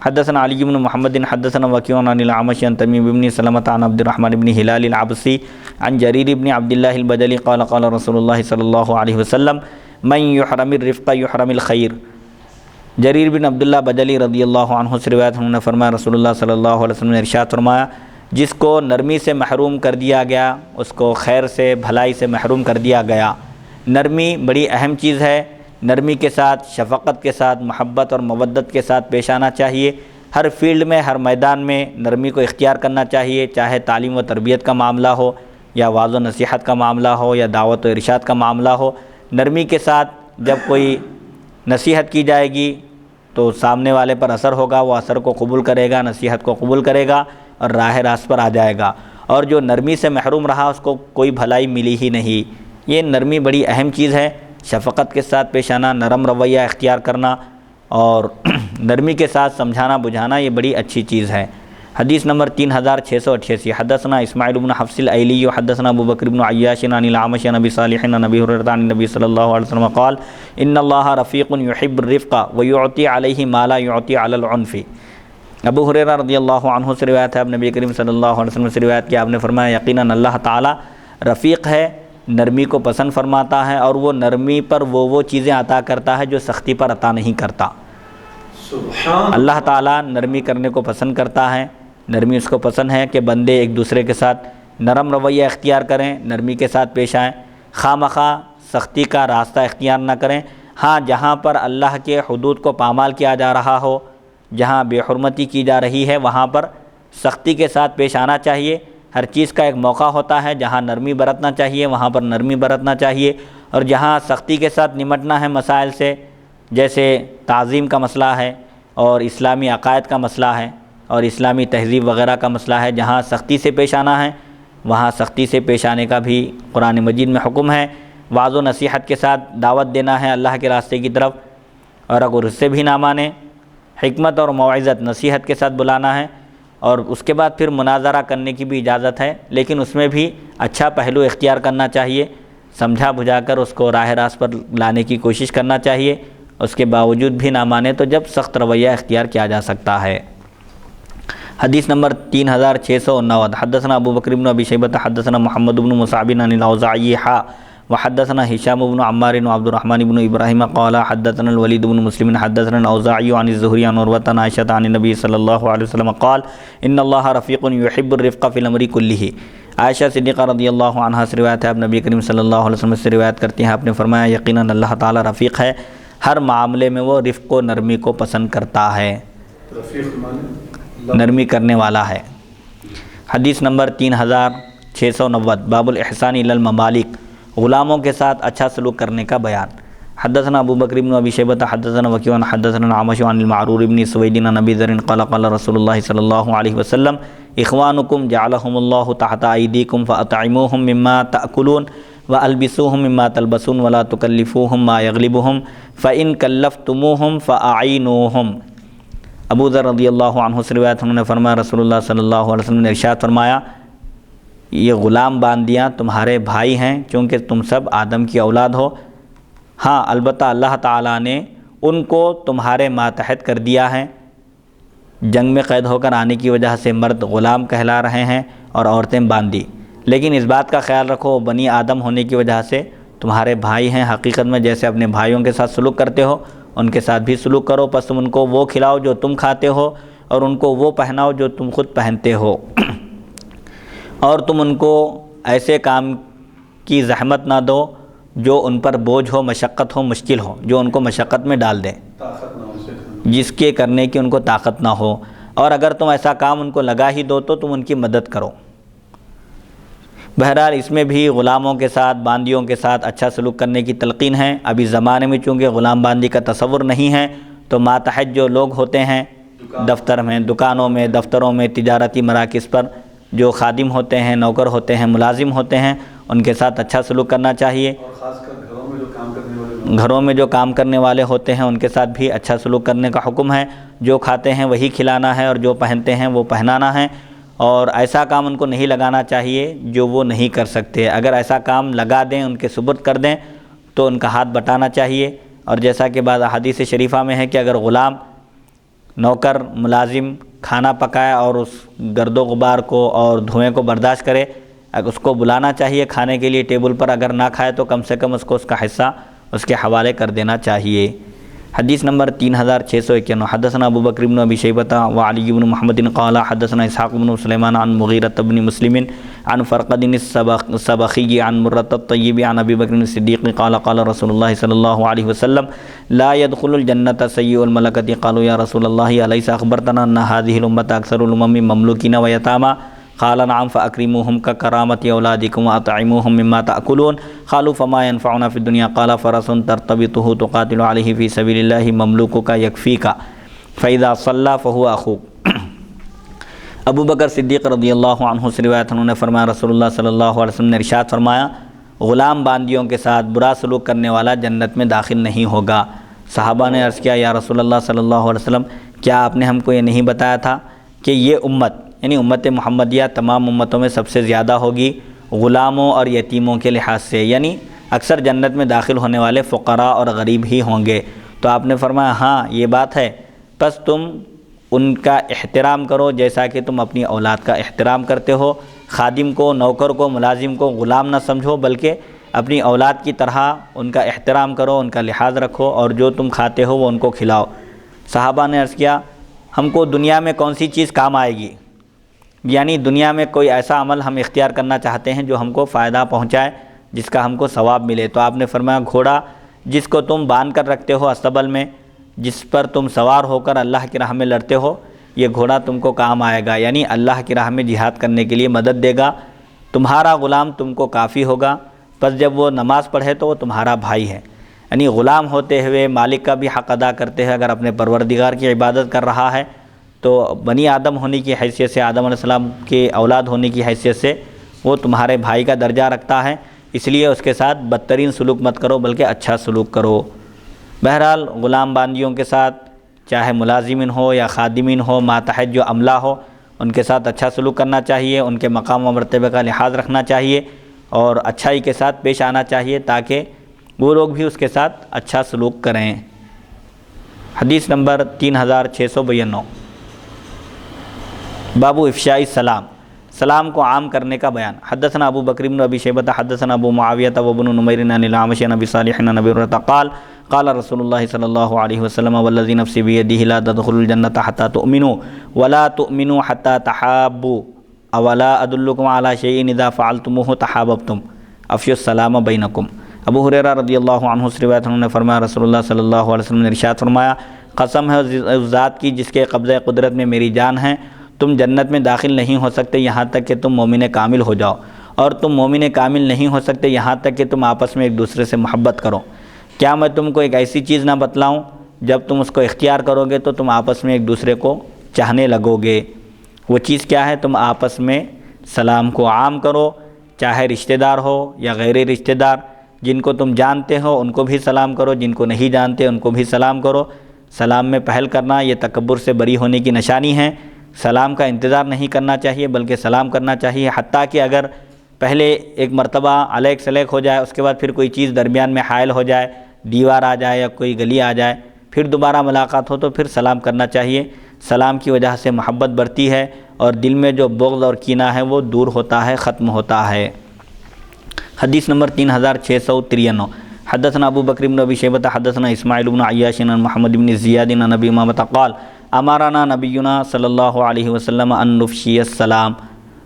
حدثنا علی بن محمد حدثنا وکیع عن الاعمش عن تمیم بن سلمۃ عن عبد الرحمن بن ہلال العبسی عن جریر بن عبد اللہ البجلی قال قال رسول اللہ صلی اللہ علیہ وسلم من یحرم الرفق یحرم الخیر۔ جریر بن عبداللہ بجلی رضی اللہ عنہ سے روایت، انہوں نے فرمایا رسول اللہ صلی اللہ علیہ وسلم نے ارشاد فرمایا جس کو نرمی سے محروم کر دیا گیا اس کو خیر سے، بھلائی سے محروم کر دیا گیا۔ نرمی بڑی اہم چیز ہے، نرمی کے ساتھ، شفقت کے ساتھ، محبت اور مودت کے ساتھ پیش آنا چاہیے۔ ہر فیلڈ میں، ہر میدان میں نرمی کو اختیار کرنا چاہیے، چاہے تعلیم و تربیت کا معاملہ ہو یا وعظ و نصیحت کا معاملہ ہو یا دعوت و ارشاد کا معاملہ ہو۔ نرمی کے ساتھ جب کوئی نصیحت کی جائے گی تو سامنے والے پر اثر ہوگا، وہ اثر کو قبول کرے گا، نصیحت کو قبول کرے گا اور راہ راست پر آ جائے گا۔ اور جو نرمی سے محروم رہا اس کو کوئی بھلائی ملی ہی نہیں۔ یہ نرمی بڑی اہم چیز ہے، شفقت کے ساتھ پیش آنا، نرم رویہ اختیار کرنا اور نرمی کے ساتھ سمجھانا بجھانا، یہ بڑی اچھی چیز ہے۔ حدیث نمبر 3688، حدثنا اسماعیل بن حفص الایلی حدثنا ابو بکر بن عیاش عن الاعمش عن ابی صالح عن ابی ہریرہ عن النبی صلی اللہ علیہ وسلم قال ان اللہ رفیق یحب الرفق ویعطی علیہ ما لا یعطی علی العنف۔ ابو ہریرہ رضی اللہ عنہ سے روایت ہے، اب نبی کریم صلی اللہ علیہ وسلم سے روایت کہ آپ نے فرمایا یقیناً اللہ تعالیٰ رفیق ہے، نرمی کو پسند فرماتا ہے اور وہ نرمی پر وہ چیزیں عطا کرتا ہے جو سختی پر عطا نہیں کرتا۔ اللہ تعالیٰ نرمی کرنے کو پسند کرتا ہے، نرمی اس کو پسند ہے کہ بندے ایک دوسرے کے ساتھ نرم رویہ اختیار کریں، نرمی کے ساتھ پیش آئیں، خواہ مخواہ سختی کا راستہ اختیار نہ کریں۔ ہاں جہاں پر اللہ کے حدود کو پامال کیا جا رہا ہو، جہاں بے حرمتی کی جا رہی ہے وہاں پر سختی کے ساتھ پیش آنا چاہیے۔ ہر چیز کا ایک موقع ہوتا ہے، جہاں نرمی برتنا چاہیے وہاں پر نرمی برتنا چاہیے، اور جہاں سختی کے ساتھ نمٹنا ہے مسائل سے، جیسے تعظیم کا مسئلہ ہے اور اسلامی عقائد کا مسئلہ ہے اور اسلامی تہذیب وغیرہ کا مسئلہ ہے، جہاں سختی سے پیش آنا ہے وہاں سختی سے پیش آنے کا بھی قرآن مجید میں حکم ہے۔ وعظ و نصیحت کے ساتھ دعوت دینا ہے اللہ کے راستے کی طرف، اور اگر اس سے بھی نہ مانے حکمت اور موعظت نصیحت کے ساتھ بلانا ہے، اور اس کے بعد پھر مناظرہ کرنے کی بھی اجازت ہے، لیکن اس میں بھی اچھا پہلو اختیار کرنا چاہیے، سمجھا بجھا کر اس کو راہ راست پر لانے کی کوشش کرنا چاہیے۔ اس کے باوجود بھی نہ مانے تو جب سخت رویہ اختیار کیا جا سکتا ہے۔ حدیث نمبر 3690، حدثنا ابو بکر بن ابی شیبہ حدثنا محمد بن مصعب عن الاوزاعی وحدثنا هشام بن عمار وعبد الرحمن بن ابراہیم قال حدثنا الولید بن مسلم حدثنا الاوزاعی عن الزہری عن عروۃ عن عائشہ عن النبی صلی اللہ علیہ وسلم قال ان اللہ رفیق یحب الرفق فی الامر کلہ۔ عائشہ صدیقہ رضی اللہ عنہا سے روایت ہے، اب نبی کریم صلی اللہ علیہ وسلم سے روایت کرتی ہیں، آپ نے فرمایا یقیناً اللہ تعالیٰ رفیق ہے، ہر معاملے میں وہ رفق و نرمی کو پسند کرتا ہے، نرمی کرنے والا ہے۔ حدیث نمبر 3690، باب الاحسان الی الممالک، غلاموں کے ساتھ اچھا سلوک کرنے کا بیان۔ حدثنا ابو بکر بن ابی شیبہ حدثنا وکیع حدثنا الاعمش عن المعرور بن سوید عن ابی ذر قال قال رسول اللہ صلی اللہ علیہ وسلم اخوانکم جعلهم اللہ تحت ایدیکم فاطعموهم مما تأکلون والبسوهم مما تلبسون ولا تکلفوهم ما یغلبهم فإن کلفتموهم فأعینوهم۔ ابو ذر رضی اللہ عنہ سے روایت، انہوں نے فرمایا رسول اللہ صلی اللہ علیہ وسلم نے ارشاد فرمایا یہ غلام باندیاں تمہارے بھائی ہیں چونکہ تم سب آدم کی اولاد ہو، ہاں البتہ اللہ تعالیٰ نے ان کو تمہارے ماتحت کر دیا ہے، جنگ میں قید ہو کر آنے کی وجہ سے مرد غلام کہلا رہے ہیں اور عورتیں باندی، لیکن اس بات کا خیال رکھو بنی آدم ہونے کی وجہ سے تمہارے بھائی ہیں، حقیقت میں جیسے اپنے بھائیوں کے ساتھ سلوک کرتے ہو ان کے ساتھ بھی سلوک کرو، پس تم ان کو وہ کھلاؤ جو تم کھاتے ہو اور ان کو وہ پہناؤ جو تم خود پہنتے ہو، اور تم ان کو ایسے کام کی زحمت نہ دو جو ان پر بوجھ ہو، مشقت ہو، مشکل ہو، جو ان کو مشقت میں ڈال دیں، جس کے کرنے کی ان کو طاقت نہ ہو، اور اگر تم ایسا کام ان کو لگا ہی دو تو تم ان کی مدد کرو۔ بہرحال اس میں بھی غلاموں کے ساتھ، باندیوں کے ساتھ اچھا سلوک کرنے کی تلقین ہے۔ ابھی زمانے میں چونکہ غلام باندی کا تصور نہیں ہے تو ماتحت جو لوگ ہوتے ہیں دفتر میں، دکانوں میں، دفتروں میں، تجارتی مراکز پر جو خادم ہوتے ہیں، نوکر ہوتے ہیں، ملازم ہوتے ہیں، ان کے ساتھ اچھا سلوک کرنا چاہیے، اور خاص کر گھروں میں جو کام کرنے والے ہوتے ہیں ان کے ساتھ بھی اچھا سلوک کرنے کا حکم ہے، جو کھاتے ہیں وہی کھلانا ہے اور جو پہنتے ہیں وہ پہنانا ہے، اور ایسا کام ان کو نہیں لگانا چاہیے جو وہ نہیں کر سکتے، اگر ایسا کام لگا دیں ان کے سپرد کر دیں تو ان کا ہاتھ بٹانا چاہیے، اور جیسا کہ بعض احادیث شریفہ میں ہے کہ اگر غلام، نوکر، ملازم کھانا پکائے اور اس گرد و غبار کو اور دھوئیں کو برداشت کرے، اس کو بلانا چاہیے کھانے کے لیے ٹیبل پر، اگر نہ کھائے تو کم سے کم اس کو اس کا حصہ اس کے حوالے کر دینا چاہیے۔ حدیث نمبر 3691 حدثنا ابو بکر بن ابی شیبۃ وعلی بن محمد قال حدثنا اسحاق بن سلیمان عن مغیرۃ بن مسلم عن فرقد السبخی عن مرۃ الطیب عن ابی بکر الصدیق قال قال رسول اللہ صلی اللہ علیہ وسلم لا يدخل الجنة سیء الملکۃ قالوا یا رسول اللہ الیس اخبرتنا ان هذه الامة اکثر الامم مملوکین ویتاما قال نعم فاکرموہم ککرامۃ اولادکم واطعموہم مما تأکلون قالوا فما ينفعنا في الدنيا قال فرس ترتبطه تقاتل عليه في سبيل الله مملوکک یکفیک فاذا صلى فهو اخوک۔ ابو بکر صدیق رضی اللہ عنہ سے روایت انہوں نے فرمایا رسول اللہ صلی اللہ علیہ وسلم نے ارشاد فرمایا غلام باندیوں کے ساتھ برا سلوک کرنے والا جنت میں داخل نہیں ہوگا۔ صحابہ نے عرض کیا یا رسول اللہ صلی اللہ علیہ وسلم کیا آپ نے ہم کو یہ نہیں بتایا تھا کہ یہ امت یعنی امت محمدیہ تمام امتوں میں سب سے زیادہ ہوگی غلاموں اور یتیموں کے لحاظ سے، یعنی اکثر جنت میں داخل ہونے والے فقراء اور غریب ہی ہوں گے۔ تو آپ نے فرمایا ہاں یہ بات ہے، پس تم ان کا احترام کرو جیسا کہ تم اپنی اولاد کا احترام کرتے ہو۔ خادم کو، نوکر کو، ملازم کو غلام نہ سمجھو بلکہ اپنی اولاد کی طرح ان کا احترام کرو، ان کا لحاظ رکھو اور جو تم کھاتے ہو وہ ان کو کھلاؤ۔ صحابہ نے عرض کیا ہم کو دنیا میں کون سی چیز کام آئے گی، یعنی دنیا میں کوئی ایسا عمل ہم اختیار کرنا چاہتے ہیں جو ہم کو فائدہ پہنچائے، جس کا ہم کو ثواب ملے۔ تو آپ نے فرمایا گھوڑا جس کو تم باندھ کر رکھتے ہو استبل میں، جس پر تم سوار ہو کر اللہ کی راہ میں لڑتے ہو، یہ گھوڑا تم کو کام آئے گا، یعنی اللہ کی راہ میں جہاد کرنے کے لیے مدد دے گا۔ تمہارا غلام تم کو کافی ہوگا، پس جب وہ نماز پڑھے تو وہ تمہارا بھائی ہے، یعنی غلام ہوتے ہوئے مالک کا بھی حق ادا کرتے ہوئے اگر اپنے پروردگار کی عبادت کر رہا ہے تو بنی آدم ہونے کی حیثیت سے، آدم علیہ السلام کے اولاد ہونے کی حیثیت سے وہ تمہارے بھائی کا درجہ رکھتا ہے، اس لیے اس کے ساتھ بدترین سلوک مت کرو بلکہ اچھا سلوک کرو۔ بہرحال غلام باندیوں کے ساتھ چاہے ملازمین ہو یا خادمین ہو، ماتحت جو عملہ ہو، ان کے ساتھ اچھا سلوک کرنا چاہیے، ان کے مقام و مرتبے کا لحاظ رکھنا چاہیے اور اچھائی کے ساتھ پیش آنا چاہیے تاکہ وہ لوگ بھی اس کے ساتھ اچھا سلوک کریں۔ حدیث نمبر 3692 باب افشاء السلام، سلام کو عام کرنے کا بیان۔ حدثنا ابو بکر بن ابی شیبۃ حدثنا ابو معاویہ وابن نمیر عن الاعمش عن ابی صالح عن ابی ہریرہ قال قال رسول اللہ صلی اللہ علیہ وسلم والذی نفسی بیدہ لا تدخلوا الجنۃ حتی تؤمنوا ولا تؤمنوا حتی تحابوا اولا ادلکم علی شیء اذا فعلتموہ تحاببتم افشوا السلام بینکم۔ ابو ہریرہ رضی اللہ عنہ سے روایت انہوں نے فرمایا رسول اللہ صلی اللہ علیہ وسلم نے ارشاد فرمایا قسم ہے اس ذات کی جس کے قبضہ قدرت میں میری جان ہے، تم جنت میں داخل نہیں ہو سکتے یہاں تک کہ تم مومن کامل ہو جاؤ، اور تم مومن کامل نہیں ہو سکتے یہاں تک کہ تم آپس میں ایک دوسرے سے محبت کرو۔ کیا میں تم کو ایک ایسی چیز نہ بتلاؤں جب تم اس کو اختیار کرو گے تو تم آپس میں ایک دوسرے کو چاہنے لگو گے؟ وہ چیز کیا ہے؟ تم آپس میں سلام کو عام کرو، چاہے رشتہ دار ہو یا غیر رشتہ دار، جن کو تم جانتے ہو ان کو بھی سلام کرو، جن کو نہیں جانتے ان کو بھی سلام کرو۔ سلام میں پہل کرنا یہ تکبر سے بری ہونے کی نشانی ہے۔ سلام کا انتظار نہیں کرنا چاہیے بلکہ سلام کرنا چاہیے، حتیٰ کہ اگر پہلے ایک مرتبہ علیک سلیک ہو جائے، اس کے بعد پھر کوئی چیز درمیان میں حائل ہو جائے، دیوار آ جائے یا کوئی گلی آ جائے، پھر دوبارہ ملاقات ہو تو پھر سلام کرنا چاہیے۔ سلام کی وجہ سے محبت بڑھتی ہے اور دل میں جو بغض اور کینہ ہے وہ دور ہوتا ہے، ختم ہوتا ہے۔ حدیث نمبر 3693 حدثنا ابو بکر بن ابی شیبۃ حدثنا اسماعیل بن عیاش عن محمد بن زیاد عن ابی امامۃ قال امرنا نبینا صلی اللہ علیہ وسلم ان نفشی السلام۔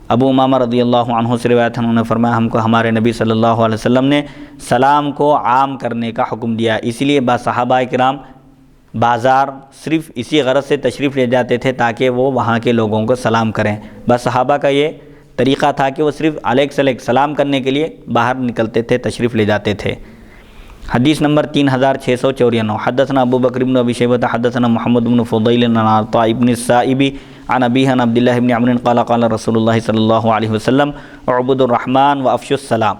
ابو امامہ رضی اللہ عنہ سے روایت ہے، انہوں نے فرمایا ہم کو ہمارے نبی صلی اللہ علیہ وسلم نے سلام کو عام کرنے کا حکم دیا، اسی لیے صحابہ کرام بازار صرف اسی غرض سے تشریف لے جاتے تھے تاکہ وہ وہاں کے لوگوں کو سلام کریں۔ صحابہ کا یہ طریقہ تھا کہ وہ صرف علیک سلیک سلام کرنے کے لیے باہر نکلتے تھے، تشریف لے جاتے تھے۔ حدیث نمبر 3694 حدثنا ابو بکر بن ابی شیبۃ حدثنا محمد بن فضیل عن عطاء بن السائب عن ابیہ عن عبد اللہ بن عمرو قال قال رسول اللہ صلی اللہ علیہ وسلم اعبدوا الرحمن وافشوا السلام۔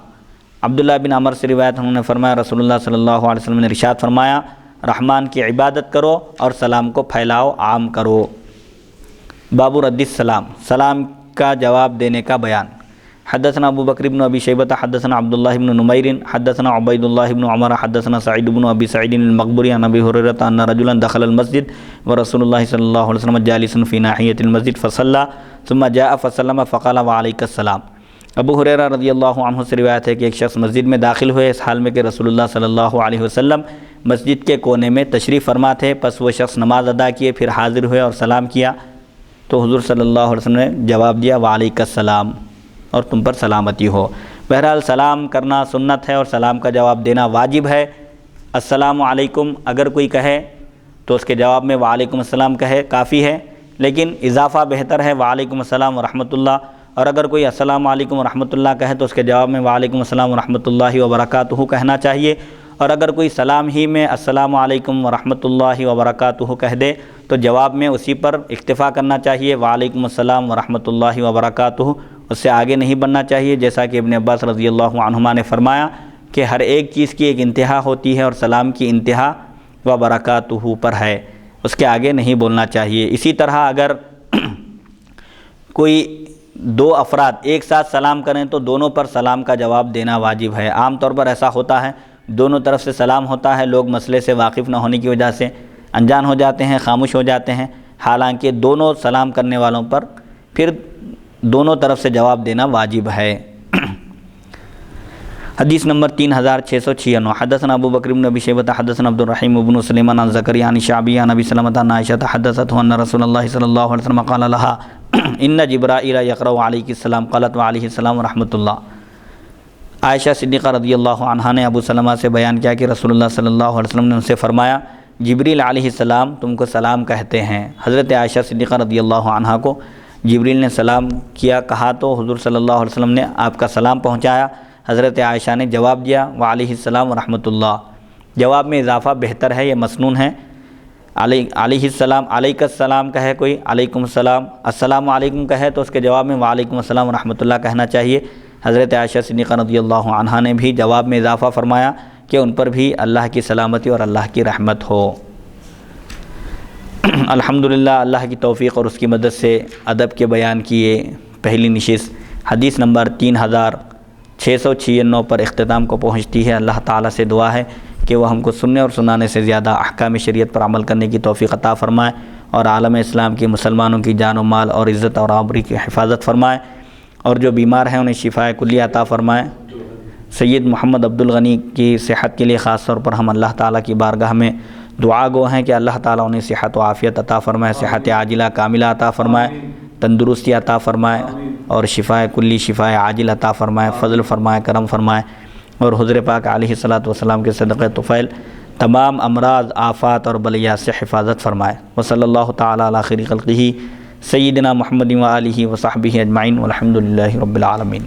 عبداللہ بن عمر سے روایت انہوں نے فرمایا رسول اللہ صلی اللہ علیہ وسلم نے ارشاد فرمایا رحمان کی عبادت کرو اور سلام کو پھیلاؤ، عام کرو۔ باب رد السلام، سلام کا جواب دینے کا بیان۔ حدثنا ابو بکر بن ابی شیبۃ حدثنا عبداللہ بن نمیر حدثنا عبید اللہ بن عمر حدثنا سعید بن ابی سعید المقبری عن ابی ہریرہ ان رجلا دخل المسجد ورسول اللہ صلی اللہ علیہ وسلم جالس فی ناحیۃ المسجد فصلى ثم جاء فسلم فقال وعلیک السلام۔ ابو ہریرہ رضی اللہ عنہ سے روایت ہے کہ ایک شخص مسجد میں داخل ہوئے اس حال میں کہ رسول اللہ صلی اللہ علیہ وسلم مسجد کے کونے میں تشریف فرما تھے۔ پس وہ شخص نماز ادا کیے، پھر حاضر ہوئے اور سلام کیا تو حضور صلی اللہ علیہ وسلم نے جواب دیا وعلیک السلام، اور تم پر سلامتی ہو۔ بہرحال سلام کرنا سنت ہے اور سلام کا جواب دینا واجب ہے۔ السلام علیکم اگر کوئی کہے تو اس کے جواب میں وعلیکم السلام کہے کافی ہے، لیکن اضافہ بہتر ہے وعلیکم السلام ورحمۃ اللہ، اور اگر کوئی السلام علیکم ورحمۃ اللہ کہے تو اس کے جواب میں وعلیکم السلام ورحمۃ اللہ وبرکاتہ کہنا چاہیے، اور اگر کوئی سلام ہی میں السلام علیکم ورحمۃ اللہ وبرکاتہ کہہ دے تو جواب میں اسی پر اکتفا کرنا چاہیے وعلیکم السلام ورحمۃ اللہ وبرکاتہ، اس سے آگے نہیں بڑھنا چاہیے، جیسا کہ ابن عباس رضی اللہ عنہما نے فرمایا کہ ہر ایک چیز کی ایک انتہا ہوتی ہے اور سلام کی انتہا وبرکاتہ پر ہے، اس کے آگے نہیں بولنا چاہیے۔ اسی طرح اگر کوئی دو افراد ایک ساتھ سلام کریں تو دونوں پر سلام کا جواب دینا واجب ہے۔ عام طور پر ایسا ہوتا ہے دونوں طرف سے سلام ہوتا ہے، لوگ مسئلے سے واقف نہ ہونے کی وجہ سے انجان ہو جاتے ہیں، خاموش ہو جاتے ہیں، حالانکہ دونوں سلام کرنے والوں پر پھر دونوں طرف سے جواب دینا واجب ہے۔ حدیث نمبر 3696 حدثنا ابو بکر بن ابی شیبہ حدثنا عبد الرحیم بن سلیمان عن زکریا عن شعبی عن ابی سلمۃ عن عائشہ حدثته ان رسول اللہ صلی اللہ علیہ وسلم قال لها ان جبرائیل یقرأ علیک السلام قالت وعلیہ السلام ورحمۃ اللہ۔ عائشہ صدیقہ رضی اللہ عنہا نے ابو سلمہ سے بیان کیا کہ رسول اللہ صلی اللہ علیہ وسلم نے ان سے فرمایا جبریل علیہ السلام تم کو سلام کہتے ہیں۔ حضرت عائشہ صدیقہ رضی اللہ عنہا کو جبریل نے سلام کیا کہا تو حضور صلی اللہ علیہ وسلم نے آپ کا سلام پہنچایا۔ حضرت عائشہ نے جواب دیا وعلیہ السلام ورحمۃ اللہ۔ جواب میں اضافہ بہتر ہے، یہ مسنون ہے۔ علیہ السلام، علیک السلام کہے کوئی علیکم السلام، السلام علیکم کہے تو اس کے جواب میں وعلیکم السلام ورحمۃ اللہ کہنا چاہیے۔ حضرت عائشہ صدیقہ رضی اللہ عنہا نے بھی جواب میں اضافہ فرمایا کہ ان پر بھی اللہ کی سلامتی اور اللہ کی رحمت ہو۔ الحمدللہ اللہ کی توفیق اور اس کی مدد سے ادب کے بیان کی یہ پہلی نشست حدیث نمبر 3696 پر اختتام کو پہنچتی ہے۔ اللہ تعالیٰ سے دعا ہے کہ وہ ہم کو سننے اور سنانے سے زیادہ احکام شریعت پر عمل کرنے کی توفیق عطا فرمائے، اور عالم اسلام کی مسلمانوں کی جان و مال اور عزت اور آبرو کی حفاظت فرمائے، اور جو بیمار ہیں انہیں شفاء کلیہ عطا فرمائے۔ سید محمد عبدالغنی کی صحت کے لیے خاص طور پر ہم اللہ تعالیٰ کی بارگاہ میں دعا گو ہیں کہ اللہ تعالیٰ انہیں صحت و عافیت عطا فرمائے، صحت عاجلہ کاملہ عطا فرمائے، تندرستی عطا فرمائے، اور شفاء کلی شفاء عاجل عطا فرمائے، فضل فرمائے، کرم فرمائے، اور حضور پاک علیہ الصلاۃ والسلام کے صدقہ طفیل تمام امراض آفات اور بلیات سے حفاظت فرمائے۔ وصلی اللہ تعالیٰ علی خیر خلقہ سیدنا محمد و آلہ و صحبہ اجمعین والحمد للہ رب العالمین۔